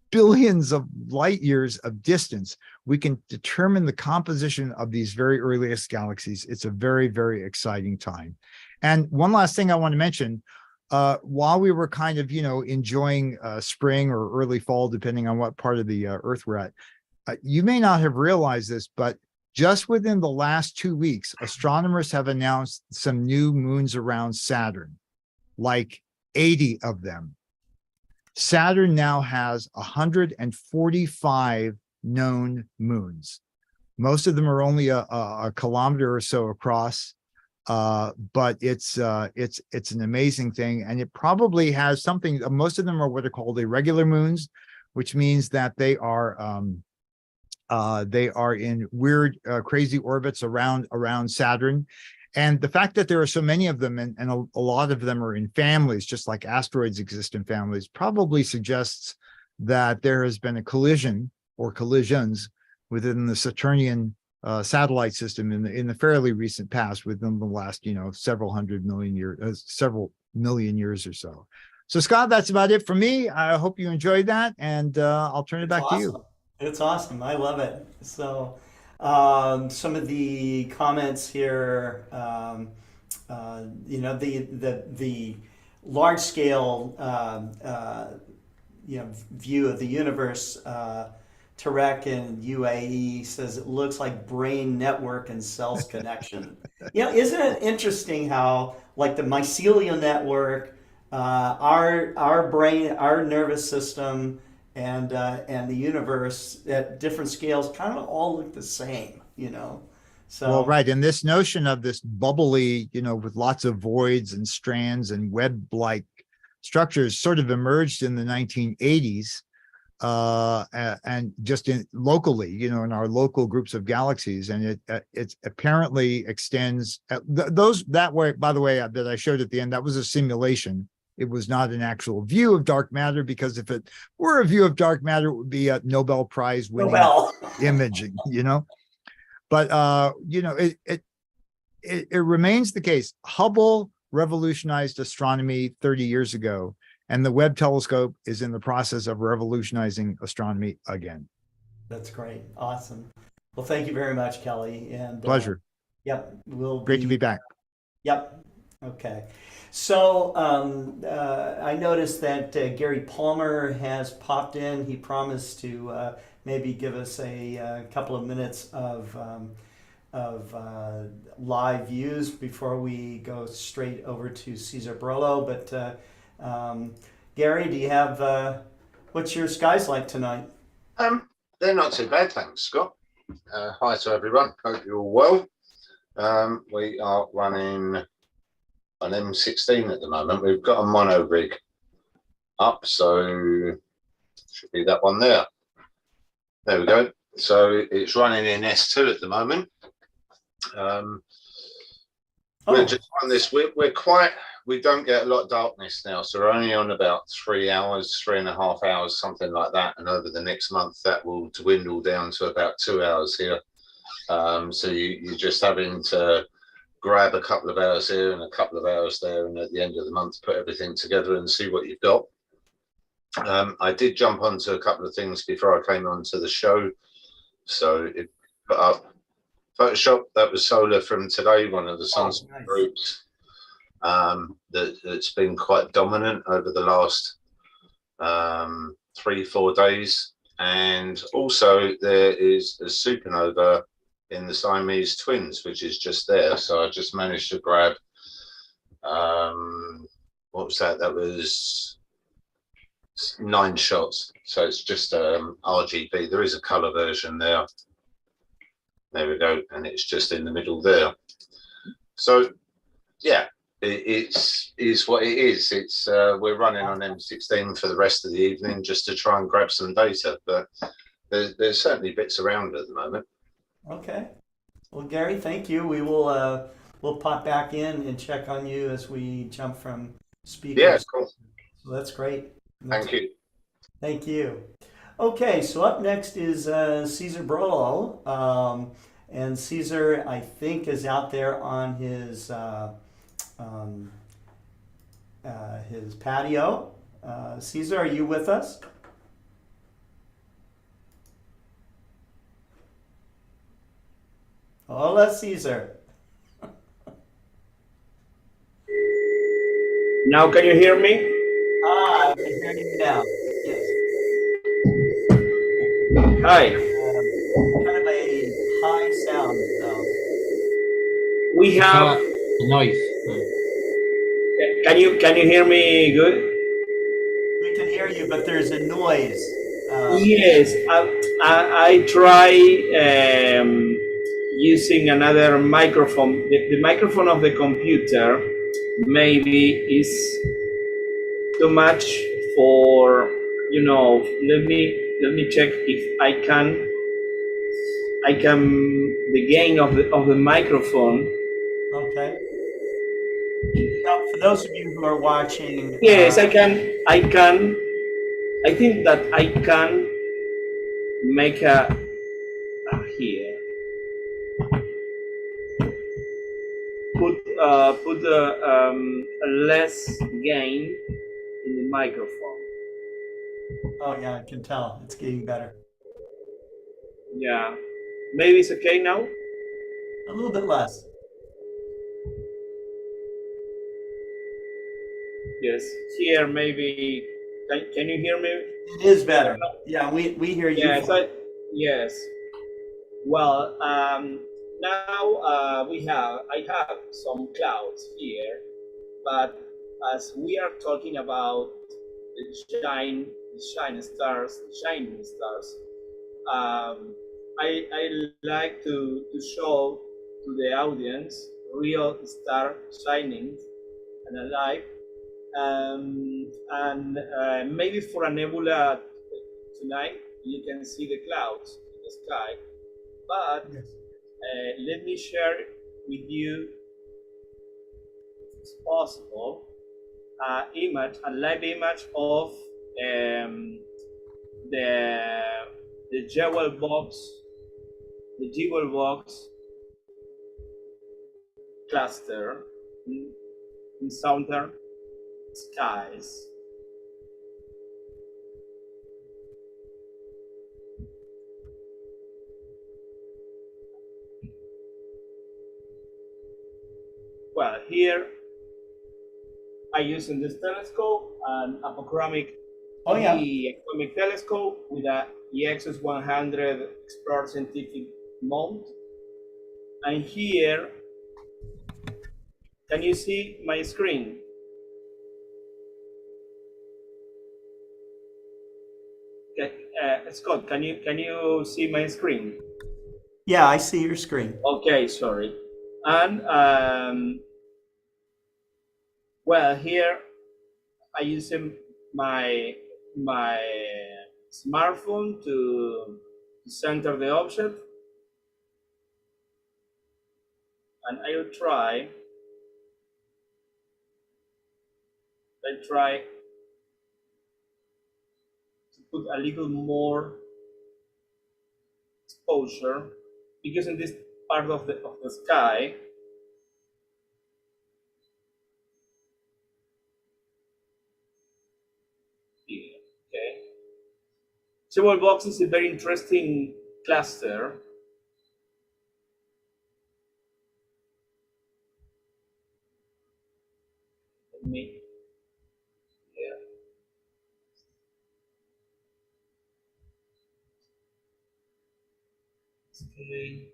billions of light years of distance. We can determine the composition of these very earliest galaxies. It's a very, very exciting time. And one last thing I want to mention, while we were kind of, you know, enjoying spring or early fall, depending on what part of the Earth we're at, you may not have realized this, but just within the last 2 weeks, astronomers have announced some new moons around Saturn, like 80 of them. Saturn now has 145 known moons. Most of them are only a kilometer or so across. But it's an amazing thing, and it probably has something. Most of them are what are called irregular moons, which means that they are in weird, crazy orbits around Saturn. And the fact that there are so many of them, and a lot of them are in families, just like asteroids exist in families, probably suggests that there has been a collision or collisions within the Saturnian satellite system in the fairly recent past, within the last, you know, several million years or so. So Scott, that's about it for me. I hope you enjoyed that, and I'll turn it back to you. It's awesome. I love it. So some of the comments here, you know, the large scale you know, view of the universe. Tarek in UAE says it looks like brain network and cells connection. You know, isn't it interesting how, like, the mycelial network, our brain, our nervous system, and the universe at different scales kind of all look the same, you know? So, well, right. And this notion of this bubbly, you know, with lots of voids and strands and web-like structures sort of emerged in the 1980s. And just locally, you know, in our local groups of galaxies, and it apparently extends that way. By the way, that I showed at the end, that was a simulation. It was not an actual view of dark matter, because if it were a view of dark matter, it would be a Nobel Prize winning imaging, you know. But you know, it remains the case. Hubble revolutionized astronomy 30 years ago. And the Webb telescope is in the process of revolutionizing astronomy again. That's great. Awesome. Well, thank you very much, Kelly. And pleasure. Yep. Great to be back. Yep. Okay. So I noticed that Gary Palmer has popped in. He promised to maybe give us a couple of minutes of live views before we go straight over to Cesar Brollo. But Gary, do you have what's your skies like tonight? They're not too bad, thanks, Scott. Hi to everyone. Hope you're all well. We are running an M16 at the moment. We've got a mono rig up, so should be that one there. There we go. So it's running in S2 at the moment. We'll just run this. We don't get a lot of darkness now, so we're only on about 3 hours, 3.5 hours, something like that. And over the next month, that will dwindle down to about 2 hours here. So you're just having to grab a couple of hours here and a couple of hours there, and at the end of the month, put everything together and see what you've got. I did jump onto a couple of things before I came onto the show. So it put up Photoshop. That was solar from today, one of the sunspot groups. That's been quite dominant over the last 3-4 days, and also there is a supernova in the Siamese twins, which is just there. So I just managed to grab what was that? That was 9 shots. So it's just RGB. There is a color version there. There we go, and it's just in the middle there. So yeah. It is what it is. It's we're running on M16 for the rest of the evening just to try and grab some data, but there's certainly bits around at the moment. Okay. Well, Gary, thank you. We will we'll pop back in and check on you as we jump from speakers. Yeah, cool. So that's great. Thank you. Thank you. Okay, so up next is Cesar Brollo. And Cesar, I think, is out there on his patio. Cesar, are you with us? Hola, Cesar. Now can you hear me? I can hear you now. Yes. Hi. Kind of a high sound, though. We have. Noise. Can you hear me good? We can hear you, but there's a noise. Yes, I try using another microphone. The microphone of the computer maybe is too much for, you know. Let me check if I can the gain of the microphone. Okay. Now, for those of you who are watching, Yes, I can. I think that I can make a here. Put a less gain in the microphone. Oh yeah, I can tell it's getting better. Yeah, maybe it's okay now. A little bit less. Yes, here maybe. Can you hear me? It is better. Yeah, we hear you. Yes, yes. Well, now I have some clouds here, but as we are talking about the shining stars, I like to show to the audience real star shining and alive. And maybe for a nebula tonight, you can see the clouds in the sky. But Yes. Let me share with you, if it's possible, a live image of the jewel box, cluster in southern skies. Well, here I using this telescope, an apochromic atomic telescope with a EXS 100 Explorer Scientific mount. And here, can you see my screen? Scott, can you see my screen? Yeah, I see your screen. Okay, sorry. And well, here I use my smartphone to center the object, and I'll try to put a little more exposure, because in this part of the sky here, okay. Jewel box is a very interesting cluster. Let me here. Okay.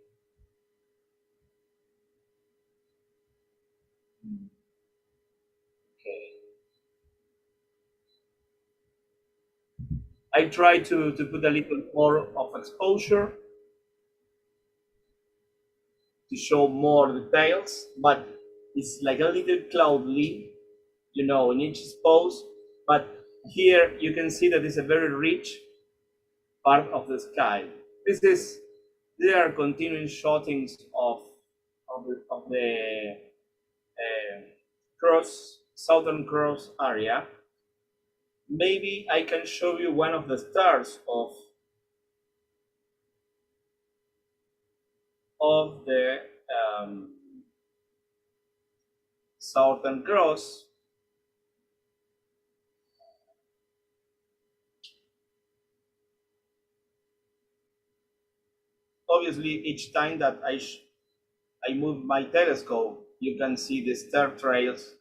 Okay. I try to put a little more of exposure to show more details, but it's like a little cloudy, you know, in each pose. But here you can see that it's a very rich part of the sky. There are continuing shottings of Southern Cross area, maybe I can show you one of the stars of the Southern Cross. Obviously, each time that I move my telescope, you can see the star trails.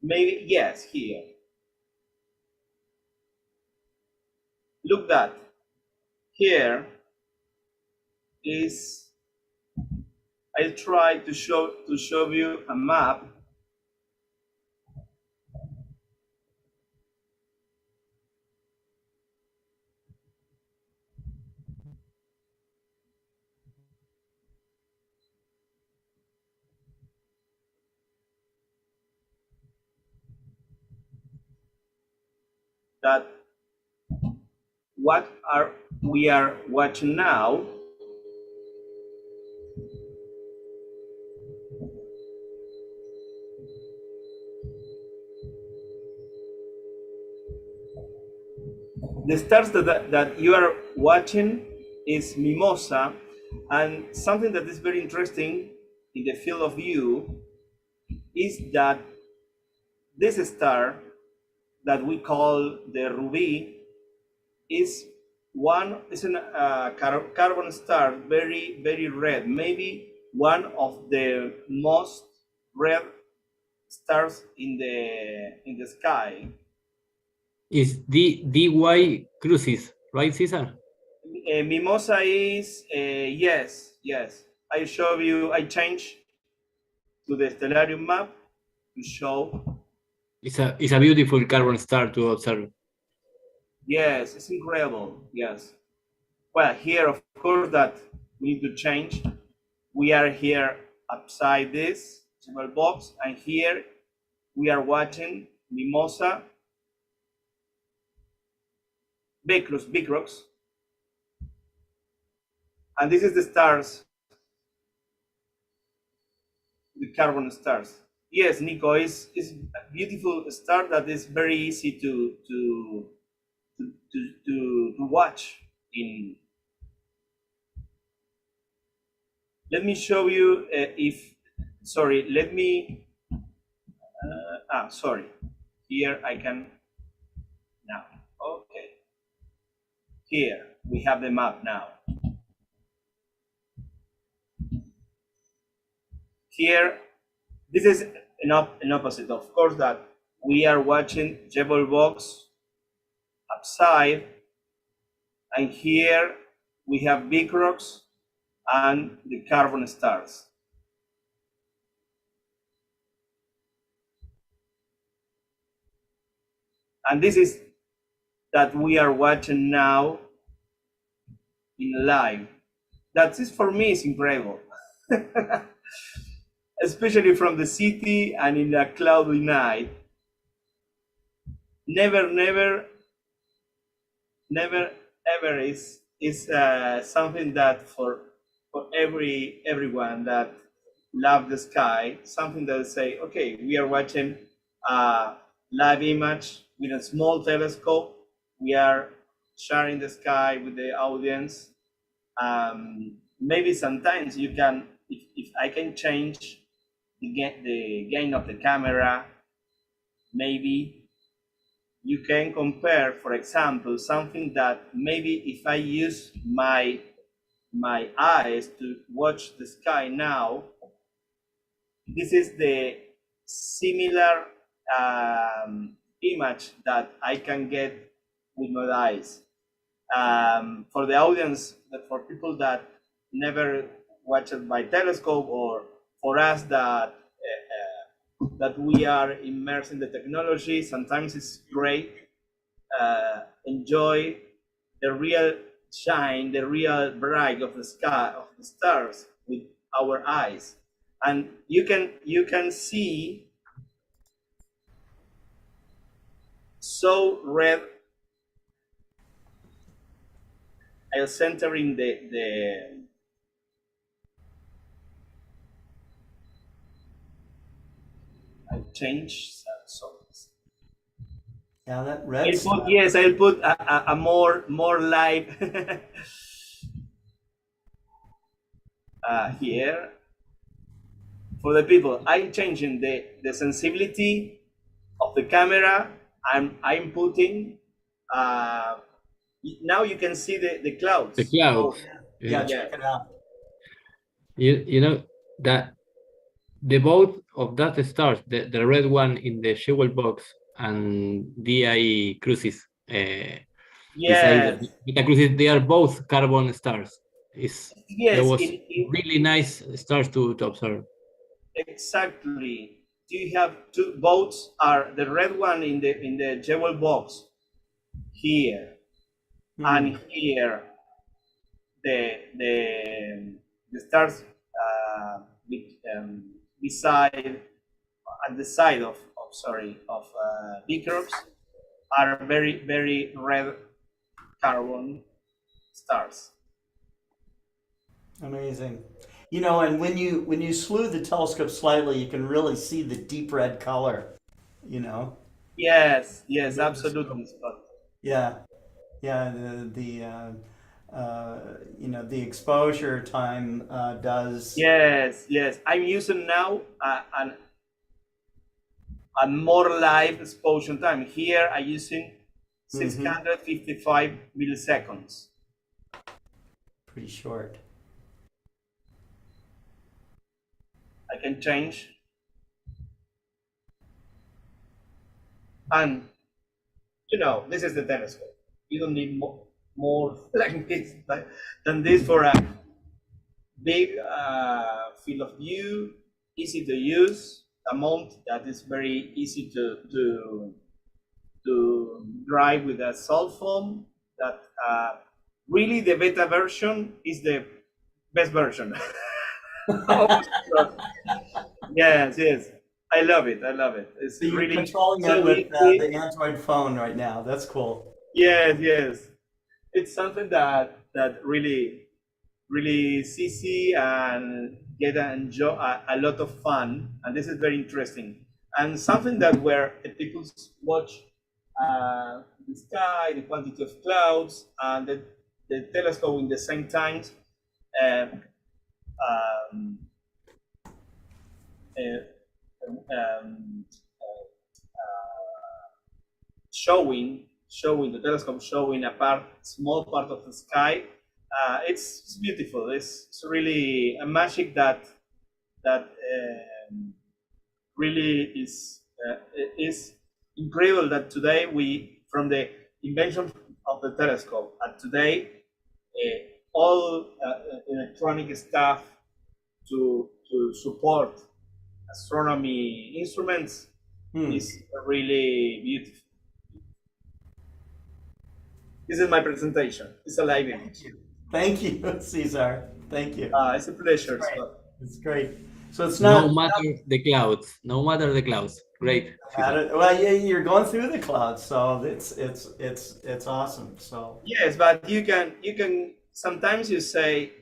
Maybe, yes, here. Look that. Here is, I try to show you a map that what we are watching now the stars that you are watching is Mimosa, and something that is very interesting in the field of view is that this star that we call the Ruby is a carbon star, very, very red, maybe one of the most red stars in the sky. Is DY Crucis, right, Cesar? Mimosa is, yes. I show you, I change to the stellarium map to show. It's a beautiful carbon star to observe. Yes, it's incredible, yes. Well, here, of course, that we need to change. We are here upside this single box, and here we are watching Mimosa, Big rocks. And this is the stars, the carbon stars. Yes, Nico, is a beautiful star that is very easy to watch. Let me show you sorry. Here I can now. Okay. Here we have the map now. Here, this is an opposite, of course, that we are watching Jebel box upside, and here we have big rocks and the carbon stars. And this is that we are watching now in live. That is, for me, is incredible. Especially from the city and in a cloudy night. Never ever is something that for everyone that love the sky, something that say, okay, we are watching a live image with a small telescope. We are sharing the sky with the audience. Maybe sometimes you can, if I can change the gain of the camera, maybe you can compare, for example, something that maybe if I use my eyes to watch the sky now, this is the similar image that I can get with my eyes. For the audience, for people that never watched by telescope, or for us that we are immersed in the technology, sometimes it's great. Enjoy the real shine, the real bright of the sky, of the stars with our eyes, and you can see so red I'll center in the I'll change so. Yeah, that red. Yes, I'll put a more live here for the people. I'm changing the sensibility of the camera. I'm putting now you can see the clouds. The clouds. Yeah, check it out. You know that the both of that stars, the red one in the jewel box and DI cruises, Yes. Beta cruises, they are both carbon stars. There was really nice stars to observe. Exactly. You have two boats are the red one in the jewel box here and here the stars beside at the side of microbes are very red carbon stars. Amazing. You know, and when you slew the telescope slightly, you can really see the deep red color, you know? Yes, absolutely. Yeah. Yeah, you know, the exposure time does. Yes. I'm using now a more live exposure time. Here I'm using 655 milliseconds. Pretty short. I can change. And, you know, this is the telescope. You don't need more like this than this for a big field of view, easy to use, a mount that is very easy to drive with a cell phone. That really the beta version is the best version. Yes. I love it. It's So you're really controlling it with the Android phone right now. That's cool. Yes. It's something that really easy and get enjoy a lot of fun, and this is very interesting and something that where people watch the sky, the quantity of clouds, and the telescope in the same time. Showing the telescope, showing a small part of the sky. It's beautiful. It's really a magic that really is incredible. That today from the invention of the telescope, and today all electronic stuff to support astronomy instruments is really beautiful. This is my presentation. It's a live image. Thank you, Cesar. Thank you. It's a pleasure. It's great. So it's not no matter the clouds. Great. Well, yeah, you're going through the clouds, so it's awesome. So yes, but you can sometimes you say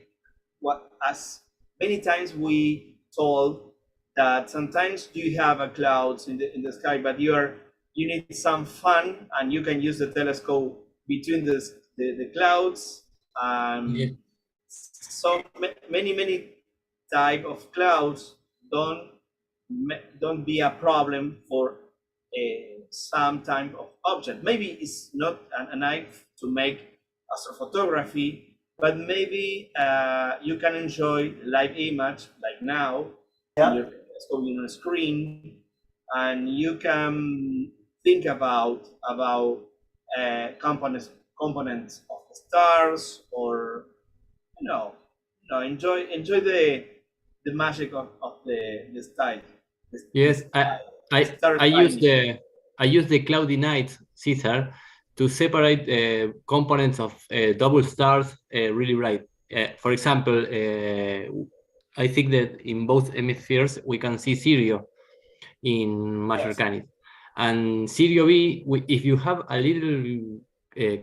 what as many times we told that sometimes you have a clouds in the sky, but you need some fun, and you can use the telescope between the clouds. So many type of clouds don't be a problem for some type of object. Maybe it's not a knife to make astrophotography, but maybe you can enjoy live image like now. You're on a screen, and you can think about components of the stars, or enjoy the magic of the sky. Yes, I use the cloudy night, Cesar, to separate components of double stars really bright. For example, I think that in both hemispheres we can see Sirio in Major Canis. And Sirio B, if you have a little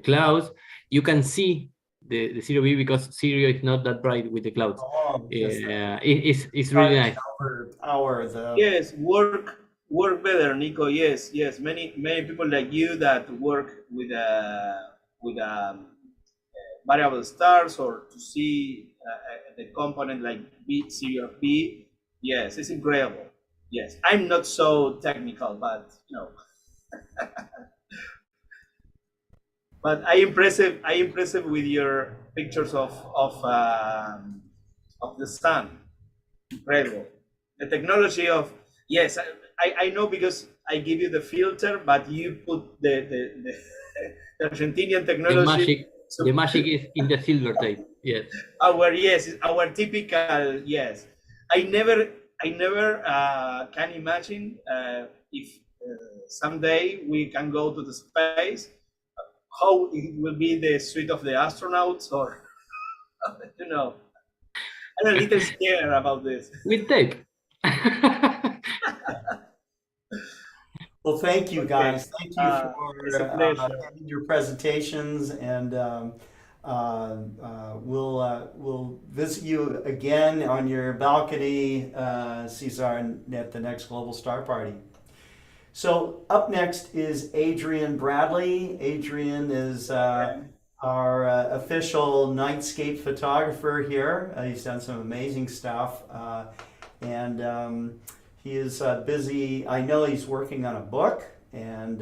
cloud, you can see the zero B because Syria is not that bright with the clouds. Oh, just Yeah, it's really nice. Hour the Yes, work better, Nico. Yes. Many people like you that work with variable stars or to see the component like B, C or B. Yes, it's incredible. Yes, I'm not so technical, but you know. But I impressive with your pictures of the sun. Incredible. The technology of yes, I know because I give you the filter, but you put the Argentinian technology. The magic is in the silver tape. Yes. Our typical yes. I never can imagine if someday we can go to the space, how it will be the suite of the astronauts, or you know, I'm a little scared about this. With tape. Well, thank you guys. Thank you It's a for pleasure. your presentations, and we'll visit you again on your balcony, Cesar, and at the next Global Star Party. So up next is Adrian Bradley. Adrian is our official nightscape photographer here. He's done some amazing stuff, and he is busy. I know he's working on a book, and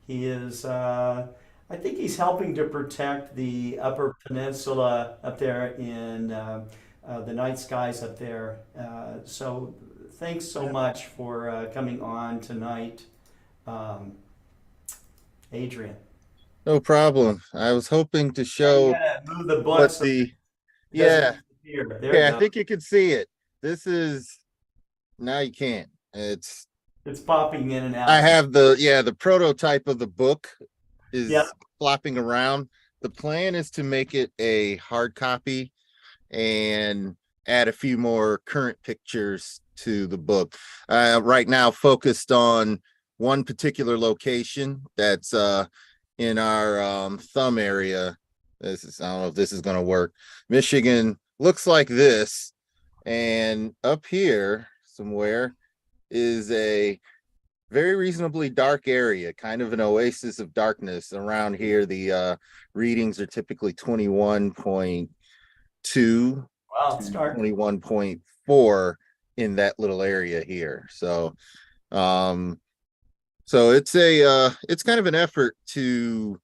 he is, I think he's helping to protect the Upper Peninsula up there in the night skies up there. So thanks so much for coming on tonight, Adrian. No problem. I was hoping to show move the what books. the, There yeah, I think you can see it. This is, now you can't. It's popping in and out. I have the prototype of the book is flopping around. The plan is to make it a hard copy and add a few more current pictures to the book. Right now focused on one particular location that's in our thumb area. I don't know if this is going to work. Michigan looks like this, and up here somewhere is a very reasonably dark area, kind of an oasis of darkness. Around here, the readings are typically 21.2 to 21.4 in that little area here. So so it's kind of an effort to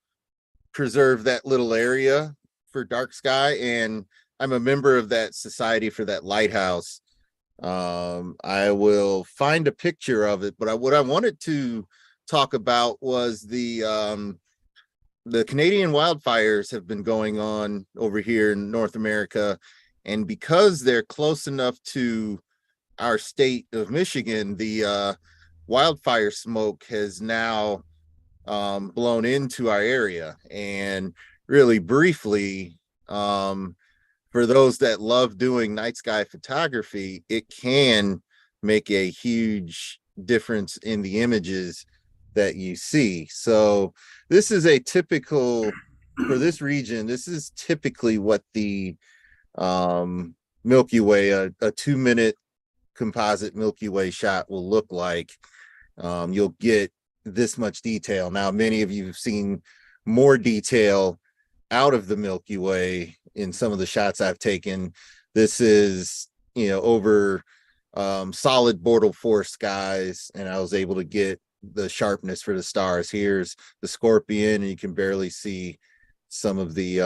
preserve that little area for dark sky, and I'm a member of that society for that lighthouse. I will find a picture of it, but what I wanted to talk about was the Canadian wildfires have been going on over here in North America, and because they're close enough to our state of Michigan, the wildfire smoke has now blown into our area. And really briefly, for those that love doing night sky photography, it can make a huge difference in the images that you see. So this is a typical, for this region, this is typically what the Milky Way, a 2-minute composite Milky Way shot will look like. You'll get this much detail. Now, many of you have seen more detail out of the Milky Way in some of the shots I've taken. This is, over solid Bortle 4 skies, and I was able to get the sharpness for the stars. Here's the Scorpion, and you can barely see some of the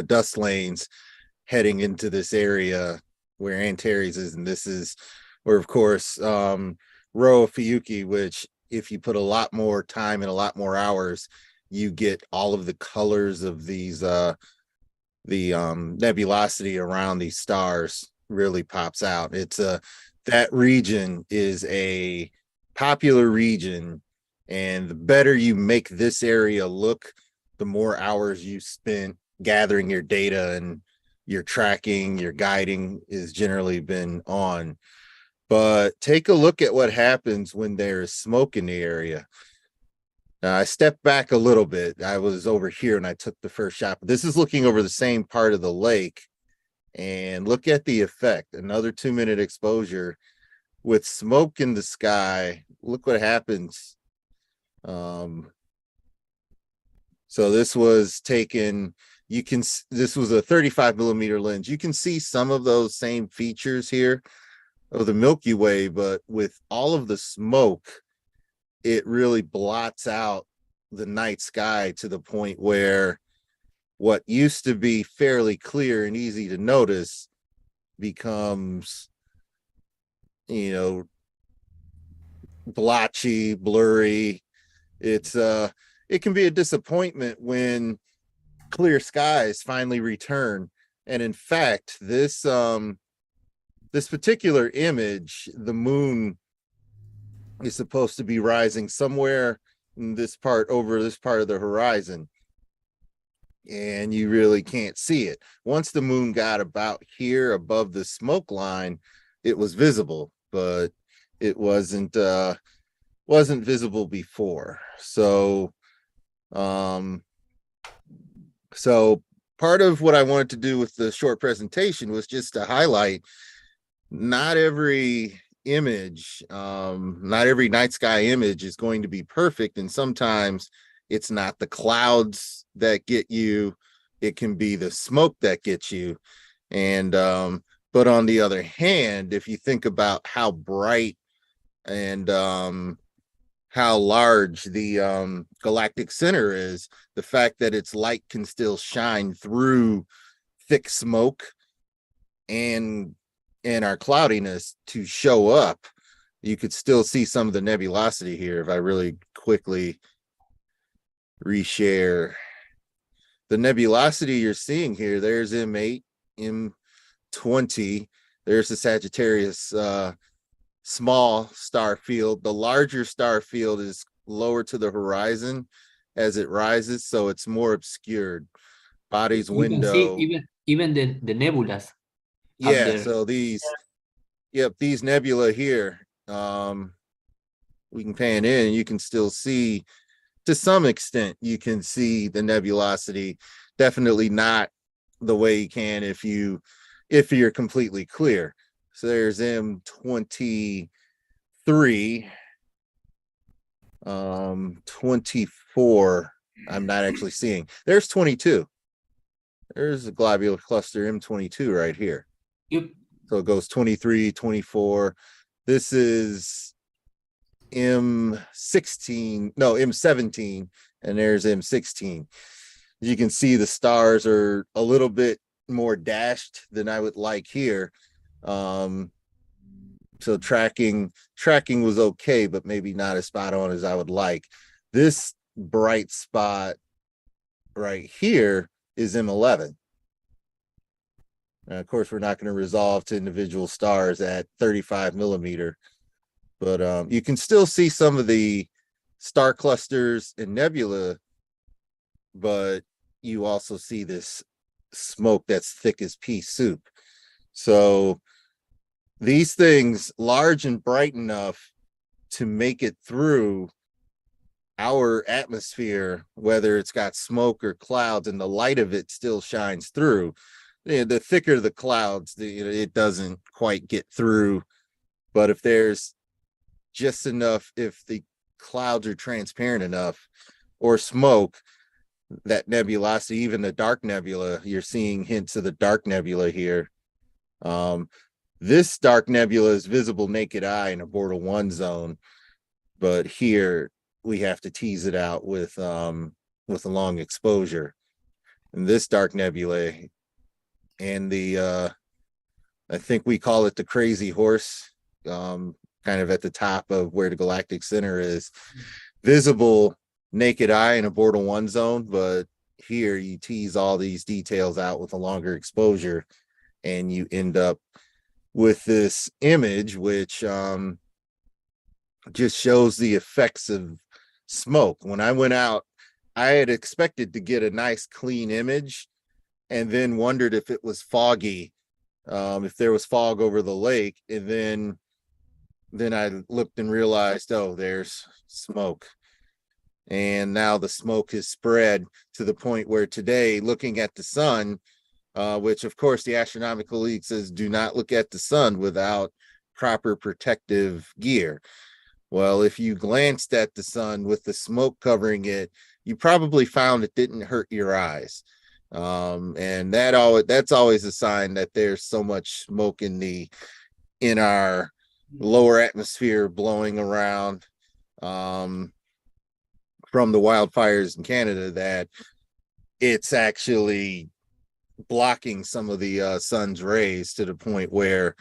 dust lanes heading into this area where Antares is, and this is where, of course, Rho Ophiuchi, which if you put a lot more time and a lot more hours, you get all of the colors of these the nebulosity around these stars really pops out. It's that region is a popular region, and the better you make this area look, the more hours you spent gathering your data, and your tracking, your guiding is generally been on. But take a look at what happens when there's smoke in the area. Now I stepped back a little bit. I was over here and I took the first shot. But this is looking over the same part of the lake. And look at the effect. Another 2-minute exposure with smoke in the sky. Look what happens. So this was taken, this was a 35 millimeter lens. You can see some of those same features here of the Milky Way, but with all of the smoke, it really blots out the night sky to the point where what used to be fairly clear and easy to notice becomes, you know, blotchy, blurry. It can be a disappointment when clear skies finally return. And in fact, this particular image, the moon is supposed to be rising somewhere in this part, over this part of the horizon, and you really can't see it. Once the moon got about here above the smoke line, it was visible, but it wasn't visible before. So part of what I wanted to do with the short presentation was just to highlight not every image, not every night sky image is going to be perfect, and sometimes it's not the clouds that get you, it can be the smoke that gets you. And but on the other hand, if you think about how bright and how large the galactic center is, the fact that its light can still shine through thick smoke and our cloudiness to show up, you could still see some of the nebulosity here. If I really quickly reshare the nebulosity you're seeing here, there's M8, M20, there's the Sagittarius small star field. The larger star field is lower to the horizon as it rises, so it's more obscured. Body's window. You can see even the nebulas. Yeah, so these nebula here, we can pan in and you can still see, to some extent, you can see the nebulosity. Definitely not the way you can if you're completely clear. So there's M23, 24, I'm not actually seeing. There's 22. There's a globular cluster M22 right here. Yep. So it goes 23, 24. This is M16, no, M17, and there's M16. You can see the stars are a little bit more dashed than I would like here. So tracking was okay, but maybe not as spot on as I would like. This bright spot right here is M11. Of course, we're not going to resolve to individual stars at 35 millimeter, but you can still see some of the star clusters and nebula, but you also see this smoke that's thick as pea soup. So these things, large and bright enough to make it through our atmosphere, whether it's got smoke or clouds, and the light of it still shines through. The thicker the clouds, it doesn't quite get through. But if there's just enough, if the clouds are transparent enough, or smoke, that nebulosity, even the dark nebula, you're seeing hints of the dark nebula here. This dark nebula is visible naked eye in a Bortle 1 zone, but here we have to tease it out with a long exposure. And this dark nebula, and the I think we call it the crazy horse, kind of at the top of where the galactic center is, visible naked eye in a Bortle 1 zone, but here you tease all these details out with a longer exposure, and you end up with this image which just shows the effects of smoke. When I went out, I had expected to get a nice clean image, and then wondered if it was foggy, if there was fog over the lake, and then I looked and realized, oh, there's smoke. And now the smoke has spread to the point where today, looking at the sun, which of course the Astronomical League says do not look at the sun without proper protective gear. Well, if you glanced at the sun with the smoke covering it, you probably found it didn't hurt your eyes. And that's always a sign that there's so much smoke in our lower atmosphere blowing around from the wildfires in Canada that it's actually blocking some of the sun's rays to the point where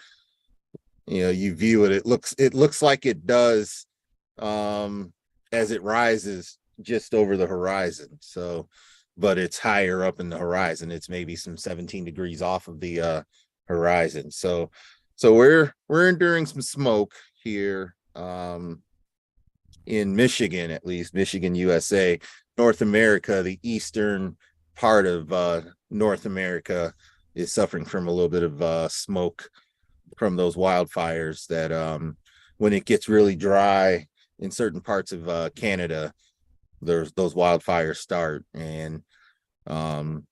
you view it. It looks like it does as it rises just over the horizon. So, but it's higher up in the horizon. It's maybe some 17 degrees off of the horizon. So we're enduring some smoke here in Michigan, at least Michigan, USA. North America, the eastern part of North America is suffering from a little bit of smoke from those wildfires that when it gets really dry in certain parts of Canada, those wildfires start, and the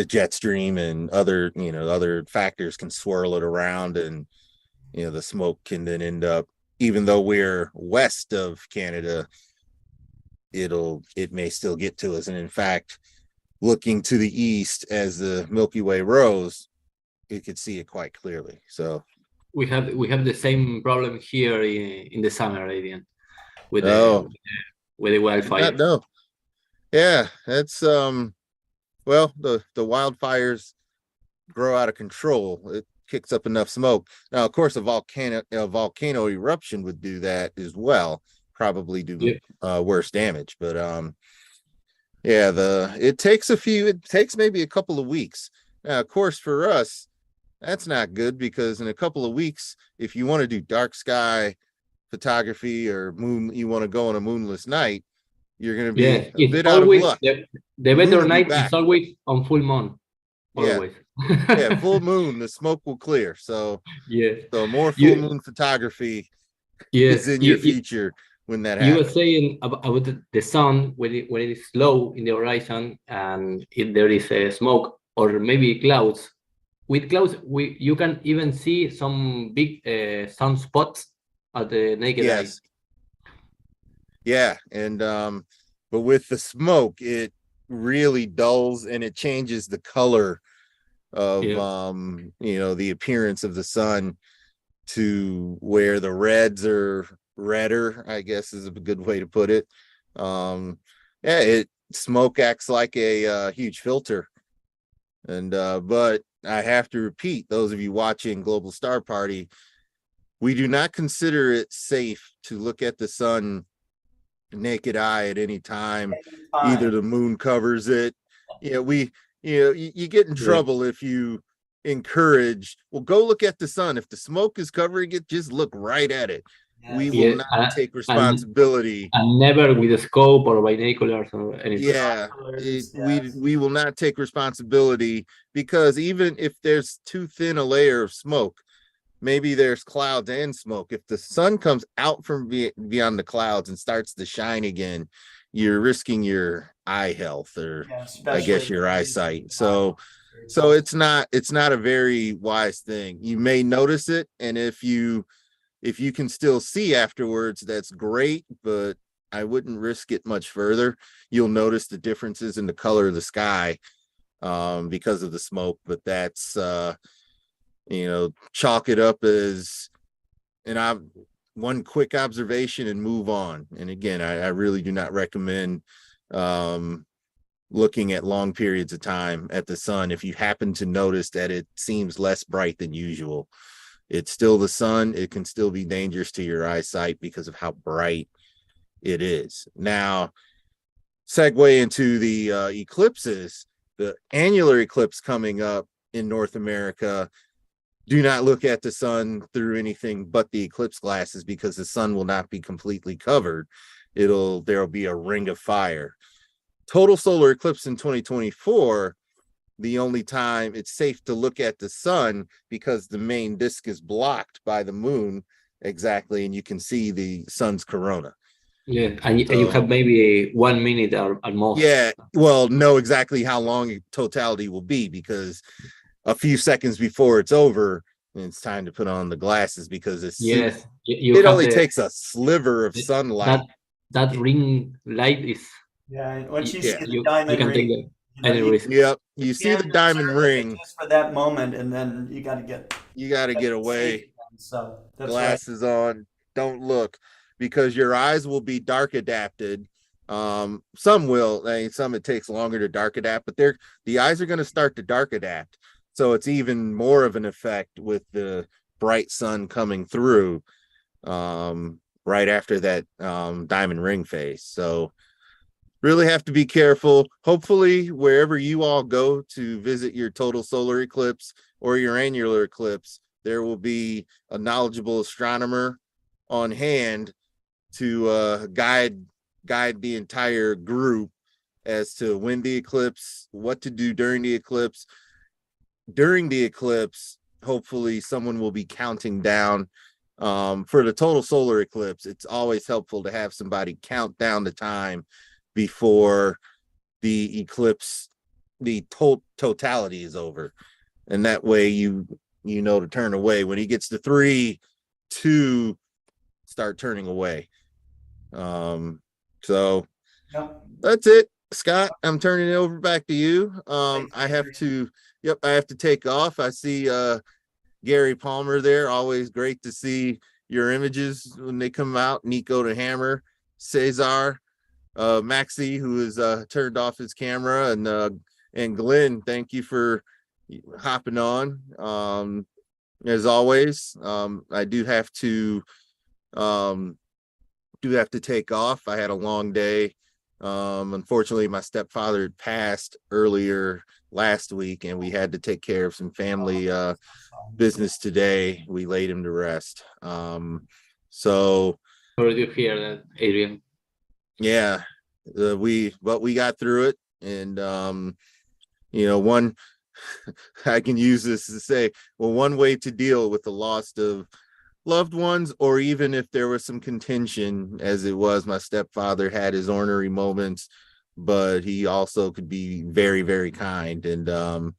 jet stream and other factors can swirl it around, and the smoke can then end up, even though we're west of Canada, it may still get to us. And in fact, looking to the east as the Milky Way rose, you could see it quite clearly. So we have the same problem here in the summer, Adrian, with the wildfire. No, yeah, that's well, the wildfires grow out of control. It kicks up enough smoke. Now, of course, a volcano eruption would do that as well, probably do worse damage. But yeah, it takes maybe a couple of weeks. Now, of course, for us, that's not good, because in a couple of weeks, if you want to do dark sky photography or you want to go on a moonless night, you're going to be a bit out of luck. The better night is always on full moon. Always. Yeah, full moon, the smoke will clear. So so more full moon photography is in your future when that happens. You were saying about the sun when it is low in the horizon, and if there is a smoke or maybe clouds. With clouds, you can even see some big sunspots at the naked eye. Yeah, and but with the smoke, it really dulls and it changes the color of the appearance of the sun to where the reds are redder, I guess is a good way to put it. Smoke acts like a huge filter, and but I have to repeat, those of you watching Global Star Party, we do not consider it safe to look at the sun naked eye at any time. Either the moon covers it. You get in trouble if you encourage, well, go look at the sun. If the smoke is covering it, just look right at it. We will not take responsibility. And never with a scope or binoculars or anything. We will not take responsibility, because even if there's too thin a layer of smoke, maybe there's clouds and smoke. If the sun comes out from beyond the clouds and starts to shine again, you're risking your eye health, or I guess your eyesight. So it's not a very wise thing. You may notice it, and if you can still see afterwards, that's great, but I wouldn't risk it much further. You'll notice the differences in the color of the sky because of the smoke, but that's chalk it up as one quick observation and move on. And again, I really do not recommend looking at long periods of time at the sun if you happen to notice that it seems less bright than usual. It's still the sun. It can still be dangerous to your eyesight because of how bright it is. Now, segue into the eclipses, the annular eclipse coming up in North America. Do not look at the sun through anything but the eclipse glasses, because the sun will not be completely covered. There'll be a ring of fire. Total solar eclipse in 2024, the only time it's safe to look at the sun, because the main disk is blocked by the moon exactly, and you can see the sun's corona. Yeah, and you So- have maybe 1 minute or at most. Yeah, well, know exactly how long totality will be, because a few seconds before it's over, it's time to put on the glasses, because Yes, you it have only takes a sliver of sunlight. that ring light is. Yeah, and once you Yeah. see the You diamond can ring, take you know, any you risk. Yep, you see the can't diamond observe it ring, just for that moment, and then you got to get you got to get away, So that's right. glasses on, don't look, because your eyes will be dark adapted. Some will, I mean, some it takes longer to dark adapt, but the eyes are going to start to dark adapt. So it's even more of an effect with the bright sun coming through right after that diamond ring phase. So really have to be careful. Hopefully, wherever you all go to visit your total solar eclipse or your annular eclipse, there will be a knowledgeable astronomer on hand to guide the entire group as to when the eclipse, what to do during the eclipse. During the eclipse, hopefully someone will be counting down. For the total solar eclipse, it's always helpful to have somebody count down the time before the eclipse, the totality is over. And that way you know to turn away. When he gets to 3, 2, start turning away. So Yep. that's it, Scott. I'm turning it over back to you. I have to take off. I see Gary Palmer there. Always great to see your images when they come out. Nico the Hammer, Cesar, Maxi, who has turned off his camera, and Glenn, thank you for hopping on. As always, I do have to take off. I had a long day. Unfortunately, my stepfather had passed earlier last week, and we had to take care of some family business today. We laid him to rest. So Sorry to hear that, Adrian. yeah, we got through it, and one I can use this to say, well, one way to deal with the loss of loved ones, or even if there was some contention, as it was, my stepfather had his ornery moments, but he also could be very, very kind. And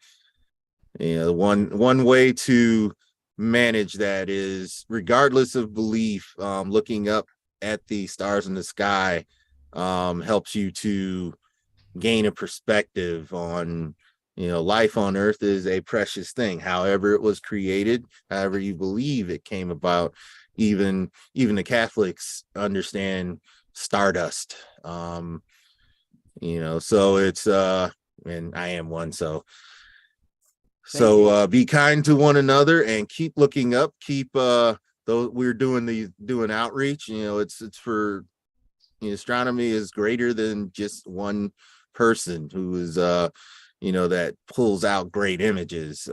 one way to manage that is, regardless of belief, looking up at the stars in the sky helps you to gain a perspective on, life on Earth is a precious thing. However it was created, however you believe it came about, even the Catholics understand stardust. So it's and I am one. So be kind to one another and keep looking up. Keep though we're doing outreach. It's for astronomy is greater than just one person who is that pulls out great images.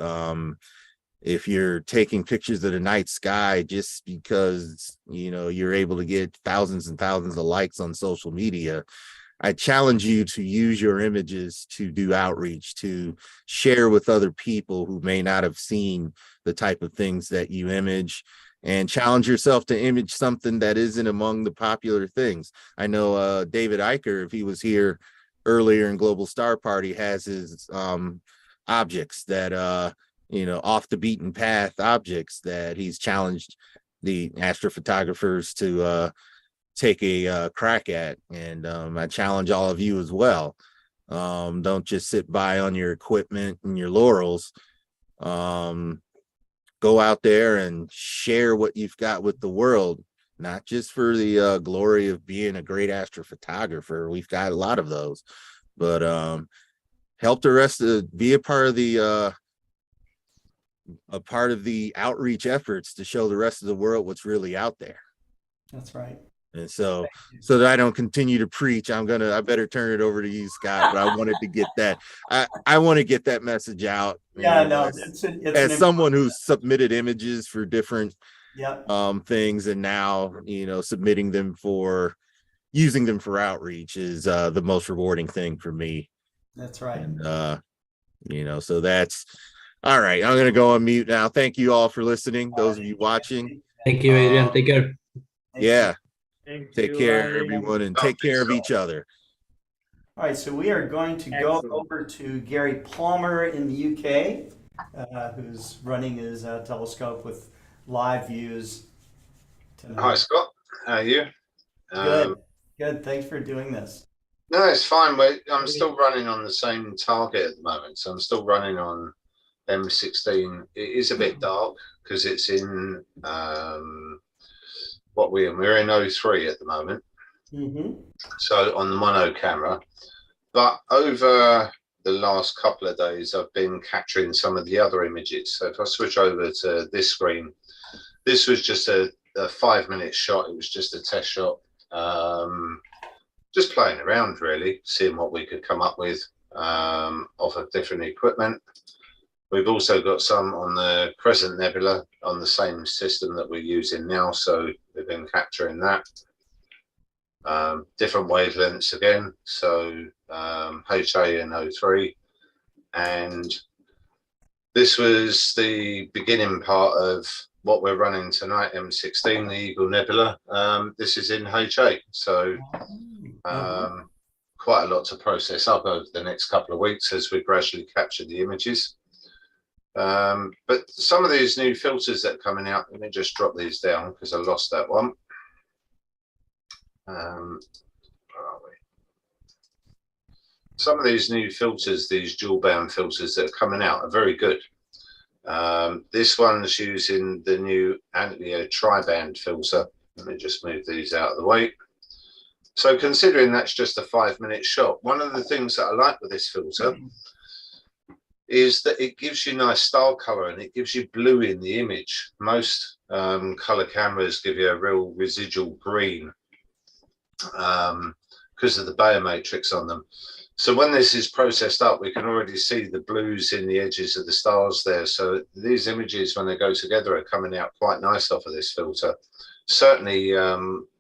If you're taking pictures of the night sky just because you're able to get thousands and thousands of likes on social media, I challenge you to use your images to do outreach, to share with other people who may not have seen the type of things that you image, and challenge yourself to image something that isn't among the popular things. I know David Eicher, if he was here earlier in Global Star Party, has his objects that off the beaten path objects that he's challenged the astrophotographers to take a crack at. And I challenge all of you as well. Don't just sit by on your equipment and your laurels. Go out there and share what you've got with the world, not just for the glory of being a great astrophotographer. We've got a lot of those, but help the rest of be a part of the outreach efforts to show the rest of the world what's really out there. That's right. And so that I don't continue to preach, I better turn it over to you, Scott. But I wanted to get that, I want to get that message out. Yeah, no, as someone who's submitted images for different Yep. things, and now submitting them using them for outreach is the most rewarding thing for me. That's right. And so that's all right. I'm gonna go on mute now. Thank you all for listening, those of you watching. Thank you, Adrian. Take care. Yeah. Take care, everyone, and take care of each other. All right, so we are going to go Excellent. over to Gary Plummer in the UK, who's running his telescope with live views tonight. Hi, Scott. How are you? Good, good. Thanks for doing this. No, it's fine. I'm still running on the same target at the moment. So I'm still running on M16. It is a bit dark because it's in we're in 03 at the moment. So on the mono camera. But over the last couple of days, I've been capturing some of the other images. So if I switch over to this screen, this was just a 5-minute shot. It was just a test shot. Just playing around, really, seeing what we could come up with off of different equipment. We've also got some on the Crescent Nebula on the same system that we're using now, so we've been capturing that. Different wavelengths again, so HA and 03. And this was the beginning part of what we're running tonight, M16, the Eagle Nebula. This is in HA, so quite a lot to process up over the next couple of weeks as we gradually capture the images. But some of these new filters that are coming out, let me just drop these down because I lost that one. Where are we? Some of these new filters, these dual band filters that are coming out are very good. This one's using the new IMAA tri-band filter. Let me just move these out of the way. So considering that's just a 5-minute shot, one of the things that I like with this filter is that it gives you nice style color and it gives you blue in the image. Most color cameras give you a real residual green because of the Bayer matrix on them. So when this is processed up, we can already see the blues in the edges of the stars there. So these images, when they go together, are coming out quite nice off of this filter. Certainly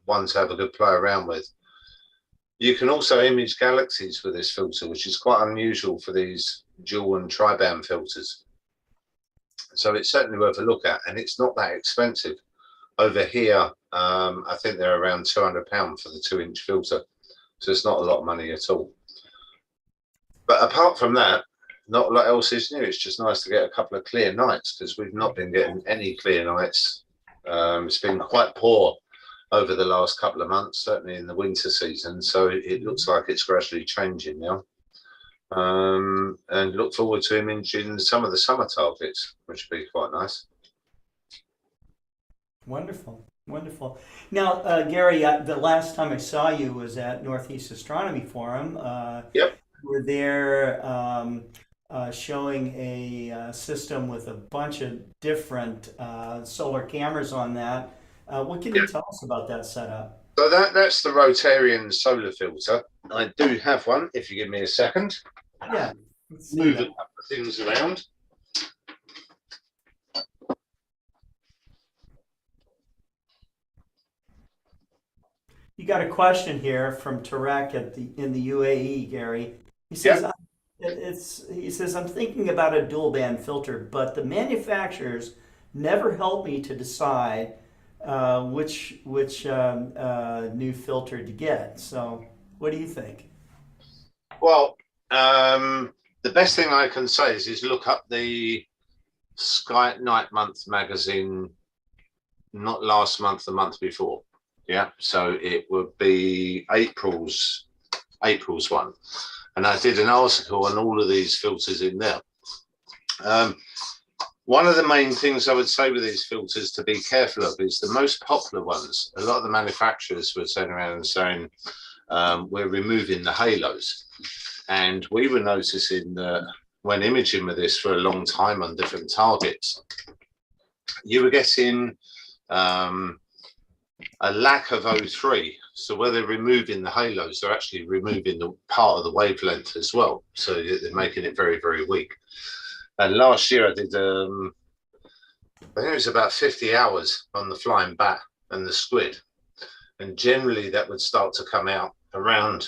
one to have a good play around with. You can also image galaxies with this filter, which is quite unusual for these dual and tri-band filters. So it's certainly worth a look at, and it's not that expensive. Over here, I think they're around £200 for the 2-inch filter. So it's not a lot of money at all. But apart from that, not a lot else is new. It's just nice to get a couple of clear nights because we've not been getting any clear nights. It's been quite poor over the last couple of months, certainly in the winter season. So it looks like it's gradually changing now. And look forward to imaging some of the summer targets, which would be quite nice. Wonderful, wonderful. Now, Gary, the last time I saw you was at Northeast Astronomy Forum. Yep. You were there showing a system with a bunch of different solar cameras on that. What can you tell us about that setup? So that's the Rotarian solar filter. I do have one, if you give me a second. Yeah. Move a couple of things around. You got a question here from Tarek in the UAE, Gary. He says, he says, I'm thinking about a dual band filter, but the manufacturers never help me to decide which new filter to get. So what do you think? Well, the best thing I can say is look up the Sky at Night Month magazine, not last month, the month before. Yeah, so it would be April's one. And I did an article on all of these filters in there. One of the main things I would say with these filters to be careful of is the most popular ones. A lot of the manufacturers were turning around and saying, we're removing the halos. And we were noticing that when imaging with this for a long time on different targets, you were getting a lack of O3. So where they're removing the halos, they're actually removing the part of the wavelength as well. So they're making it very, very weak. And last year I did, I think it was about 50 hours on the flying bat and the squid. And generally that would start to come out around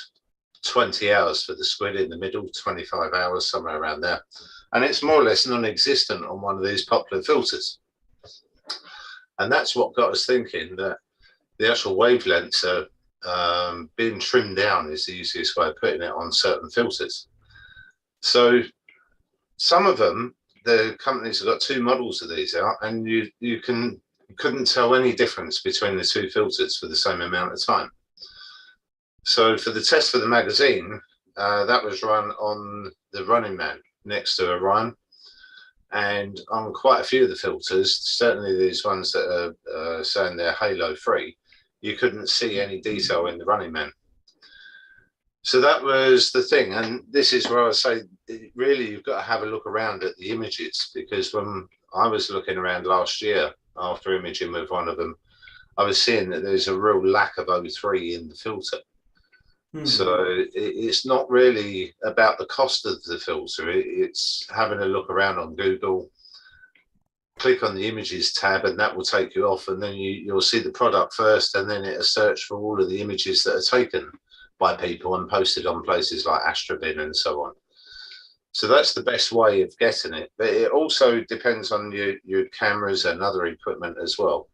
20 hours for the squid in the middle, 25 hours, somewhere around there. And it's more or less non-existent on one of these popular filters. And that's what got us thinking that the actual wavelengths are being trimmed down is the easiest way of putting it on certain filters. So some of them, the companies have got 2 models of these out, and you couldn't tell any difference between the 2 filters for the same amount of time. So for the test for the magazine, that was run on the Running Man next to Orion, and on quite a few of the filters, certainly these ones that are saying they're halo free, you couldn't see any detail in the Running Man. So that was the thing, and this is where I say really you've got to have a look around at the images, because when I was looking around last year after imaging with one of them, I was seeing that there's a real lack of O3 in the filter. So it's not really about the cost of the filter, it's having a look around on Google, click on the images tab, and that will take you off, and then you'll see the product first, and then it'll search for all of the images that are taken by people and posted on places like Astrobin and so on. So that's the best way of getting it. But it also depends on your cameras and other equipment as well.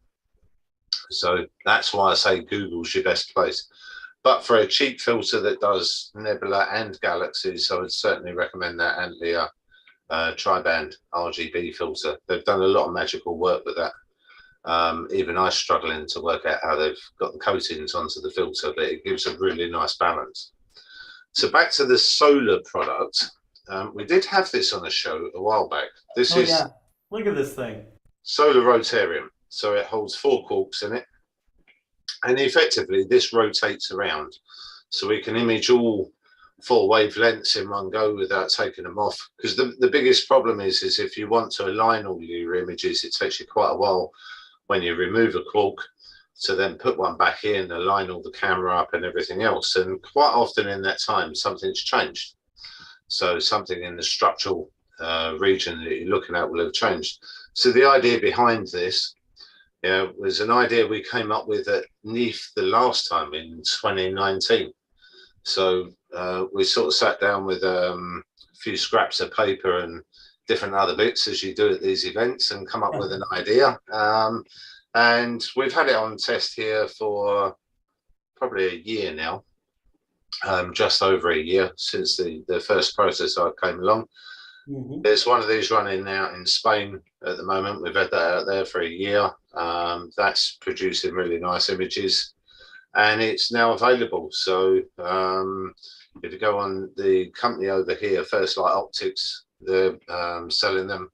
So that's why I say Google's your best place. But for a cheap filter that does nebula and galaxies, I would certainly recommend that Antlia tri-band RGB filter. They've done a lot of magical work with that. Even I'm struggling to work out how they've got the coatings onto the filter, but it gives a really nice balance. So back to the solar product. We did have this on a show a while back. This is yeah. Look at this thing. Solar Rotarium. So it holds 4 quarks in it. And effectively, this rotates around. So we can image all 4 wavelengths in one go without taking them off. Because the biggest problem is if you want to align all your images, it takes you quite a while when you remove a quark to then put one back in, align all the camera up and everything else. And quite often in that time, something's changed. So something in the structural region that you're looking at will have changed. So the idea behind this was an idea we came up with at NEAF the last time in 2019. So we sort of sat down with a few scraps of paper and different other bits as you do at these events and come up with an idea. And we've had it on test here for probably a year now, just over a year since the first prototype came along. There's one of these running now in Spain at the moment. We've had that out there for a year. That's producing really nice images, and it's now available. So if you go on the company over here, First Light Optics, they're selling them,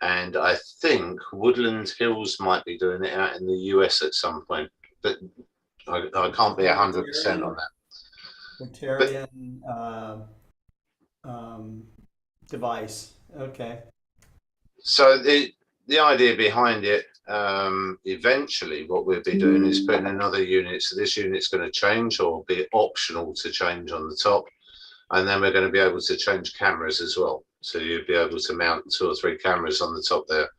and I think Woodland Hills might be doing it out in the US at some point, but I can't be 100% on that. Quaternion device. Okay. So the idea behind it, eventually what we'll be doing is putting another unit. So this unit's going to change or be optional to change on the top. And then we're going to be able to change cameras as well. So you'll be able to mount 2 or 3 cameras on the top there.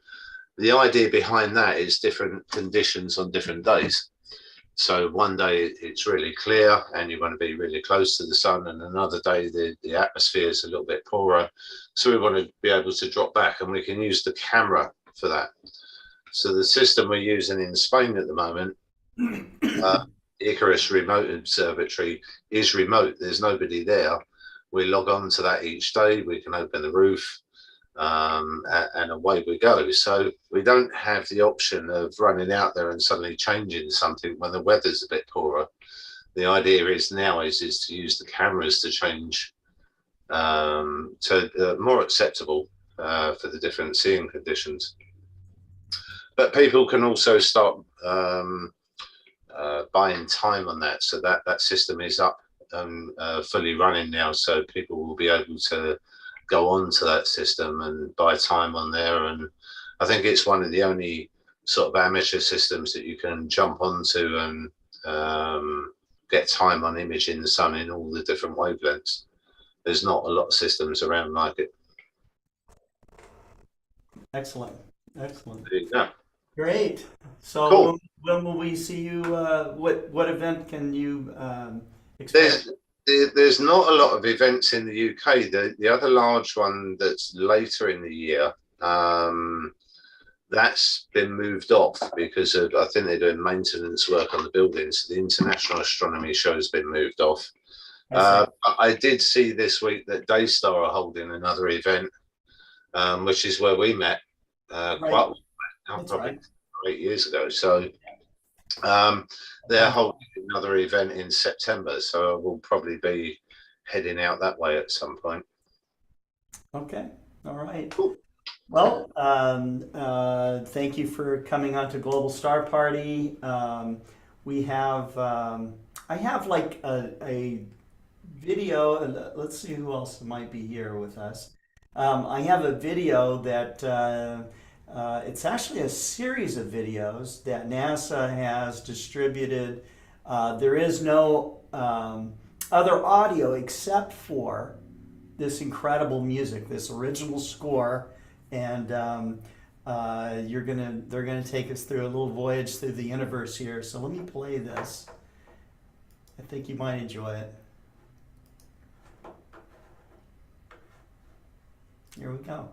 The idea behind that is different conditions on different days. So one day it's really clear and you want to be really close to the sun, and another day the atmosphere is a little bit poorer. So we want to be able to drop back, and we can use the camera for that. So the system we're using in Spain at the moment, Icarus Remote Observatory, is remote. There's nobody there. We log on to that each day. We can open the roof and away we go. So we don't have the option of running out there and suddenly changing something when the weather's a bit poorer. The idea is now is to use the cameras to change to more acceptable for the different seeing conditions. But people can also start buying time on that. So that system is up and fully running now. So people will be able to go on to that system and buy time on there. And I think it's one of the only sort of amateur systems that you can jump onto and get time on image in the sun in all the different wavelengths. There's not a lot of systems around like it. Excellent. Excellent. There you go. Great. So Cool. when will we see you? What event can you expect? There's not a lot of events in the UK. The other large one that's later in the year that's been moved off because of, I think they're doing maintenance work on the building. So the International Astronomy Show has been moved off. I did see this week that Daystar are holding another event, which is where we met quite probably 8 years ago. So they're holding another event in September. So we'll probably be heading out that way at some point. Okay. All right. Cool. Well, thank you for coming on to Global Star Party. We have, I have like a video. Let's see who else might be here with us. I have a video that it's actually a series of videos that NASA has distributed. There is no other audio except for this incredible music, this original score, and they're gonna take us through a little voyage through the universe here. So let me play this. I think you might enjoy it. Here we go.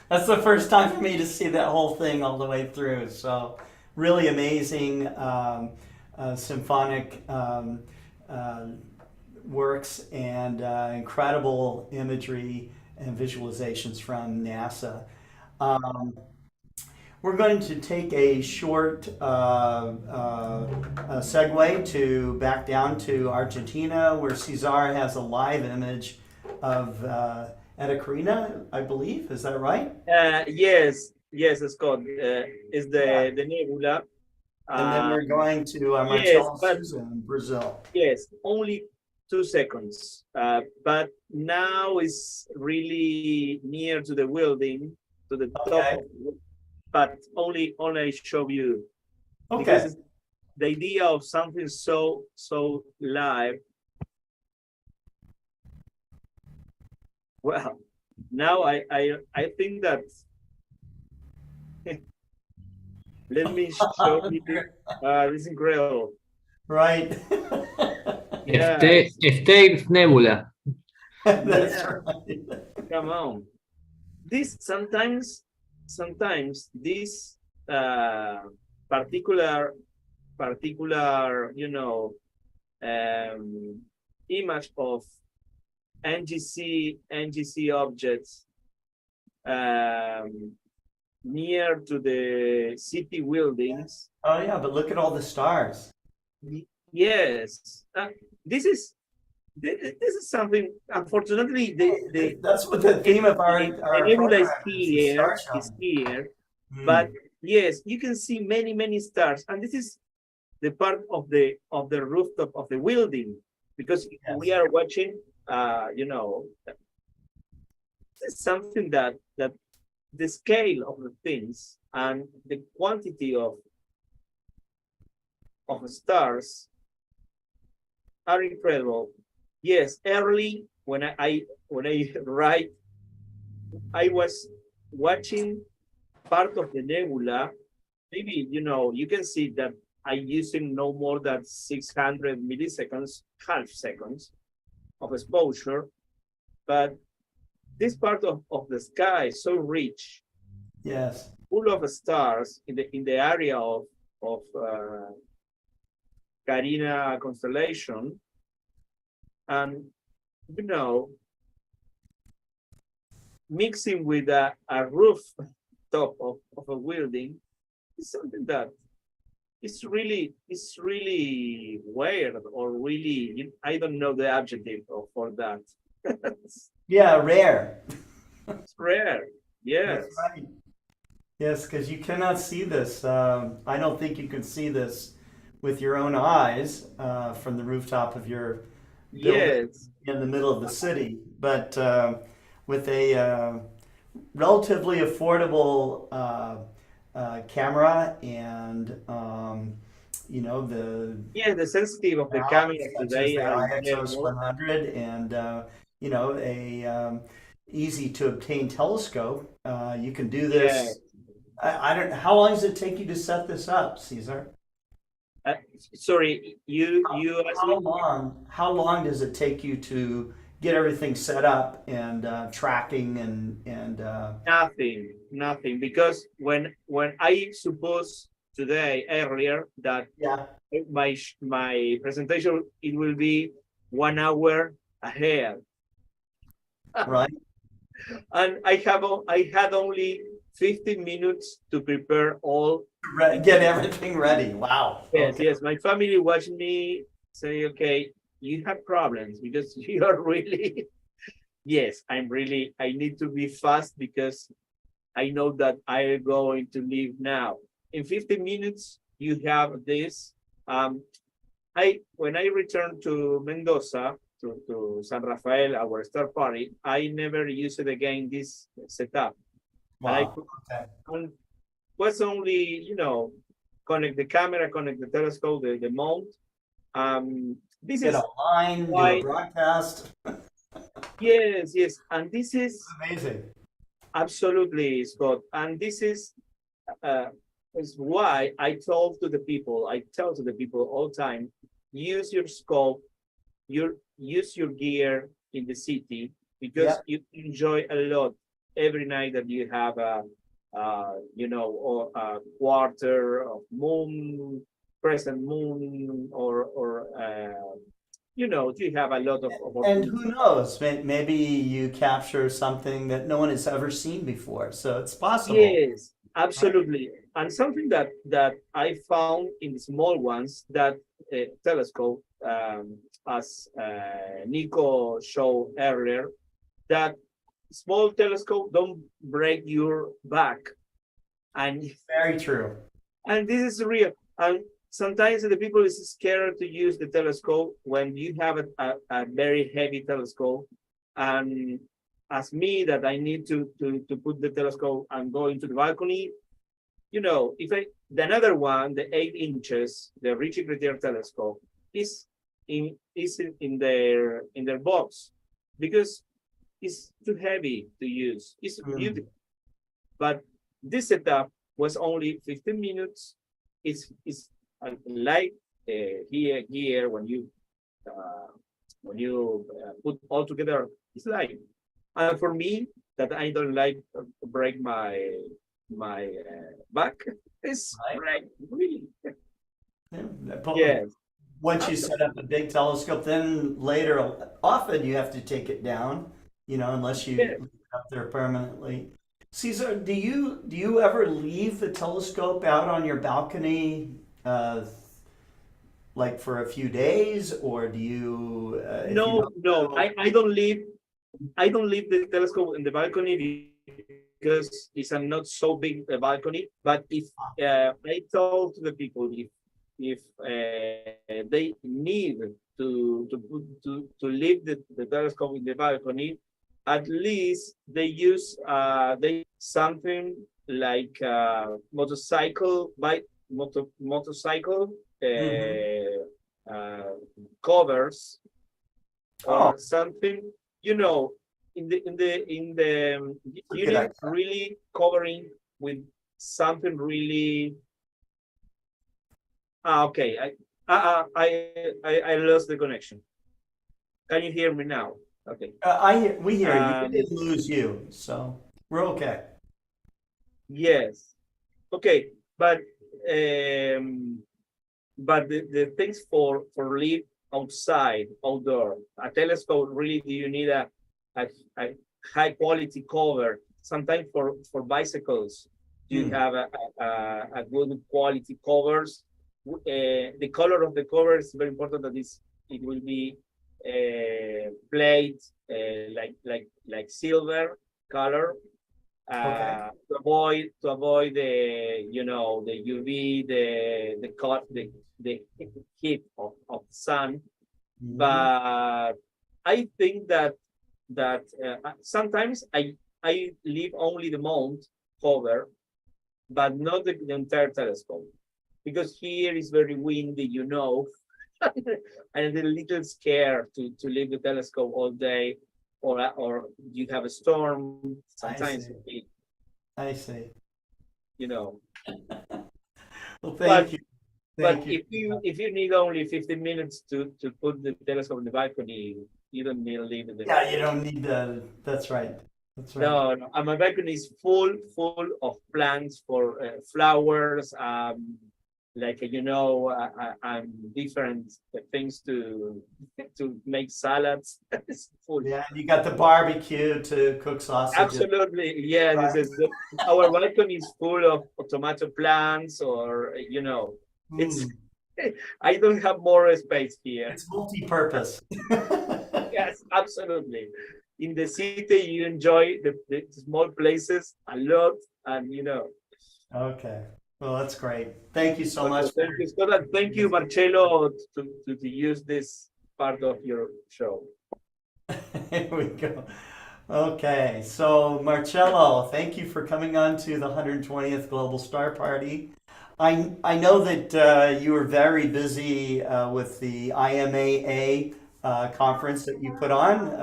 That's the first time for me to see that whole thing all the way through. So really amazing symphonic works and incredible imagery and visualizations from NASA. We're going to take a short segue to back down to Argentina, where Cesar has a live image of Eta Carina, I believe. Is that right? Yes, Scott. It's the nebula. And then we're going to Yes, Marcelo but Souza in Brazil. yes, only 2 seconds. But now it's really near to the building, to the top. Okay. But only show you. Okay. Because the idea of something so live. Well, now I think that let me show you. This is incredible. Right. Yeah. State nebula. That's Yeah. right. Come on. This sometimes this particular image of NGC objects near to the city buildings. Oh yeah, but look at all the stars. Yes, this is something. Unfortunately, That's what the theme of our nebula is program here. Starshine. But yes, you can see many stars, and this is the part of the rooftop of the building, because we are watching. This is something that the scale of the things and the quantity of stars are incredible. Yes, early when I write, I was watching part of the nebula. Maybe you can see that I'm using no more than 600 milliseconds, half seconds of exposure, but this part of the sky is so rich. Yes. Full of stars in the area of Carina constellation, and mixing with a roof top of a building is something that it's really weird, or really I don't know the adjective for that. Yeah, rare. It's rare. Yes. That's right. Yes, because you cannot see this. I don't think you can see this with your own eyes from the rooftop of your building Yes. in the middle of the city. But with a relatively affordable camera and the sensitive of the camera today the are IXOS incredible. 100 and a easy to obtain telescope. You can do this. Yeah. I don't. How long does it take you to set this up, Cesar? Sorry, you asked me? How long does it take you to get everything set up and tracking and Nothing, because when I suppose today earlier that my presentation, it will be 1 hour ahead, right? And I had only 15 minutes to prepare all. Get everything ready. Wow. Yes, Okay. yes. My family watched me say, okay, you have problems because you are really, yes, I need to be fast because I know that I'm going to leave now. In 15 minutes, you have this. When I returned to Mendoza, to San Rafael, our star party, I never used it again, this setup. Wow. And was only, connect the camera, connect the telescope, the mount. This Get is online, do a broadcast. Yes, and this is amazing. Absolutely, Scott. And this is why I tell to the people all the time, use your scope, use your gear in the city, because you enjoy a lot every night that you have a or a quarter of moon, crescent moon, or you have a lot of And opportunities. who knows? Maybe you capture something that no one has ever seen before. So it's possible. Yes, absolutely. And something that I found in the small ones, that telescope, as Nico showed earlier, that small telescope don't break your back, and Very true. this is real. And sometimes the people is scared to use the telescope when you have a very heavy telescope, and as me, that I need to put the telescope and go into the balcony. If the another one, the 8 inches, the Richie Cretier telescope, is in their box, because it's too heavy to use. It's beautiful, but this setup was only 15 minutes. It's like here when you put all together, it's like. And for me, that I don't like break my back, it's right, really. Yes. Once you set up a big telescope, then later, often you have to take it down, unless you leave it up there permanently. Cesar, do you ever leave the telescope out on your balcony, like for a few days, or do you? No, I don't leave. I don't leave the telescope in the balcony because it's a not so big balcony. But if I told to the people, if they need to leave the telescope in the balcony, at least they use something like motorcycle covers, or something, in the unit, really covering with something really. Okay, I lost the connection. Can you hear me now? Okay. We hear you. We didn't lose you, so we're okay. Yes. Okay, but the things for live outside, outdoor, a telescope, really, do you need a high quality cover? Sometimes for bicycles, you have a good quality covers. The color of the cover is very important. That it will be plate like silver color, to avoid the the UV, the heat of the sun. But I think that sometimes I leave only the mount cover, but not the entire telescope, because here is very windy, and a little scared to leave the telescope all day, or you have a storm. Sometimes I see. Well, thank you. But if you need only 15 minutes to put the telescope in the balcony, you don't need to leave it. Yeah, you don't need the. That's right. That's right. No. And my balcony is full of plants for flowers, different things to make salads. It's full. Yeah, you got the barbecue to cook sausages. Absolutely, yeah. Right. Our balcony is full of tomato plants, or it's. I don't have more space here. It's multi-purpose. Yes, absolutely. In the city, you enjoy the small places a lot, and Okay. Well, that's great. Thank you so much. Thank you, Scott, and thank you, Marcelo, to use this part of your show. Here we go. Okay, so Marcelo, thank you for coming on to the 120th Global Star Party. I know that you were very busy with the IMAA conference that you put on.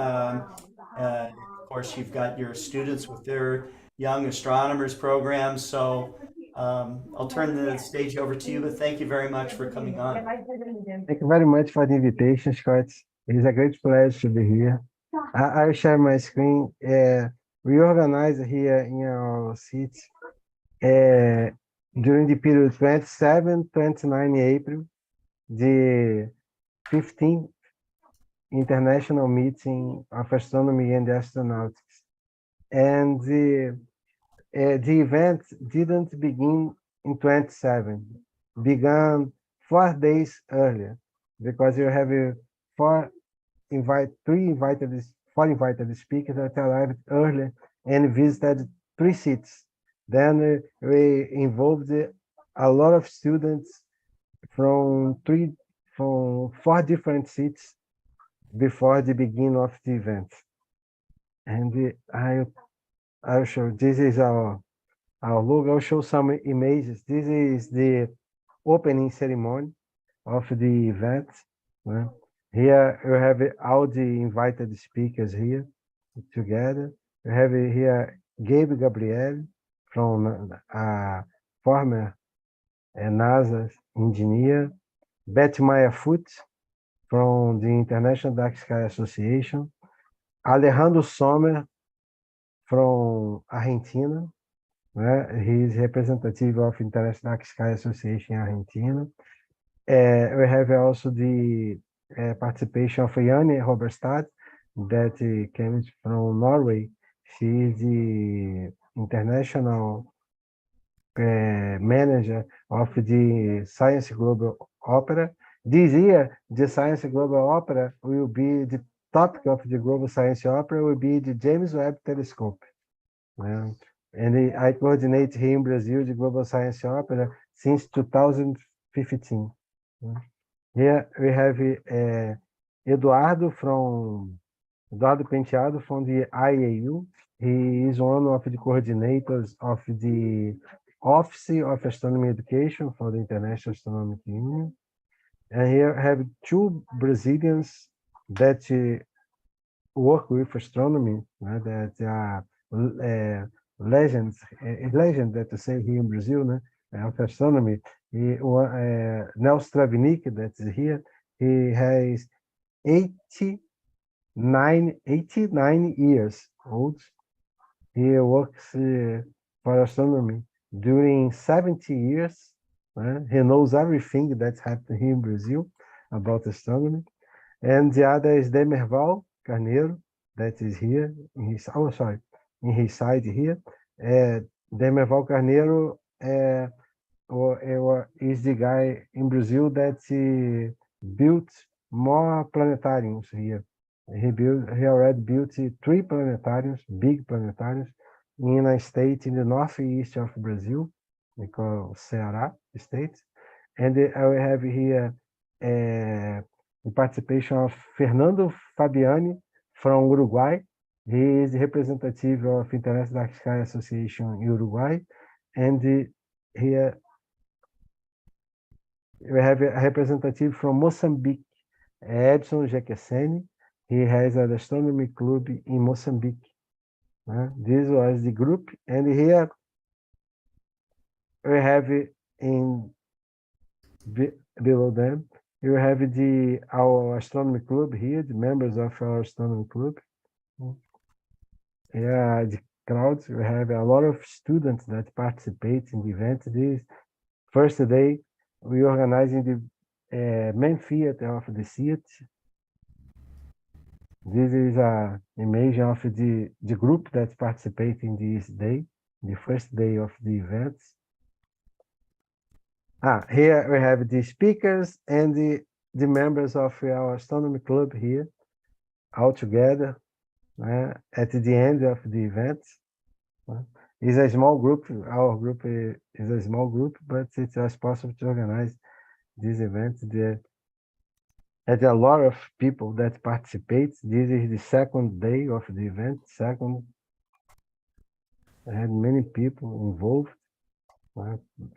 Of course, you've got your students with their Young Astronomers program, so I'll turn the stage over to you, but thank you very much for coming on. Thank you very much for the invitation, Schwartz. It is a great pleasure to be here. I share my screen. We organize here in our city during the period 27, 29 April, the 15th International Meeting of Astronomy and Astronautics. And the event didn't begin in 27, began 4 days earlier, because you have four invited speakers that arrived early and visited 3 cities. Then we involved a lot of students from 4 different cities before the beginning of the event. And I'll show, this is our logo. I'll show some images. This is the opening ceremony of the event. Here we have all the invited speakers here together. We have here Gabe Gabriel from former NASA engineer, Betty Maya Foot from the International Dark Sky Association, Alejandro Sommer from Argentina. He is representative of International Dark Sky Association in Argentina. We have also the participation of Janne Roberstad, that came from Norway. She is the international manager of the Science Global Opera. This year, the Science Global Opera will be, the topic of the Global Science Opera will be the James Webb Telescope. And I coordinate here in Brazil the Global Science Opera since 2015. Here we have Eduardo Penteado from the IAU. He is one of the coordinators of the Office of Astronomy Education for the International Astronomical Union. And here I have 2 Brazilians that work with astronomy, that are legends, legend that to say here in Brazil, of astronomy. Nel Stravnik, that is here, he has 89 years old. He works for astronomy during 70 years. He knows everything that's happening here in Brazil about astronomy. And the other is Demerval Carneiro, that is here in his, in his side here. Demerval Carneiro is the guy in Brazil that built more planetariums here. He already built 3 planetariums, big planetariums, in a state in the northeast of Brazil, called Ceará state. And I have here the participation of Fernando Fabiani from Uruguay. He is the representative of International Dark Sky Association in Uruguay. And here we have a representative from Mozambique, Edson Jequesene. He has an astronomy club in Mozambique. This was the group. And here we have below them, you have our astronomy club here, the members of our astronomy club. Yeah, the crowds, we have a lot of students that participate in the event. This first day, we organize in the main theater of the city. This is an image of the group that participate in this day, the first day of the events. Here we have the speakers and the members of our astronomy club here, all together at the end of the event. It's a small group. Our group is a small group, but it was possible to organize this event. There are a lot of people that participate. This is the second day of the event. I had many people involved.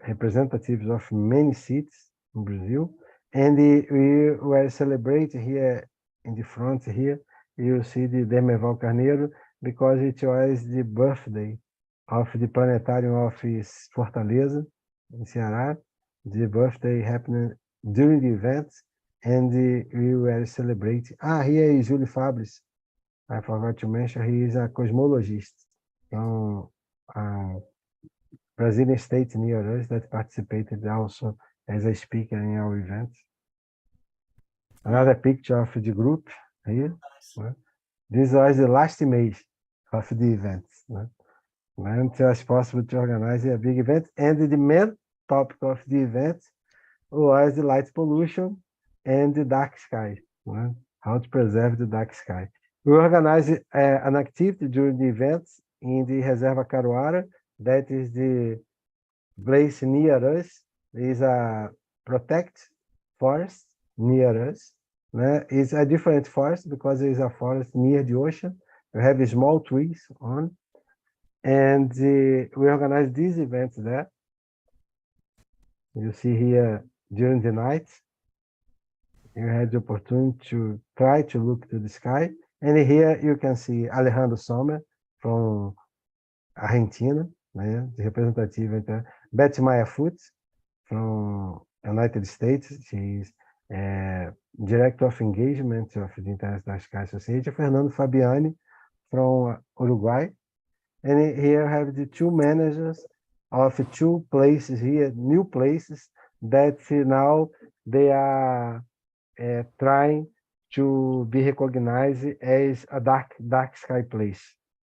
Representatives of many cities in Brazil, and we were celebrating here in the front here. You see the Demerval Carneiro, because it was the birthday of the planetarium of Fortaleza in Ceará. The birthday happened during the event, and we were celebrating. Here is Júlio Fabris I forgot to mention, he is a cosmologist from Brazilian state near us that participated also as a speaker in our event. Another picture of the group here. This was the last image of the event. And it was possible to organize a big event. And the main topic of the event was the light pollution and the dark sky. How to preserve the dark sky. We organized an activity during the event in the Reserva Caruara. That is the place near us. There is a protect forest near us. It's a different forest because there is a forest near the ocean. We have small trees on. And we organized these events there. You see here during the night, you had the opportunity to try to look to the sky. And here you can see Alejandro Sommer from Argentina, the representative, Betty Maya Foot from United States. She's Director of Engagement of the International Sky Society. Fernando Fabiani from Uruguay. And here I have the two managers of two places here, new places that now they are trying to be recognized as a dark sky place.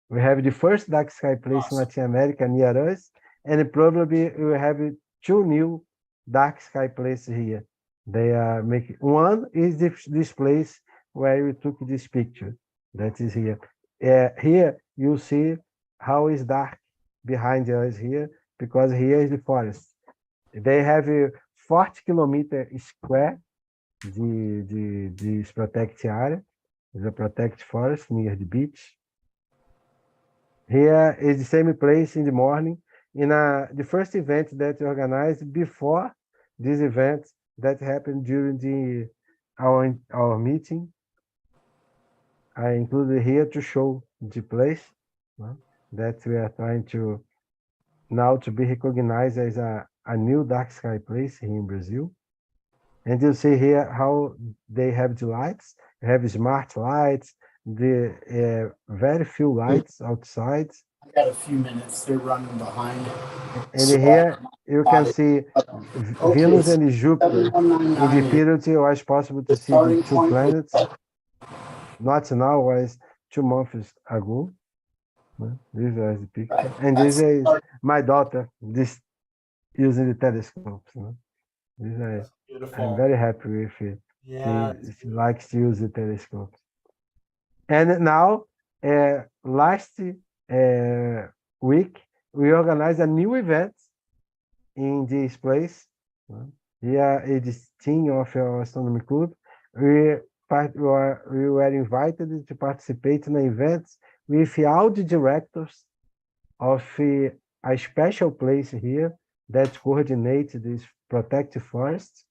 We have the first dark sky place in Latin America near us, and probably we will have two new dark sky places here. They are making one is this place where we took this picture. That is here. Here you see how is dark behind us here, because here is the forest. They have a 40 kilometers square, this protected area, the protected forest near the beach. Here is the same place in the morning, in the first event that we organized before this event that happened during our meeting. I included here to show the place that we are trying to now to be recognized as a new dark sky place here in Brazil. And you see here how they have the lights. They have smart lights, the very few lights outside. I got a few minutes. They're running behind. And here you can see Venus and Jupiter. In the period it was possible to see the two planets. Not now, was 2 months ago. This was the picture. And this is my daughter, this using the telescopes. I'm very happy with it. Yeah. She likes to use the telescopes. And now, last week, we organized a new event in this place. Here is the team of our Astronomical Club. We were invited to participate in an event with all the directors of a special place here that coordinates this protected forest.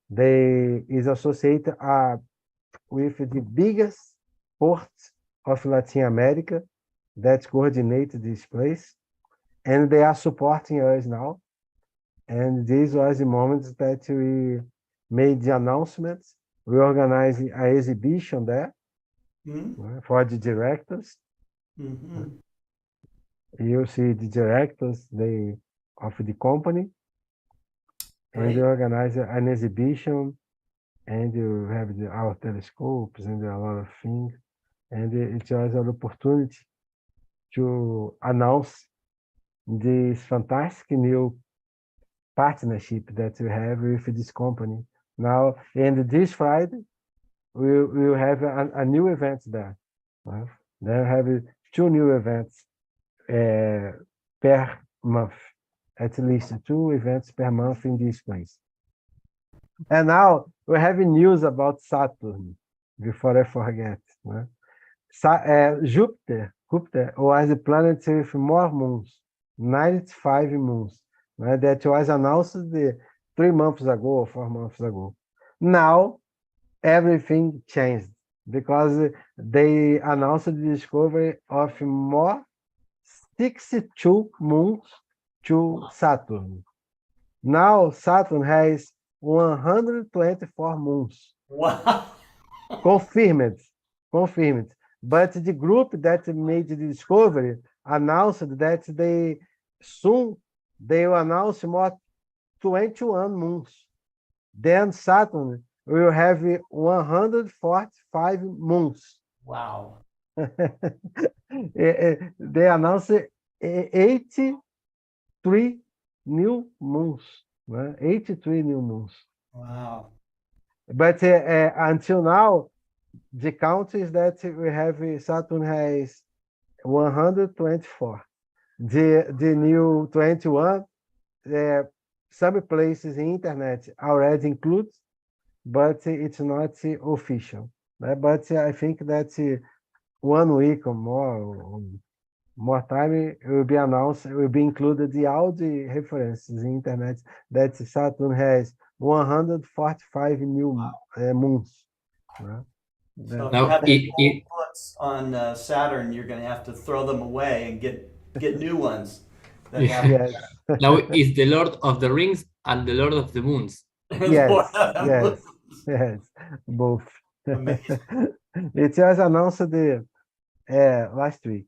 They is associated with the biggest port of Latin America that coordinates this place, and they are supporting us now. And this was the moment that we made the announcements. We organized an exhibition there for the directors. You see the directors of the company, and they organize an exhibition, and you have our telescopes and a lot of things, and it was an opportunity to announce this fantastic new partnership that we have with this company now. And this Friday we will have a new event there. Then we have 2 new events per month, at least 2 events per month in this place. And now we have news about Saturn, before I forget. Jupiter was a planet with more moons, 95 moons. That was announced 3 months ago or 4 months ago. Now everything changed because they announced the discovery of more 62 moons to Saturn. Now Saturn has 124 moons. Wow. Confirmed. but the group that made the discovery announced that they will announce more 21 moons. Then Saturn will have 145 moons. Wow. They announced 83 new moons. 83 new moons. Wow. But until now, the count is that we have Saturn has 124. The new 21, some places in internet already include, but it's not official. But I think that 1 week or more time it will be announced, it will be included all the references in internet that Saturn has 145 new moons. So if Now, you have any old books on Saturn, you're going to have to throw them away and get new ones that have Yes. now is the Lord of the Rings and the Lord of the Moons. Yes, yes, yes, both. Amazing. It was announced last week.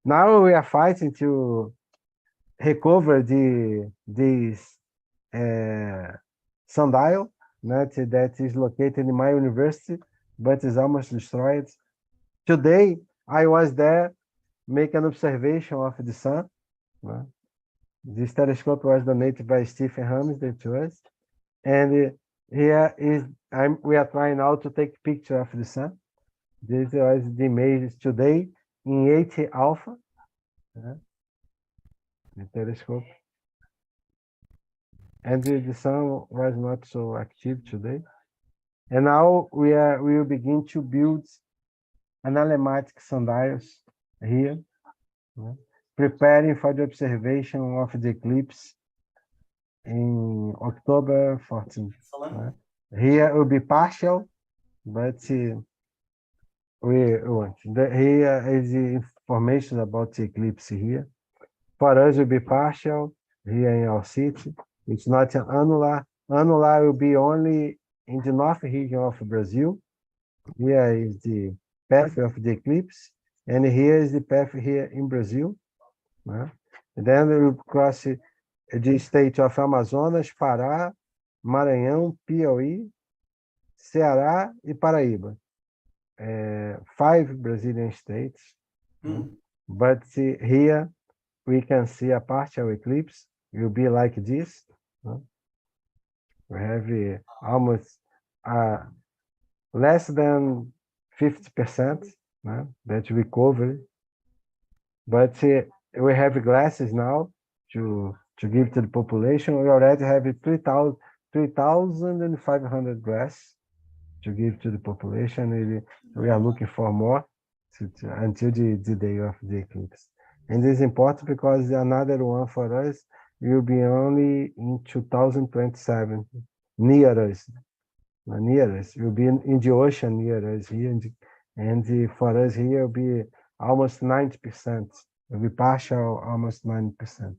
Now we are fighting to recover this sundial that is located in my university, but is almost destroyed. Today I was there, make an observation of the sun. This telescope was donated by Stephen Hamilton to us, and here is we are trying now to take picture of the sun. This was the image today in 80 alpha, the telescope, and the sun was not so active today. And now we will begin to build analematic sundials here, preparing for the observation of the eclipse in October 14th. Here will be partial, but we want. Here is the information about the eclipse here. For us, it will be partial here in our city. It's not an annular. Annular will be only in the north region of Brazil. Here is the path of the eclipse, and here is the path here in Brazil. And then we will cross the state of Amazonas, Pará, Maranhão, Piauí, Ceará e Paraíba. 5 Brazilian states. But here we can see a partial eclipse. It will be like this. We have almost less than 50% that we cover. But we have glasses now to give to the population. We already have 3,500 glasses to give to the population. We are looking for more until the day of the eclipse. And this is important because another one for us will be only in 2027, near us. Near us. Will be in the ocean near us here. And for us here will be almost 90%. Will be partial, almost 90%.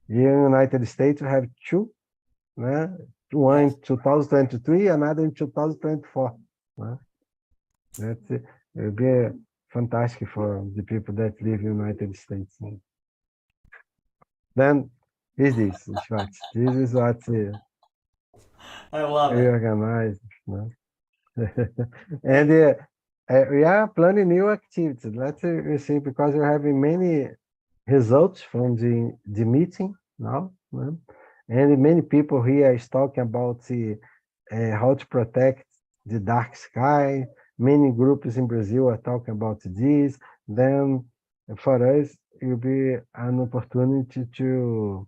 Here in the United States, we have 2, one in 2023, another in 2024. That will be fantastic for the people that live in the United States. Then is this, Schwartz. This is what I love we it. organize. And we are planning new activities. Let's see, because we're having many results from the meeting now. And many people here is talking about how to protect the dark sky. Many groups in Brazil are talking about this. Then for us, it will be an opportunity to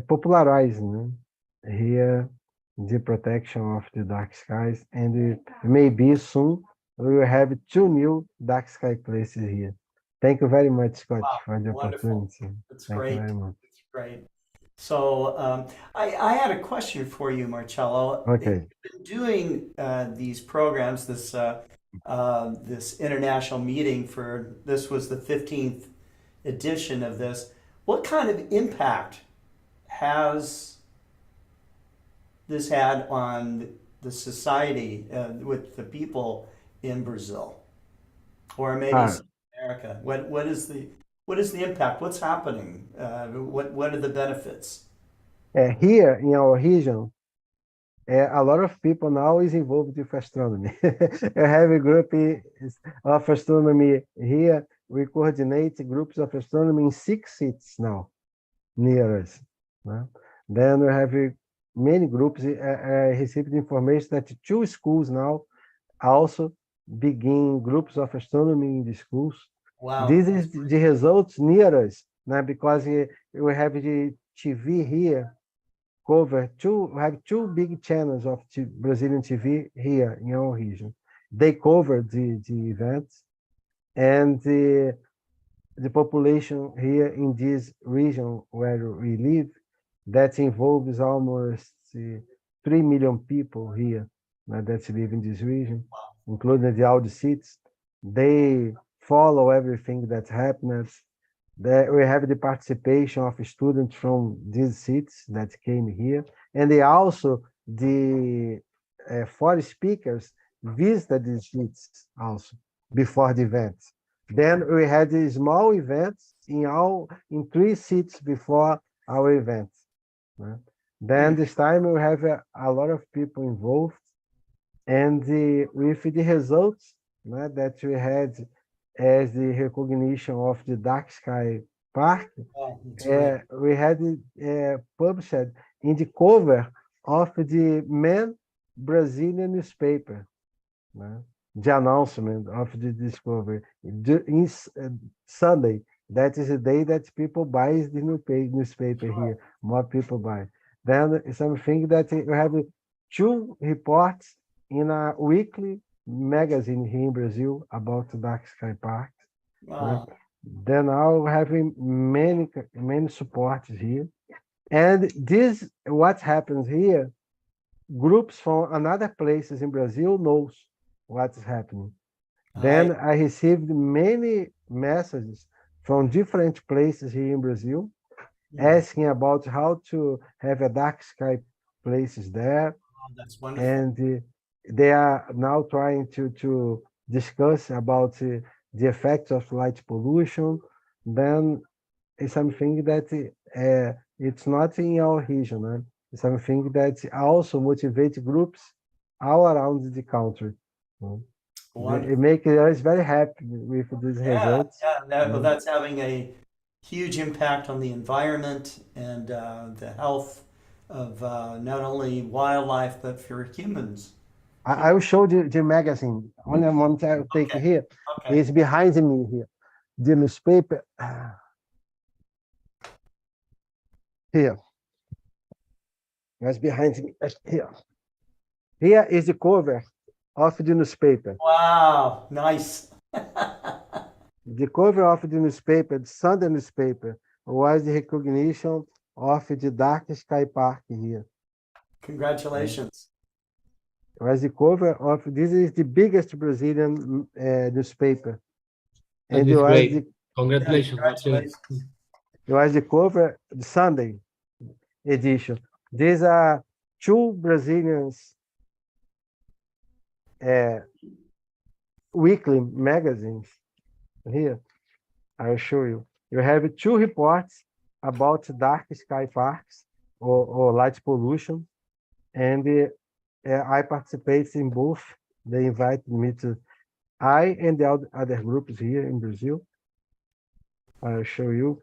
popularize here the protection of the dark skies. And maybe soon we will have 2 new dark sky places here. Thank you very much, Scott, for the opportunity. That's Thank great. you very much. That's great. So I had a question for you, Marcelo. Okay. You've been doing these programs, this international meeting this was the 15th edition of this. What kind of impact has this had on the society with the people in Brazil? or maybe Ah, South America? What is the impact? What's happening? What are the benefits? here in our region, a lot of people now is involved with astronomy. I have a group of astronomy here. We coordinate groups of astronomy in 6 cities now near us. Then we have many groups. I received information that 2 schools now also begin groups of astronomy in the schools. Wow. This is the results near us, because we have the TV here cover we have 2 big channels of Brazilian TV here in our region. They cover the events, and the population here in this region where we live, that involves almost 3 million people here that live in this region, including the old cities. They follow everything that happens. We have the participation of students from these cities that came here, and they also the 40 speakers visited these cities also before the events. Then we had the small events in 3 cities before our events. Then this time we have a lot of people involved, and with the results that we had as the recognition of the dark sky park, we had published in the cover of the main Brazilian newspaper, the announcement of the discovery in Sunday. That is the day that people buy the newspaper here. More people buy. Then something that we have 2 reports in a weekly magazine here in Brazil about the dark sky parks. Wow. Then now having many supports here, and this what happens here. Groups from another places in Brazil knows what's happening. Then I received many messages from different places here in Brazil, asking about how to have a dark sky places there. That's wonderful. And they are now trying to discuss about the effects of light pollution. Then it's something that it's not in our region. It's something that also motivates groups all around the country. It makes us very happy with these results. That's having a huge impact on the environment and the health of not only wildlife but for humans. I will show the magazine. Only a moment I'll take here. Okay. It's behind me here. The newspaper. Here. It's behind me. Here. Here is the cover of the newspaper. Wow, nice. The cover of the newspaper, the Sunday newspaper, was the recognition of the dark sky park here. Congratulations. It was the cover of this is the biggest Brazilian newspaper. And it was great. Congratulations. Congratulations. It was the cover, the Sunday edition. These are 2 Brazilians weekly magazines. Here, I'll show you. You have 2 reports about dark sky parks or light pollution, and I participate in both. They invited me to. I and the other groups here in Brazil. I'll show you.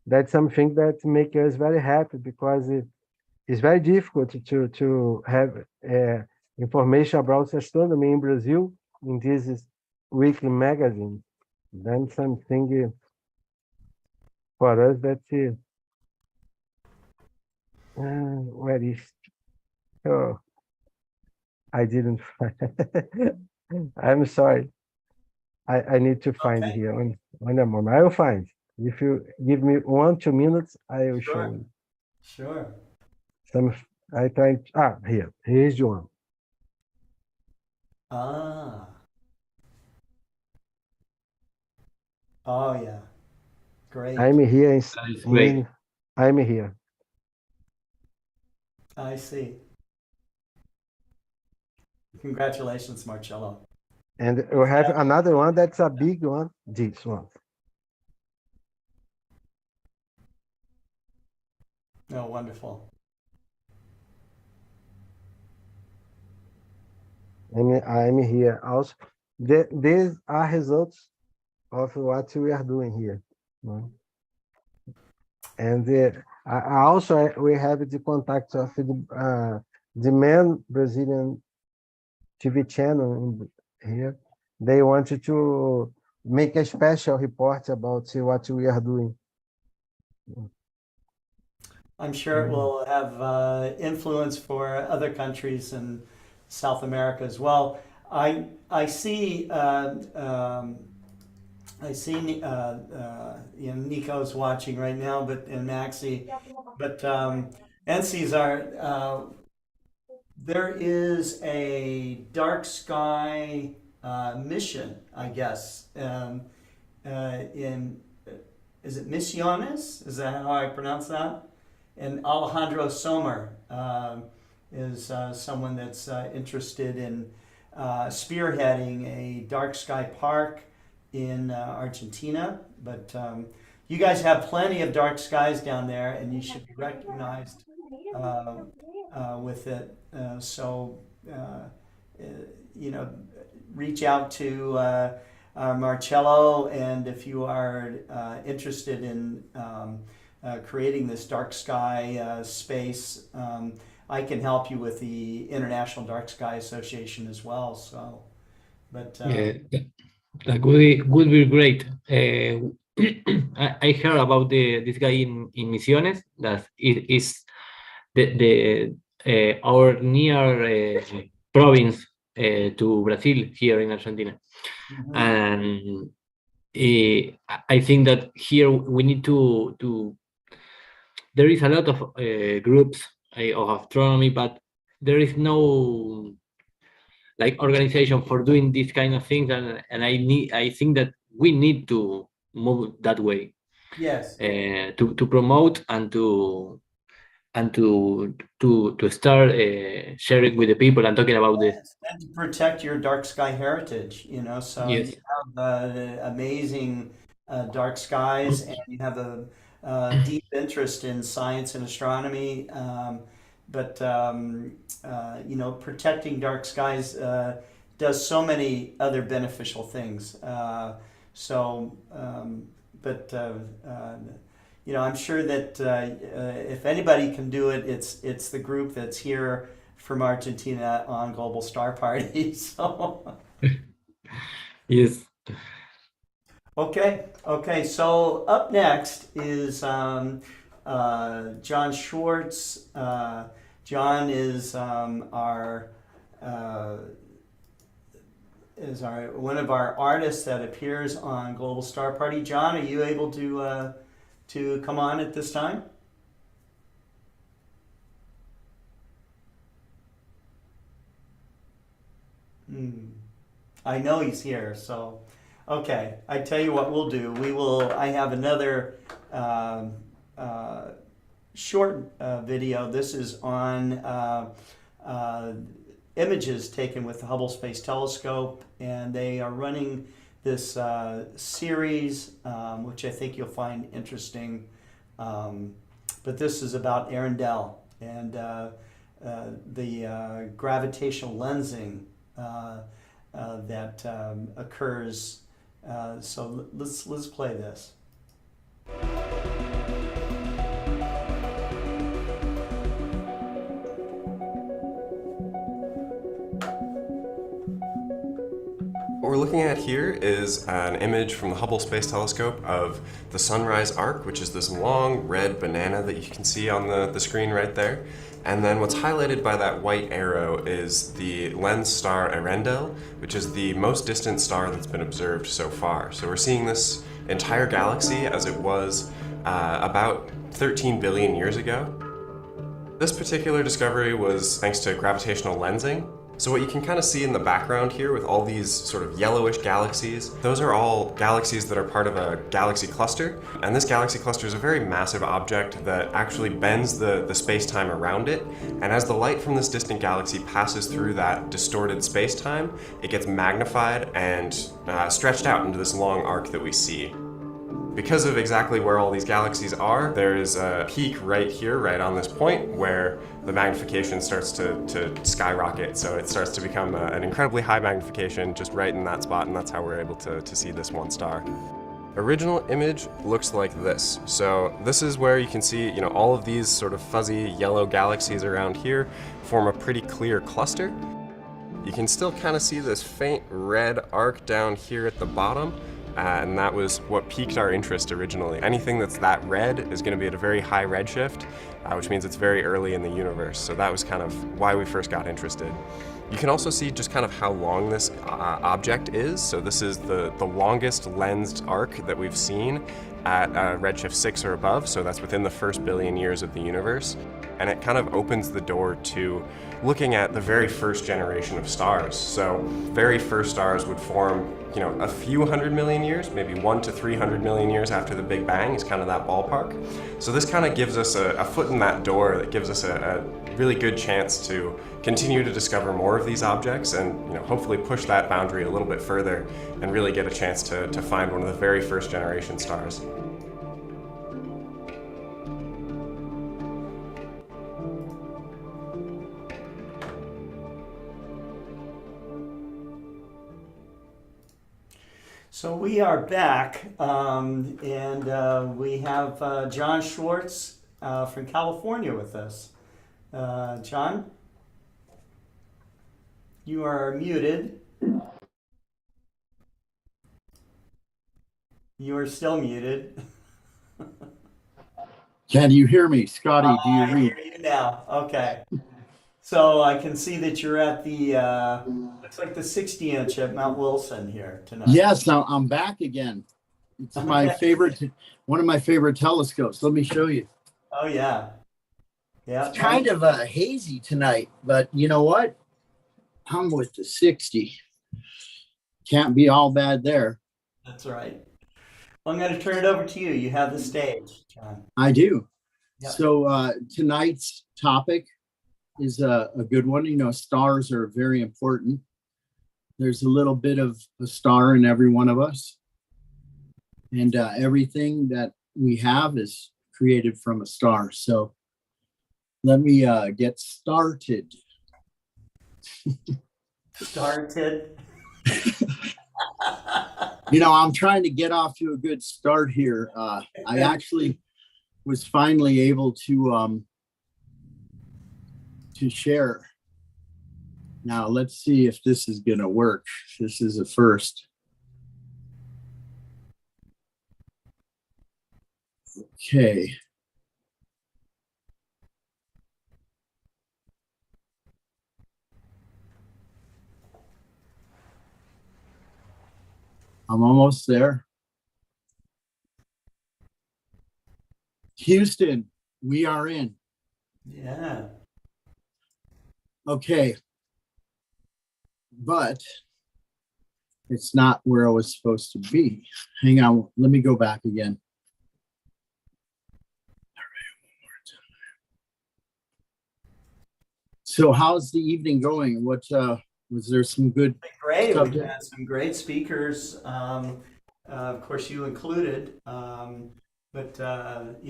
That's something that makes us very happy because it's very difficult to have information about astronomy in Brazil in this weekly magazine. Then something for us that where is I didn't find. I'm sorry. I need to find here on a moment. I will find. If you give me 1-2 minutes, I will show you. Sure. I tried. Here. Here's the one. Oh yeah. Great. I'm here. Great. I'm here. I see. Congratulations, Marcelo. And we have another one that's a big one, this one. Oh, wonderful. And I'm here also. These are results of what we are doing here. And also we have the contact of the main Brazilian TV channel here. They wanted to make a special report about what we are doing. I'm sure it will have influence for other countries in South America as well. I see Nico's watching right now, and Maxi, but and Cesar. There is a dark sky mission, I guess, in is it Misiones? Is that how I pronounce that? And Alejandro Sommer is someone that's interested in spearheading a dark sky park in Argentina. But you guys have plenty of dark skies down there, and you should be recognized with it. Reach out to Marcelo, and if you are interested in creating this dark sky space, I can help you with the International Dark Sky Association as well. So, but yeah, that would be great. I heard about this guy in Misiones that is the our near province to Brazil here in Argentina. And I think that here we need to there is a lot of groups of astronomy, but there is no like organization for doing these kind of things, and I think that we need to move that way. Yes. To promote and to start sharing with the people and talking about this. And to protect your dark sky heritage, so Yes. you have amazing dark skies, and you have a deep interest in science and astronomy. But protecting dark skies does so many other beneficial things. I'm sure that if anybody can do it, it's the group that's here from Argentina on Global Star Party. So yes. Okay. So up next is John Schwartz. John is one of our artists that appears on Global Star Party. John, are you able to come on at this time? I know he's here, so okay. I tell you what we'll do. I have another short video. This is on images taken with the Hubble Space Telescope, and they are running this series, which I think you'll find interesting. But this is about Arendelle and the gravitational lensing that occurs. So let's play this. What we're looking at here is an image from the Hubble Space Telescope of the sunrise arc, which is this long red banana that you can see on the screen right there. And then what's highlighted by that white arrow is the lens star Arendelle, which is the most distant star that's been observed so far. So we're seeing this entire galaxy as it was about 13 billion years ago. This particular discovery was thanks to gravitational lensing. So what you can kind of see in the background here with all these sort of yellowish galaxies, those are all galaxies that are part of a galaxy cluster. And this galaxy cluster is a very massive object that actually bends the space-time around it. And as the light from this distant galaxy passes through that distorted space-time, it gets magnified and stretched out into this long arc that we see. Because of exactly where all these galaxies are, there is a peak right here, right on this point, where the magnification starts to skyrocket. So it starts to become an incredibly high magnification just right in that spot, and that's how we're able to see this one star. Original image looks like this. So this is where you can see, all of these sort of fuzzy yellow galaxies around here form a pretty clear cluster. You can still kind of see this faint red arc down here at the bottom. And that was what piqued our interest originally. Anything that's that red is going to be at a very high redshift, which means it's very early in the universe. So that was kind of why we first got interested. You can also see just kind of how long this object is. So this is the longest lensed arc that we've seen at redshift 6 or above. So that's within the first billion years of the universe. And it kind of opens the door to looking at the very first generation of stars. So very first stars would form a few 100 million years, maybe 1 to 300 million years after the Big Bang is kind of that ballpark. So this kind of gives us a foot in that door that gives us a really good chance to continue to discover more of these objects and hopefully push that boundary a little bit further and really get a chance to find one of the very first generation stars. So we are back, and we have John Schwartz from California with us. John, you are muted. You are still muted. Can you hear me, Scotty? Do you I read? hear you now. Okay. So I can see that you're at the, looks like the 60-inch at Mount Wilson here tonight. Yes, I'm back again. It's my favorite, one of my favorite telescopes. Let me show you. Oh, yeah. Yeah. It's kind of hazy tonight, but you know what? I'm with the 60. Can't be all bad there. That's right. Well, I'm going to turn it over to you. You have the stage, John. I do. Yep. So tonight's topic is a good one. Stars are very important. There's a little bit of a star in every one of us. And everything that we have is created from a star. So let me get started. Started. I'm trying to get off to a good start here. I actually was finally able to share. Now let's see if this is going to work. This is a first. Okay. I'm almost there. Houston, we are in. Yeah. Okay. But it's not where I was supposed to be. Hang on, let me go back again. All right, one more time. So how's the evening going? What was there some good Great. subject? We've had some great speakers. Of course, you included. But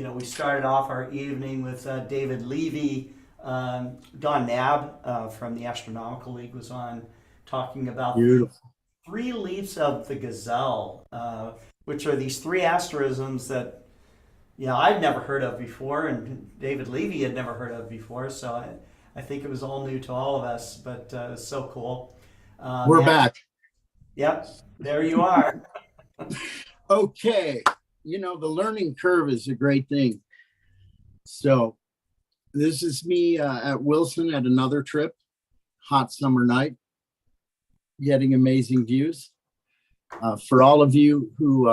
we started off our evening with David Levy. Don Knabb from the Astronomical League was on talking about the 3 leaps of the Gazelle, which are these 3 asterisms that I'd never heard of before, and David Levy had never heard of before. So I think it was all new to all of us, but it's so cool. We're back. Yep, there you are. Okay. The learning curve is a great thing. So this is me at Wilson at another trip, hot summer night, getting amazing views. For all of you who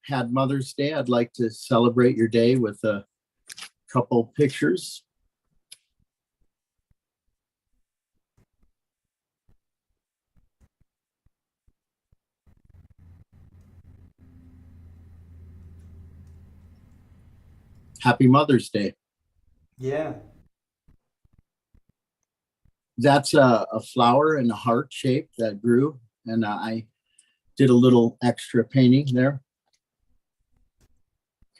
had Mother's Day, I'd like to celebrate your day with a couple pictures. Happy Mother's Day. Yeah. That's a flower in a heart shape that grew, and I did a little extra painting there.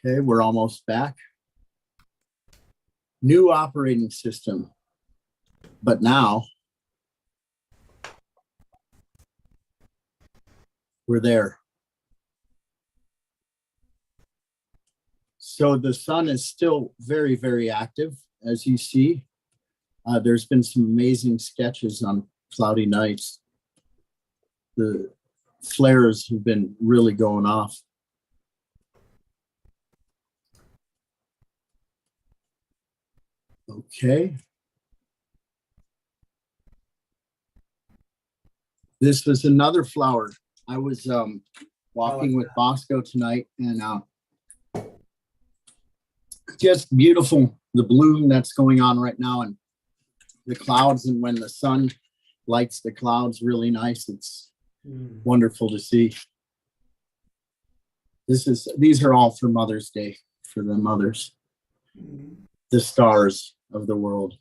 Okay, we're almost back. New operating system, but now we're there. So the sun is still very, very active, as you see. There's been some amazing sketches on cloudy nights. The flares have been really going off. Okay. This was another flower. I was walking with Bosco tonight, and just beautiful, the bloom that's going on right now, and the clouds, and when the sun lights the clouds really nice, it's wonderful to see. These are all for Mother's Day, for the mothers, the stars of the world.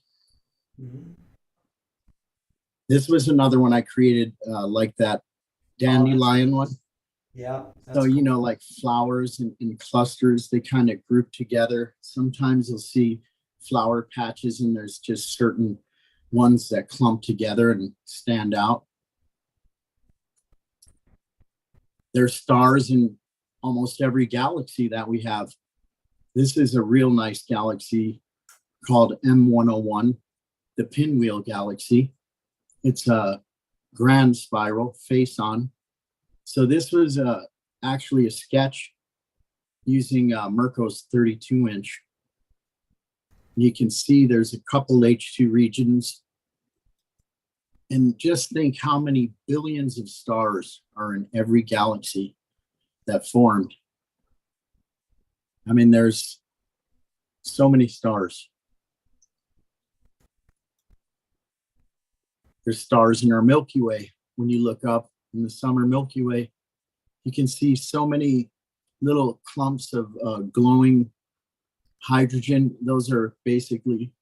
This was another one I created, like that dandelion one. Yeah. So, you know, like flowers in clusters, they kind of group together. Sometimes you'll see flower patches and there's just certain ones that clump together and stand out. There's stars in almost every galaxy that we have. This is a real nice galaxy called M101, the Pinwheel Galaxy. It's a grand spiral face on. So this was actually a sketch using Merco's 32-inch. You can see there's a couple H2 regions. And just think how many billions of stars are in every galaxy that formed. I mean, there's so many stars. There's stars in our Milky Way. When you look up in the summer Milky Way, you can see so many little clumps of glowing hydrogen. Those are basically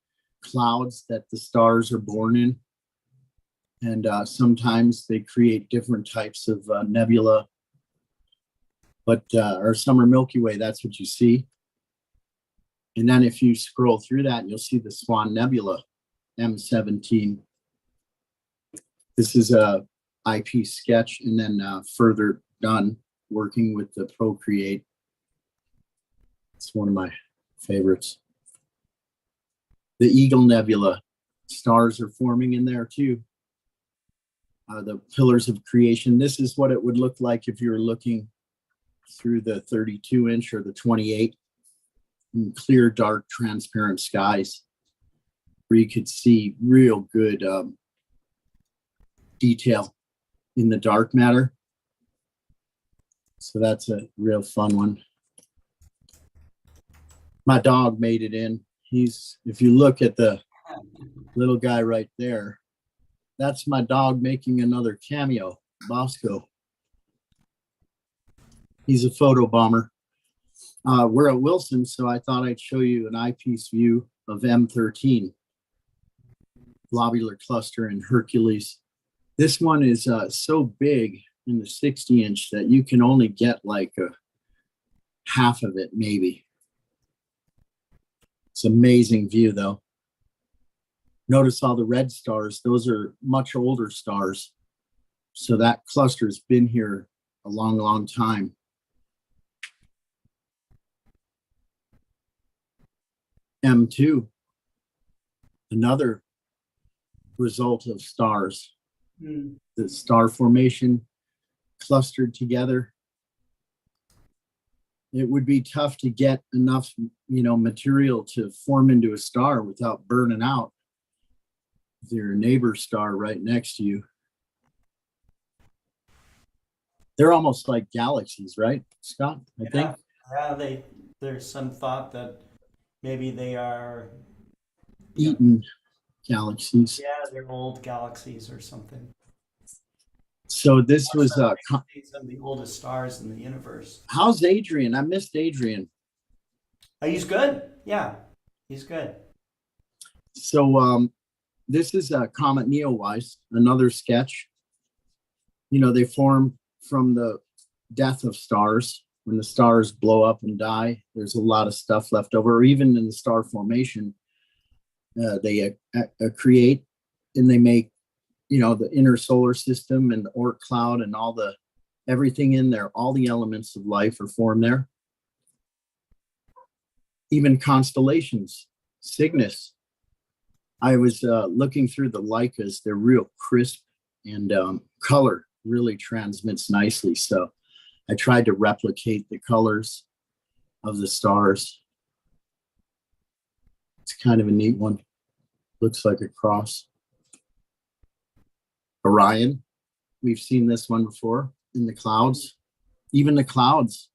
clouds that the stars are born in. And sometimes they create different types of nebula. But our summer Milky Way, that's what you see. And then if you scroll through that, you'll see the Swan Nebula, M17. This is a IP sketch, and then further done working with the Procreate. It's one of my favorites. The Eagle Nebula, stars are forming in there too. The pillars of creation. This is what it would look like if you were looking through the 32-inch or the 28 in clear, dark, transparent skies, where you could see real good detail in the dark matter. So that's a real fun one. My dog made it in. If you look at the little guy right there, that's my dog making another cameo, Bosco. He's a photo bomber. We're at Wilson, so I thought I'd show you an eyepiece view of M13, globular cluster in Hercules. This one is so big in the 60-inch that you can only get like a half of it, maybe. It's an amazing view, though. Notice all the red stars. Those are much older stars. So that cluster's been here a long, long time. M2, another result of stars. The star formation clustered together. It would be tough to get enough, material to form into a star without burning out your neighbor star right next to you. They're almost like galaxies, right, Scott? I think. Yeah, there's some thought that maybe they are Eaton galaxies. Yeah, they're old galaxies or something. So this was some of the oldest stars in the universe. How's Adrian? I missed Adrian. He's good. Yeah, he's good. So this is a Comet Neowise, another sketch. You know, they form from the death of stars. When the stars blow up and die, there's a lot of stuff left over. Or even in the star formation, they create and they make, you know, the inner solar system and the Oort cloud and all the everything in there. All the elements of life are formed there. Even constellations, Cygnus. I was looking through the Leicas. They're real crisp and color really transmits nicely. So I tried to replicate the colors of the stars. It's kind of a neat one. Looks like a cross. Orion. We've seen this one before in the clouds. Even the clouds,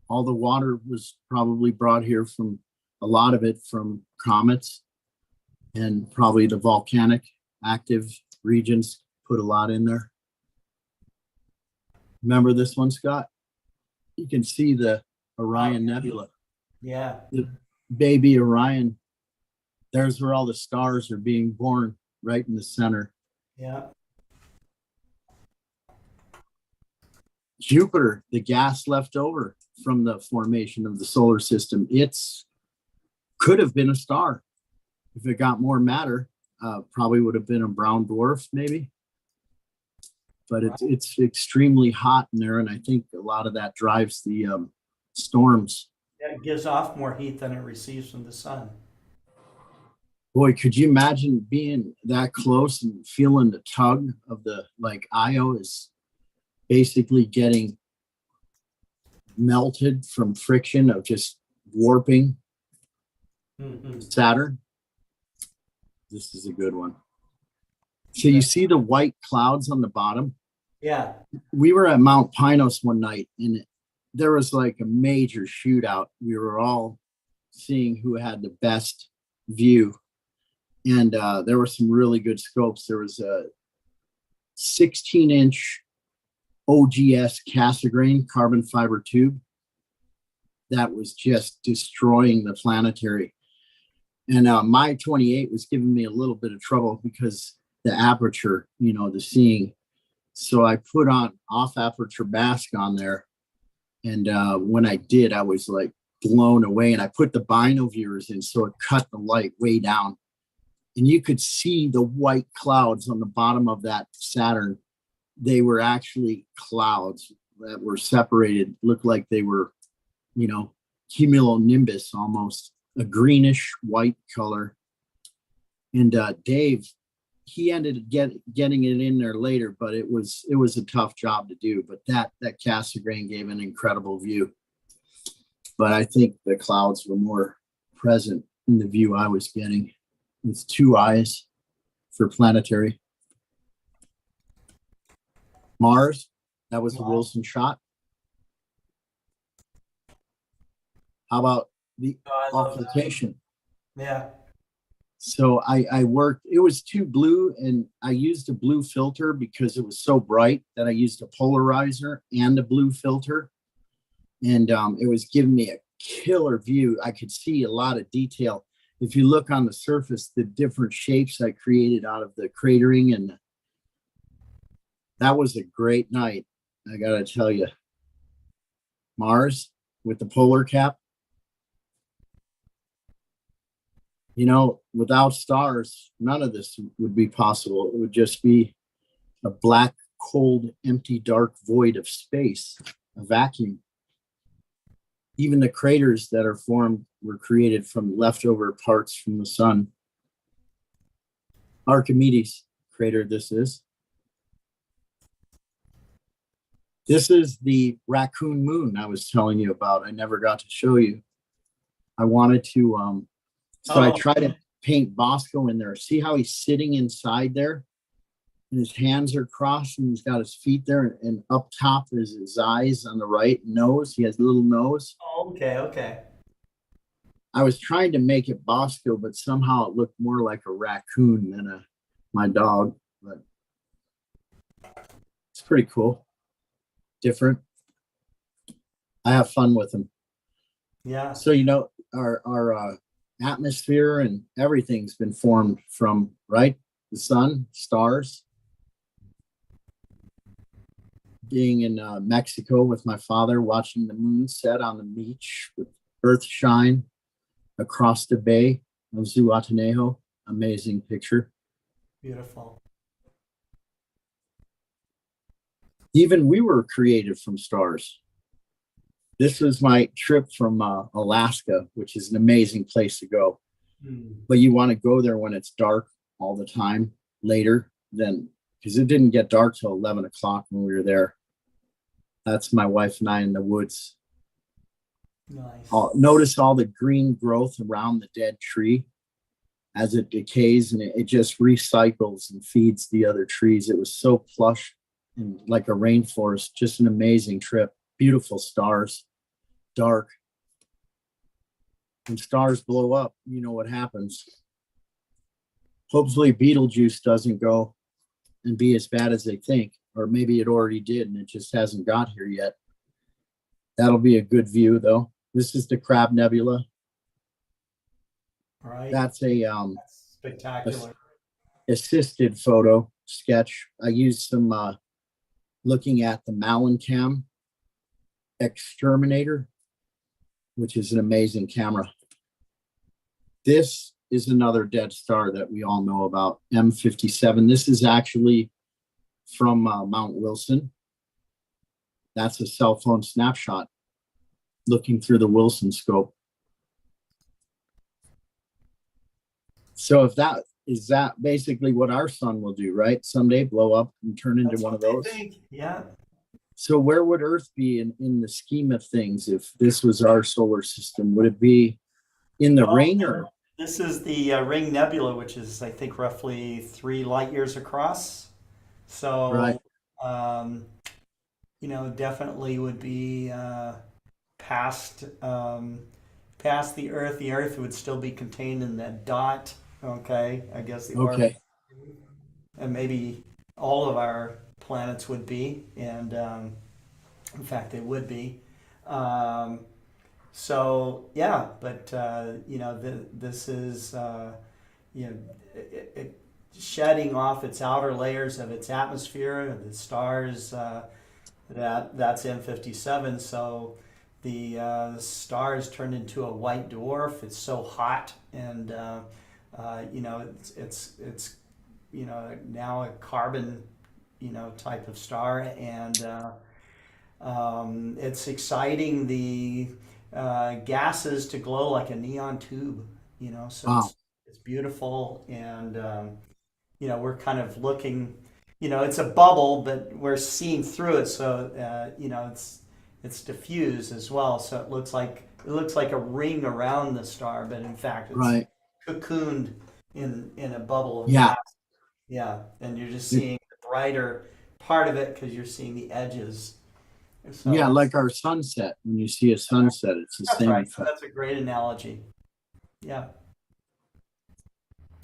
all the water was probably brought here from, a lot of it from comets, and probably the volcanic active regions put a lot in there. Remember this one, Scott? You can see the Orion Nebula. Yeah. The baby Orion. There's where all the stars are being born, right in the center. Yeah. Jupiter, the gas left over from the formation of the solar system. It's could have been a star. If it got more matter, probably would have been a brown dwarf, maybe. But it's extremely hot in there, and I think a lot of that drives the storms. Yeah, it gives off more heat than it receives from the sun. Boy, could you imagine being that close and feeling the tug of the, like Io is basically getting melted from friction of just warping. Saturn. This is a good one. So you see the white clouds on the bottom? Yeah. We were at Mount Pinos one night and there was like a major shootout. We were all seeing who had the best view. And there were some really good scopes. There was a 16-inch OGS Cassegrain carbon fiber tube that was just destroying the planetary. And my 28 was giving me a little bit of trouble because the aperture, you know, the seeing. So I put on off aperture mask on there. And when I did, I was like blown away. And I put the bino viewers in, so it cut the light way down. And you could see the white clouds on the bottom of that Saturn. They were actually clouds that were separated, looked like they were, you know, cumulonimbus almost, a greenish white color. And Dave, he ended up getting it in there later, but it was a tough job to do. But that Cassegrain gave an incredible view. But I think the clouds were more present in the view I was getting with two eyes for planetary. Mars, that was the Wilson shot. How about the occultation? Yeah. So I worked, it was too blue, and I used a blue filter because it was so bright that I used a polarizer and a blue filter. And it was giving me a killer view. I could see a lot of detail. If you look on the surface, the different shapes I created out of the cratering, and that was a great night. I gotta tell you, Mars with the polar cap. You know, without stars, none of this would be possible. It would just be a black, cold, empty, dark void of space, a vacuum. Even the craters that are formed were created from leftover parts from the sun. Archimedes crater this is. This is the raccoon moon I was telling you about. I never got to show you. I wanted to, so I tried to paint Bosco in there. See how he's sitting inside there? And his hands are crossed and he's got his feet there. And up top is his eyes on the right, nose. He has a little nose. Oh, okay, okay. I was trying to make it Bosco, but somehow it looked more like a raccoon than my dog. But it's pretty cool. Different. I have fun with him. Yeah. So, you know, our atmosphere and everything's been formed from, right? The sun, stars. Being in Mexico with my father, watching the moon set on the beach with earth shine across the bay of Zuatenejo. Amazing picture. Beautiful. Even we were created from stars. This was my trip from Alaska, which is an amazing place to go. But you want to go there when it's dark all the time later than, because it didn't get dark till 11 o'clock when we were there. That's my wife and I in the woods. Nice. Notice all the green growth around the dead tree as it decays, and it just recycles and feeds the other trees. It was so plush and like a rainforest. Just an amazing trip. Beautiful stars, dark. When stars blow up, you know what happens. Hopefully Betelgeuse doesn't go and be as bad as they think, or maybe it already did and it just hasn't got here yet. That'll be a good view though. This is the Crab Nebula. All right. That's That's spectacular. Assisted photo sketch. I used some looking at the Malincam Exterminator, which is an amazing camera. This is another dead star that we all know about, M57. This is actually from Mount Wilson. That's a cell phone snapshot looking through the Wilson scope. So if that is that basically what our sun will do, right? Someday blow up and turn into That's one what of they those. think. Yeah. So where would Earth be in the scheme of things if this was our solar system? Would it be in the ring or? This is the Ring Nebula, which is, I think, roughly 3 light years across. So, Right. You know, definitely would be past past the Earth. The Earth would still be contained in that dot. Okay, I guess the orbit. Okay. And maybe all of our planets would be, and in fact, they would be. So yeah, but you know, this is you know, it shedding off its outer layers of its atmosphere. The stars that's M57. So the stars turned into a white dwarf. It's so hot, and you know, it's you know, now a carbon, you know, type of star, and it's exciting the gases to glow like a neon tube, you know, so Wow. it's beautiful, and you know, we're kind of looking, you know, it's a bubble, but we're seeing through it, so you know, it's diffused as well, so it looks like a ring around the star, but in fact it's Right. cocooned in a bubble of Yeah. gas. Yeah, and you're just seeing the brighter part of it because you're seeing the edges. So, Yeah, like our sunset. When you see a sunset, it's the that's same right. effect. That's a great analogy. Yeah.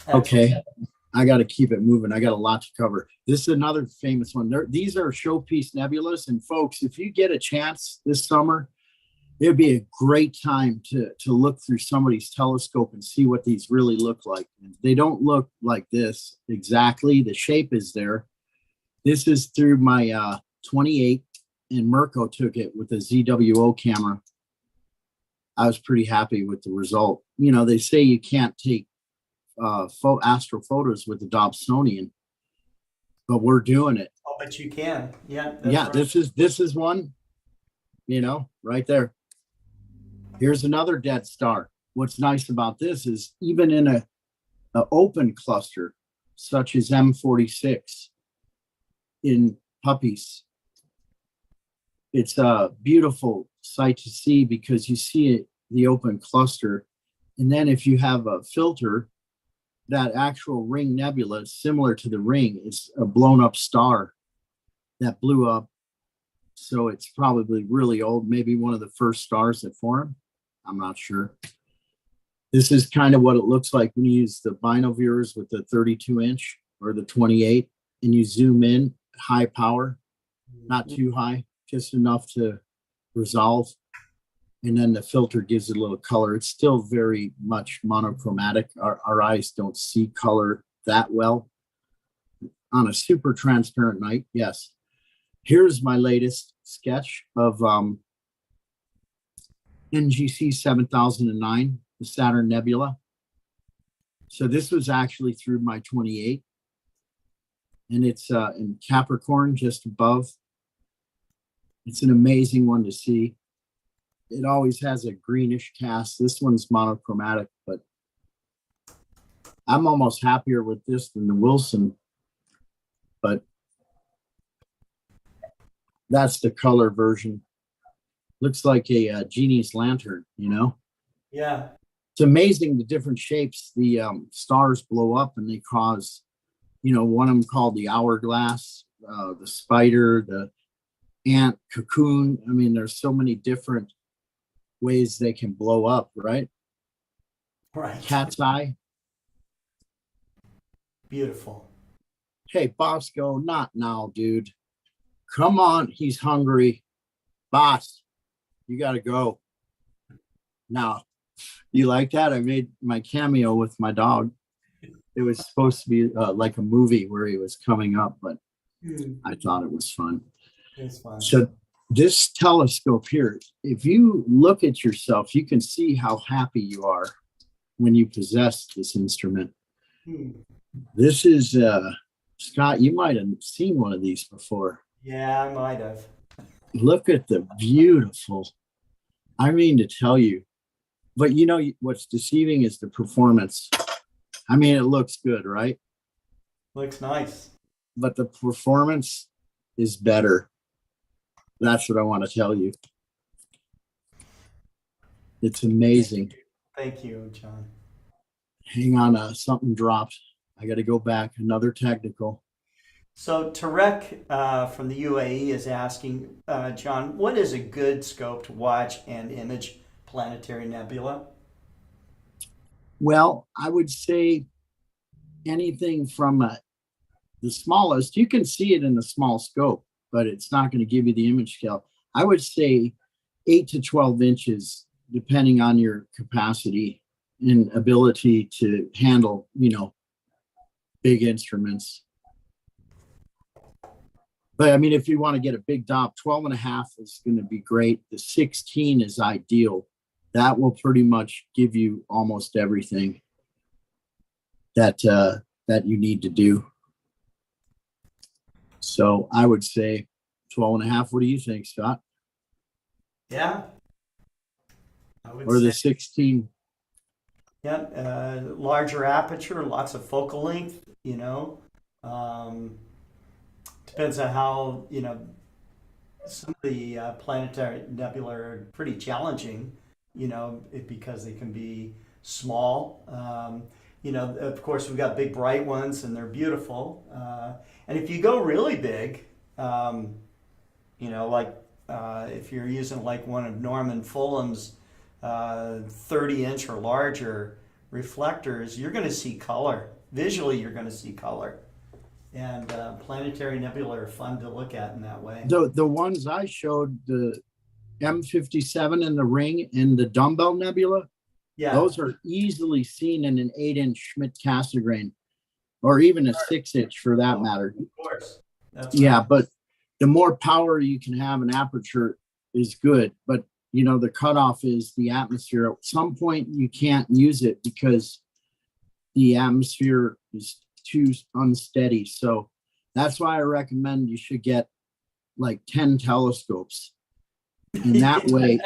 Okay. I got to keep it moving. I got a lot to cover. This is another famous one. These are showpiece nebulas. And folks, if you get a chance this summer, it'd be a great time to look through somebody's telescope and see what these really look like. They don't look like this exactly. The shape is there. This is through my 28, and Mirko took it with a ZWO camera. I was pretty happy with the result. You know, they say you can't take astrophotos with the Dobsonian, but we're doing it. Oh, but you can. Yeah. Yeah, right. this is one, you know, right there. Here's another dead star. What's nice about this is even in a open cluster, such as M46 in Puppies, it's a beautiful sight to see because you see it, the open cluster. And then if you have a filter, that actual ring nebula is similar to the ring. It's a blown up star that blew up. So it's probably really old, maybe one of the first stars that formed. I'm not sure. This is kind of what it looks like when you use the binoviewers with the 32-inch or the 28, and you zoom in, high power, not too high, just enough to resolve. and then the filter gives it a little color. It's still very much monochromatic. Our eyes don't see color that well. On a super transparent night, yes. Here's my latest sketch of NGC 7009, the Saturn Nebula. So this was actually through my 28, and it's in Capricorn, just above. It's an amazing one to see. It always has a greenish cast. This one's monochromatic, but I'm almost happier with this than the Wilson. But that's the color version. Looks like a genie's lantern, you know? Yeah. It's amazing the different shapes the stars blow up and they cause, you know, one of them called the hourglass, the spider, the ant cocoon. I mean, there's so many different ways they can blow up, right? Right. Cat's eye. Beautiful. Hey, Bosco, not now, dude. Come on, he's hungry. Boss, you gotta go. Now, you like that? I made my cameo with my dog. It was supposed to be like a movie where he was coming up, but I thought it was fun. It's fun. So this telescope here, if you look at yourself, you can see how happy you are when you possess this instrument. This is, Scott, you might have seen one of these before. Yeah, I might have. Look at the beautiful, I mean to tell you, but you know what's deceiving is the performance. I mean, it looks good, right? Looks nice. But the performance is better. That's what I want to tell you. It's amazing. Thank you, John. Hang on, something dropped. I got to go back. Another technical. So Tarek from the UAE is asking, John, what is a good scope to watch and image planetary nebula? Well, I would say anything from the smallest. You can see it in the small scope, but it's not going to give you the image scale. I would say 8 to 12 inches, depending on your capacity and ability to handle, you know, big instruments. But I mean, if you want to get a big dot, 12.5 is going to be great. The 16 is ideal. That will pretty much give you almost everything that that you need to do. So I would say 12.5. What do you think, Scott? Yeah. I would Or the say, 16? yeah, larger aperture, lots of focal length, you know. Depends on how, you know, some of the planetary nebula are pretty challenging, you know, because they can be small. You know, of course, we've got big, bright ones, and they're beautiful. And if you go really big, you know, like if you're using like one of Norman Fulham's 30-inch or larger reflectors, you're going to see color. Visually, you're going to see color. And planetary nebula are fun to look at in that way. The ones I showed, the M57 and the Ring and the Dumbbell Nebula, yeah, those are easily seen in an 8-inch Schmidt-Cassegrain, or even a 6-inch for that matter. Of course. That's yeah, right. but the more power you can have an aperture is good. But, you know, the cutoff is the atmosphere. At some point, you can't use it because the atmosphere is too unsteady. So that's why I recommend you should get like 10 telescopes. And that way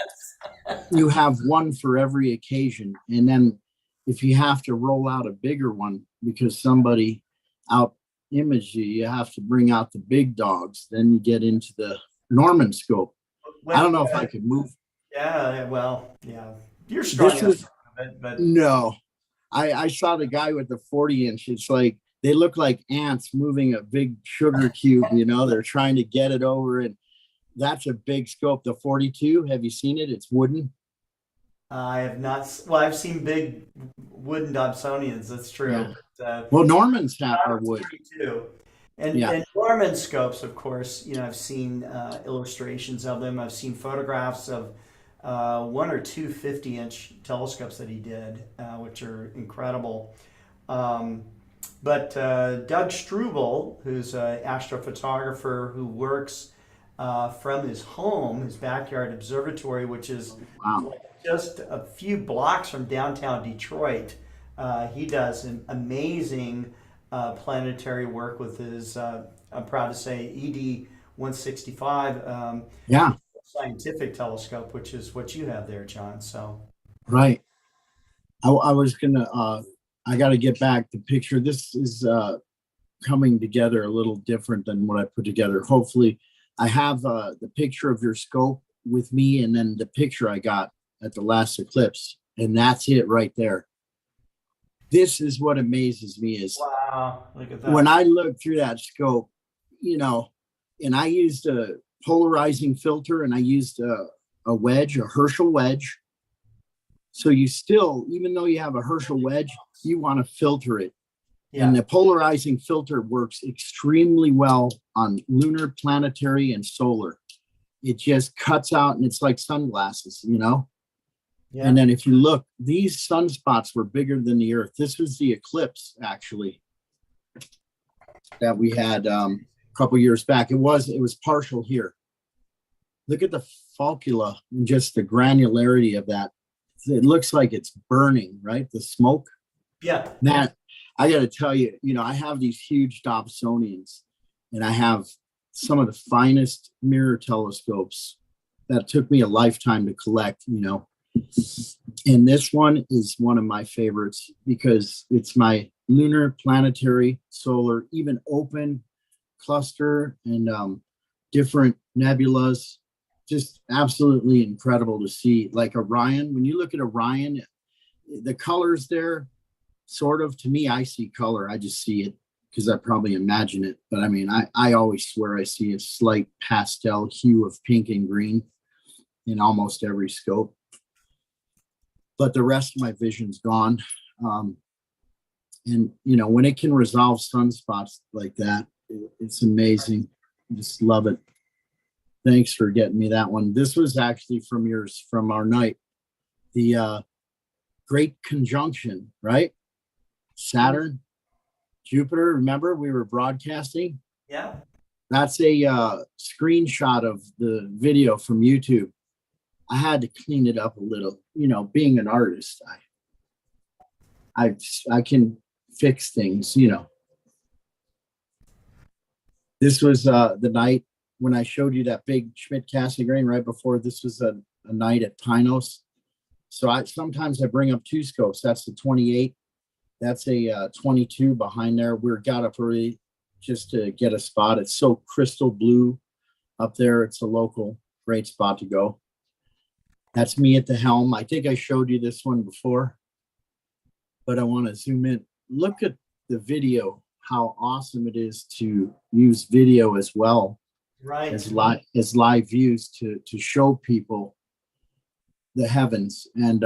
you have one for every occasion. And then if you have to roll out a bigger one because somebody out imaged you, you have to bring out the big dogs. Then you get into the Norman scope. I don't know if I could move. Yeah, well, yeah. You're strong enough, but no. I saw the guy with the 40-inch. It's like they look like ants moving a big sugar cube, you know, they're trying to get it over. And that's a big scope. The 42, have you seen it? It's wooden. I have not. Well, I've seen big wooden Dobsonians. That's true. Yeah. Well, Norman's are wood too. And Norman scopes, of course, you know, I've seen illustrations of them. I've seen photographs of one or two 50-inch telescopes that he did, which are incredible. But Doug Struble, who's an astrophotographer who works from his home, his backyard observatory, which is just a few blocks from downtown Detroit. He does an amazing planetary work with his, I'm proud to say, ED 165 scientific telescope, which is what you have there, John. So, right. I was gonna, I got to get back the picture. This is coming together a little different than what I put together. Hopefully, I have the picture of your scope with me, and then the picture I got at the last eclipse, and that's it right there. This is what amazes me is, wow, look at that. When I look through that scope, you know, and I used a polarizing filter, and I used a wedge, a Herschel wedge. So you still, even though you have a Herschel wedge, you want to filter it. Yeah. And the polarizing filter works extremely well on lunar, planetary, and solar. It just cuts out, and it's like sunglasses, you know? Yeah. And then if you look, these sunspots were bigger than the Earth. This was the eclipse, actually, that we had a couple years back. It was partial here. Look at the falcula and just the granularity of that. It looks like it's burning, right? The smoke. Yeah. That, I got to tell you, you know, I have these huge Dobsonians, and I have some of the finest mirror telescopes that took me a lifetime to collect, you know. And this one is one of my favorites because it's my lunar, planetary, solar, even open cluster and different nebulas. Just absolutely incredible to see. Like Orion, when you look at Orion, the colors there, sort of, to me, I see color. I just see it because I probably imagine it. But I mean, I always swear I see a slight pastel hue of pink and green in almost every scope. But the rest of my vision's gone. And, you know, when it can resolve sunspots like that, it's amazing. I just love it. Thanks for getting me that one. This was actually from our night. The Great Conjunction, right? Saturn, Jupiter. Remember, we were broadcasting? Yeah. That's a screenshot of the video from YouTube. I had to clean it up a little. You know, being an artist, I can fix things, you know. This was the night when I showed you that big Schmidt-Cassegrain right before. This was a night at Pinos. So sometimes I bring up two scopes. That's the 28. That's a 22 behind there. We got up early just to get a spot. It's so crystal blue up there. It's a local great spot to go. That's me at the helm. I think I showed you this one before, but I want to zoom in. Look at the video, how awesome it is to use video as well, right, as live views to show people the heavens. And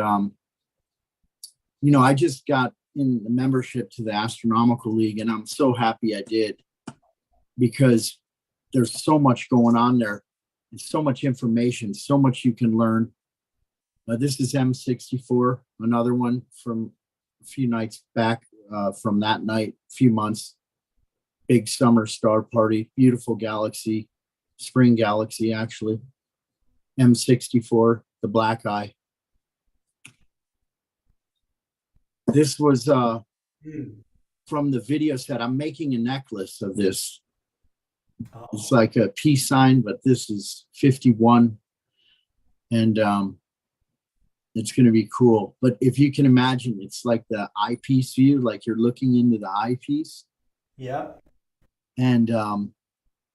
you know, I just got in the membership to the Astronomical League, and I'm so happy I did, because there's so much going on there and so much information, so much you can learn. This is M64, another one from a few nights back, from that night, few months. Big summer star party, beautiful galaxy, spring galaxy, actually. M64, the black eye. This was from the video set. I'm making a necklace of this. It's like a peace sign, but this is 51. And it's going to be cool. But if you can imagine, it's like the eyepiece view, like you're looking into the eyepiece. Yeah. And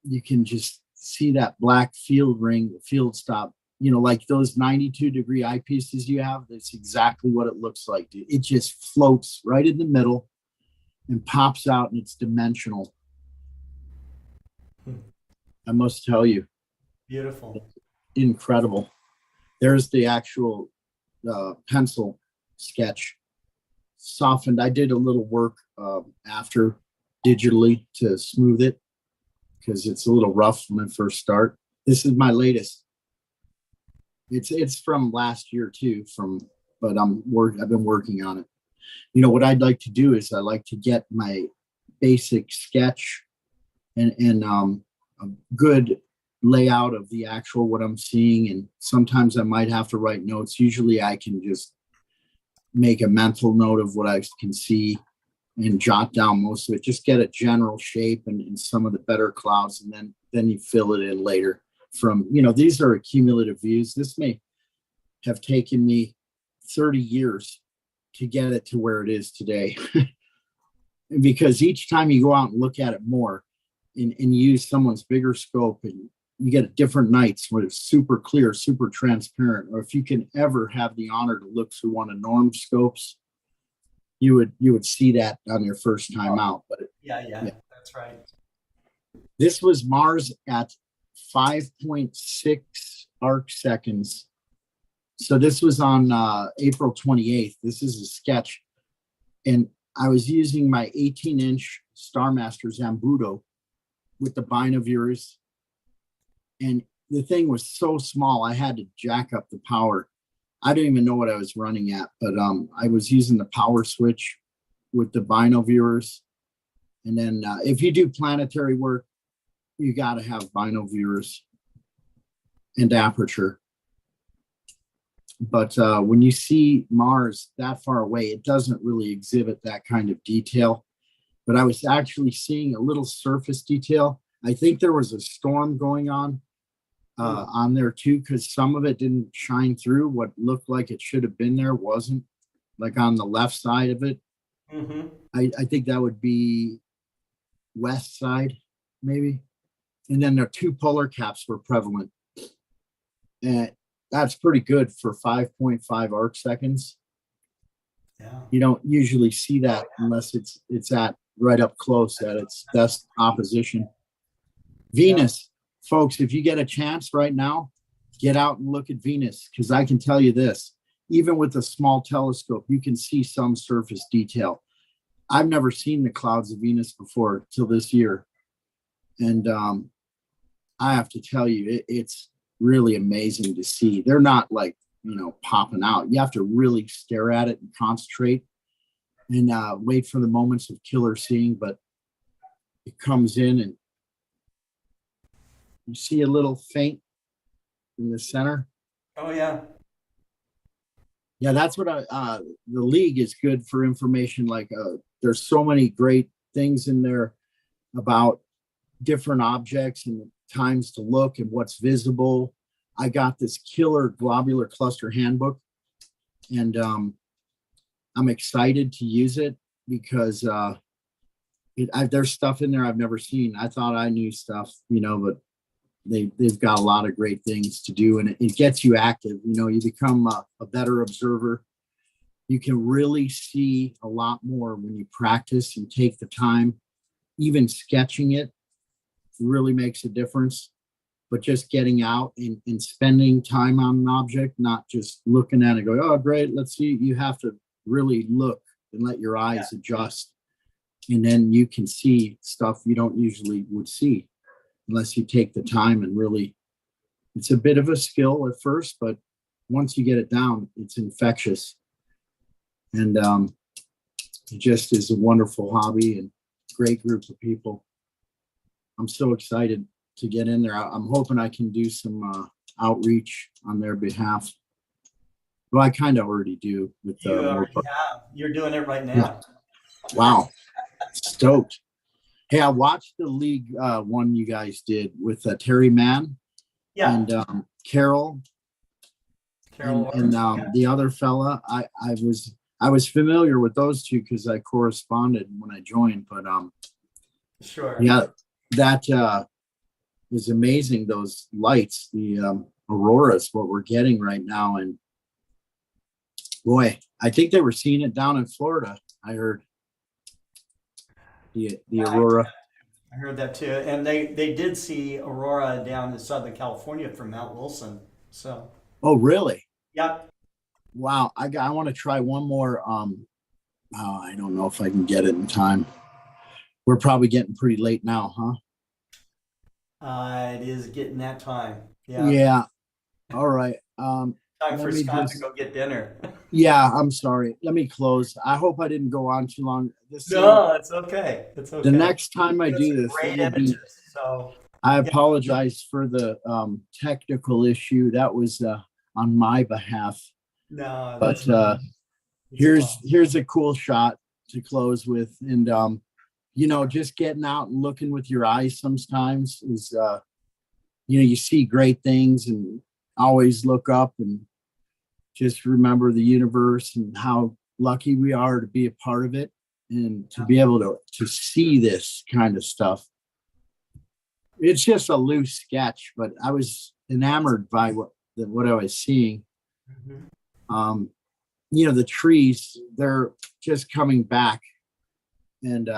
you can just see that black field ring, field stop, you know, like those 92-degree eyepieces you have. That's exactly what it looks like, dude. It just floats right in the middle and pops out, and it's dimensional. I must tell you. Beautiful. Incredible. There's the actual pencil sketch. Softened. I did a little work after digitally to smooth it because it's a little rough when I first start. This is my latest. It's from last year too, but I've been working on it. You know, what I'd like to do is I like to get my basic sketch and a good layout of the actual what I'm seeing. And sometimes I might have to write notes. Usually I can just make a mental note of what I can see and jot down most of it. Just get a general shape and some of the better clouds, and then you fill it in later. From, you know, these are cumulative views. This may have taken me 30 years to get it to where it is today. Because each time you go out and look at it more and use someone's bigger scope, and you get different nights where it's super clear, super transparent, or if you can ever have the honor to look through one of Norm's scopes, you would see that on your first time out. But yeah, that's right. This was Mars at 5.6 arc seconds. So this was on April 28th. This is a sketch. And I was using my 18-inch Starmaster Zambudo with the binoviewers. And the thing was so small, I had to jack up the power. I don't even know what I was running at, but I was using the power switch with the binoviewers. And then if you do planetary work, you got to have binoviewers and aperture. But when you see Mars that far away, it doesn't really exhibit that kind of detail. But I was actually seeing a little surface detail. I think there was a storm going on there too, because some of it didn't shine through. What looked like it should have been there wasn't, like on the left side of it. Mm-hmm. I think that would be west side, maybe. And then the two polar caps were prevalent. And that's pretty good for 5.5 arc seconds. Yeah. You don't usually see that unless it's at right up close at its best opposition. Venus, folks, if you get a chance right now, get out and look at Venus, because I can tell you this, even with a small telescope, you can see some surface detail. I've never seen the clouds of Venus before till this year. And I have to tell you, it's really amazing to see. They're not like, you know, popping out. You have to really stare at it and concentrate and wait for the moments of killer seeing, but it comes in and you see a little faint in the center. Oh yeah. Yeah, that's what the league is good for information. Like there's so many great things in there about different objects and times to look and what's visible. I got this killer globular cluster handbook, and I'm excited to use it because there's stuff in there I've never seen. I thought I knew stuff, you know, but they've got a lot of great things to do, and it gets you active. You know, you become a better observer. You can really see a lot more when you practice and take the time. Even sketching it really makes a difference, but just getting out and spending time on an object, not just looking at it, go, oh, great, let's see. You have to really look and let your eyes adjust. And then you can see stuff you don't usually would see unless you take the time and really, it's a bit of a skill at first, but once you get it down, it's infectious. And it just is a wonderful hobby and great group of people. I'm so excited to get in there. I'm hoping I can do some outreach on their behalf. Well, I kind of already do with You're doing it right now. Yeah. Wow. Stoked. Hey, I watched the league one you guys did with Terry Mann and Carol and the other fella. I was familiar with those two because I corresponded when I joined, but sure. Yeah, that is amazing. Those lights, the auroras, what we're getting right now. And boy, I think they were seeing it down in Florida. I heard the aurora. I heard that too. And they did see aurora down in Southern California from Mount Wilson. So. Oh, really? Yep. Wow. I want to try one more. I don't know if I can get it in time. We're probably getting pretty late now, huh? It is getting that time. Yeah. Yeah. All right. Time for let me Scott to just- go get dinner. Yeah, I'm sorry. Let me close. I hope I didn't go on too long. No, it's okay. It's okay. The next time I Those do are this, great it will be- images. So I apologize for the technical issue. That was on my behalf. no, But that's not- here's a cool shot to close with. And you know, just getting out and looking with your eyes sometimes is you know, you see great things, and always look up and just remember the universe and how lucky we are to be a part of it and to be able to see this kind of stuff. It's just a loose sketch, but I was enamored by what I was seeing. You know, the trees, they're just coming back, and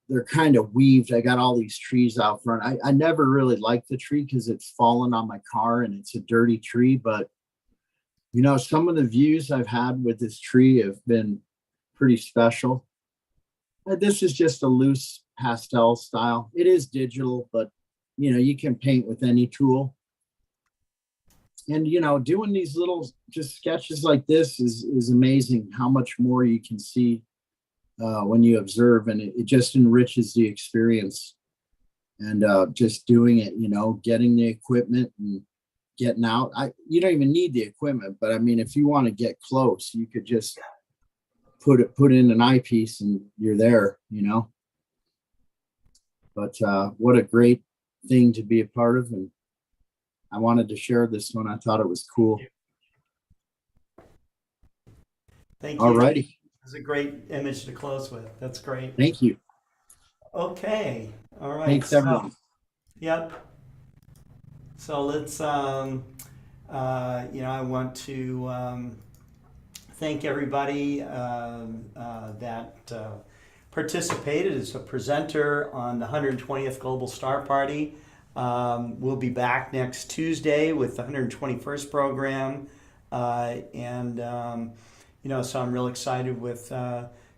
they're kind of weaved. I got all these trees out front. I never really liked the tree because it's fallen on my car and it's a dirty tree, but you know, some of the views I've had with this tree have been pretty special. This is just a loose pastel style. It is digital, but you know, you can paint with any tool. And you know, doing these little just sketches like this is amazing how much more you can see when you observe, and it just enriches the experience. And just doing it, you know, getting the equipment and getting out. You don't even need the equipment, but I mean, if you want to get close, you could just put in an eyepiece and you're there, you know. But what a great thing to be a part of, and I wanted to share this one. I thought it was cool. Thank you. All righty. It's a great image to close with. That's great. Thank you. Okay. All right. Thanks, everyone. Yep. So let's, you know, I want to thank everybody that participated as a presenter on the 120th Global Star Party. We'll be back next Tuesday with the 121st program. You know, so I'm real excited with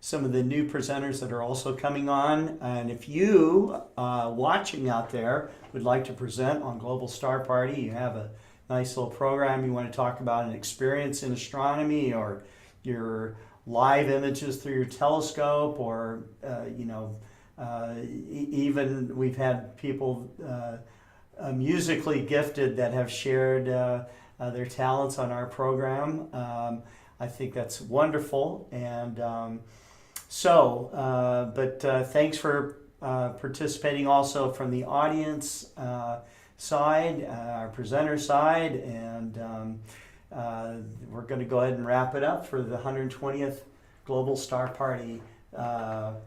some of the new presenters that are also coming on. And if you watching out there would like to present on Global Star Party, you have a nice little program, you want to talk about an experience in astronomy or your live images through your telescope, or you know, even we've had people musically gifted that have shared their talents on our program. I think that's wonderful. And thanks for participating also from the audience side, our presenter side, and we're going to go ahead and wrap it up for the 120th Global Star Party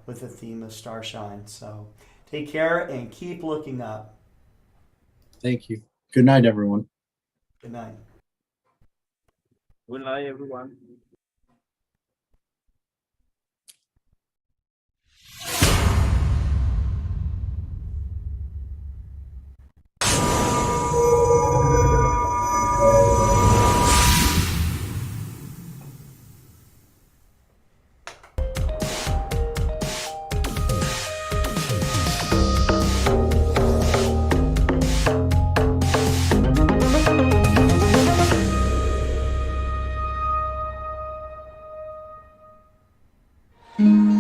with the theme of Starshine. So take care and keep looking up. Thank you. Good night, everyone. Good night. Good night, everyone. Mm-hmm.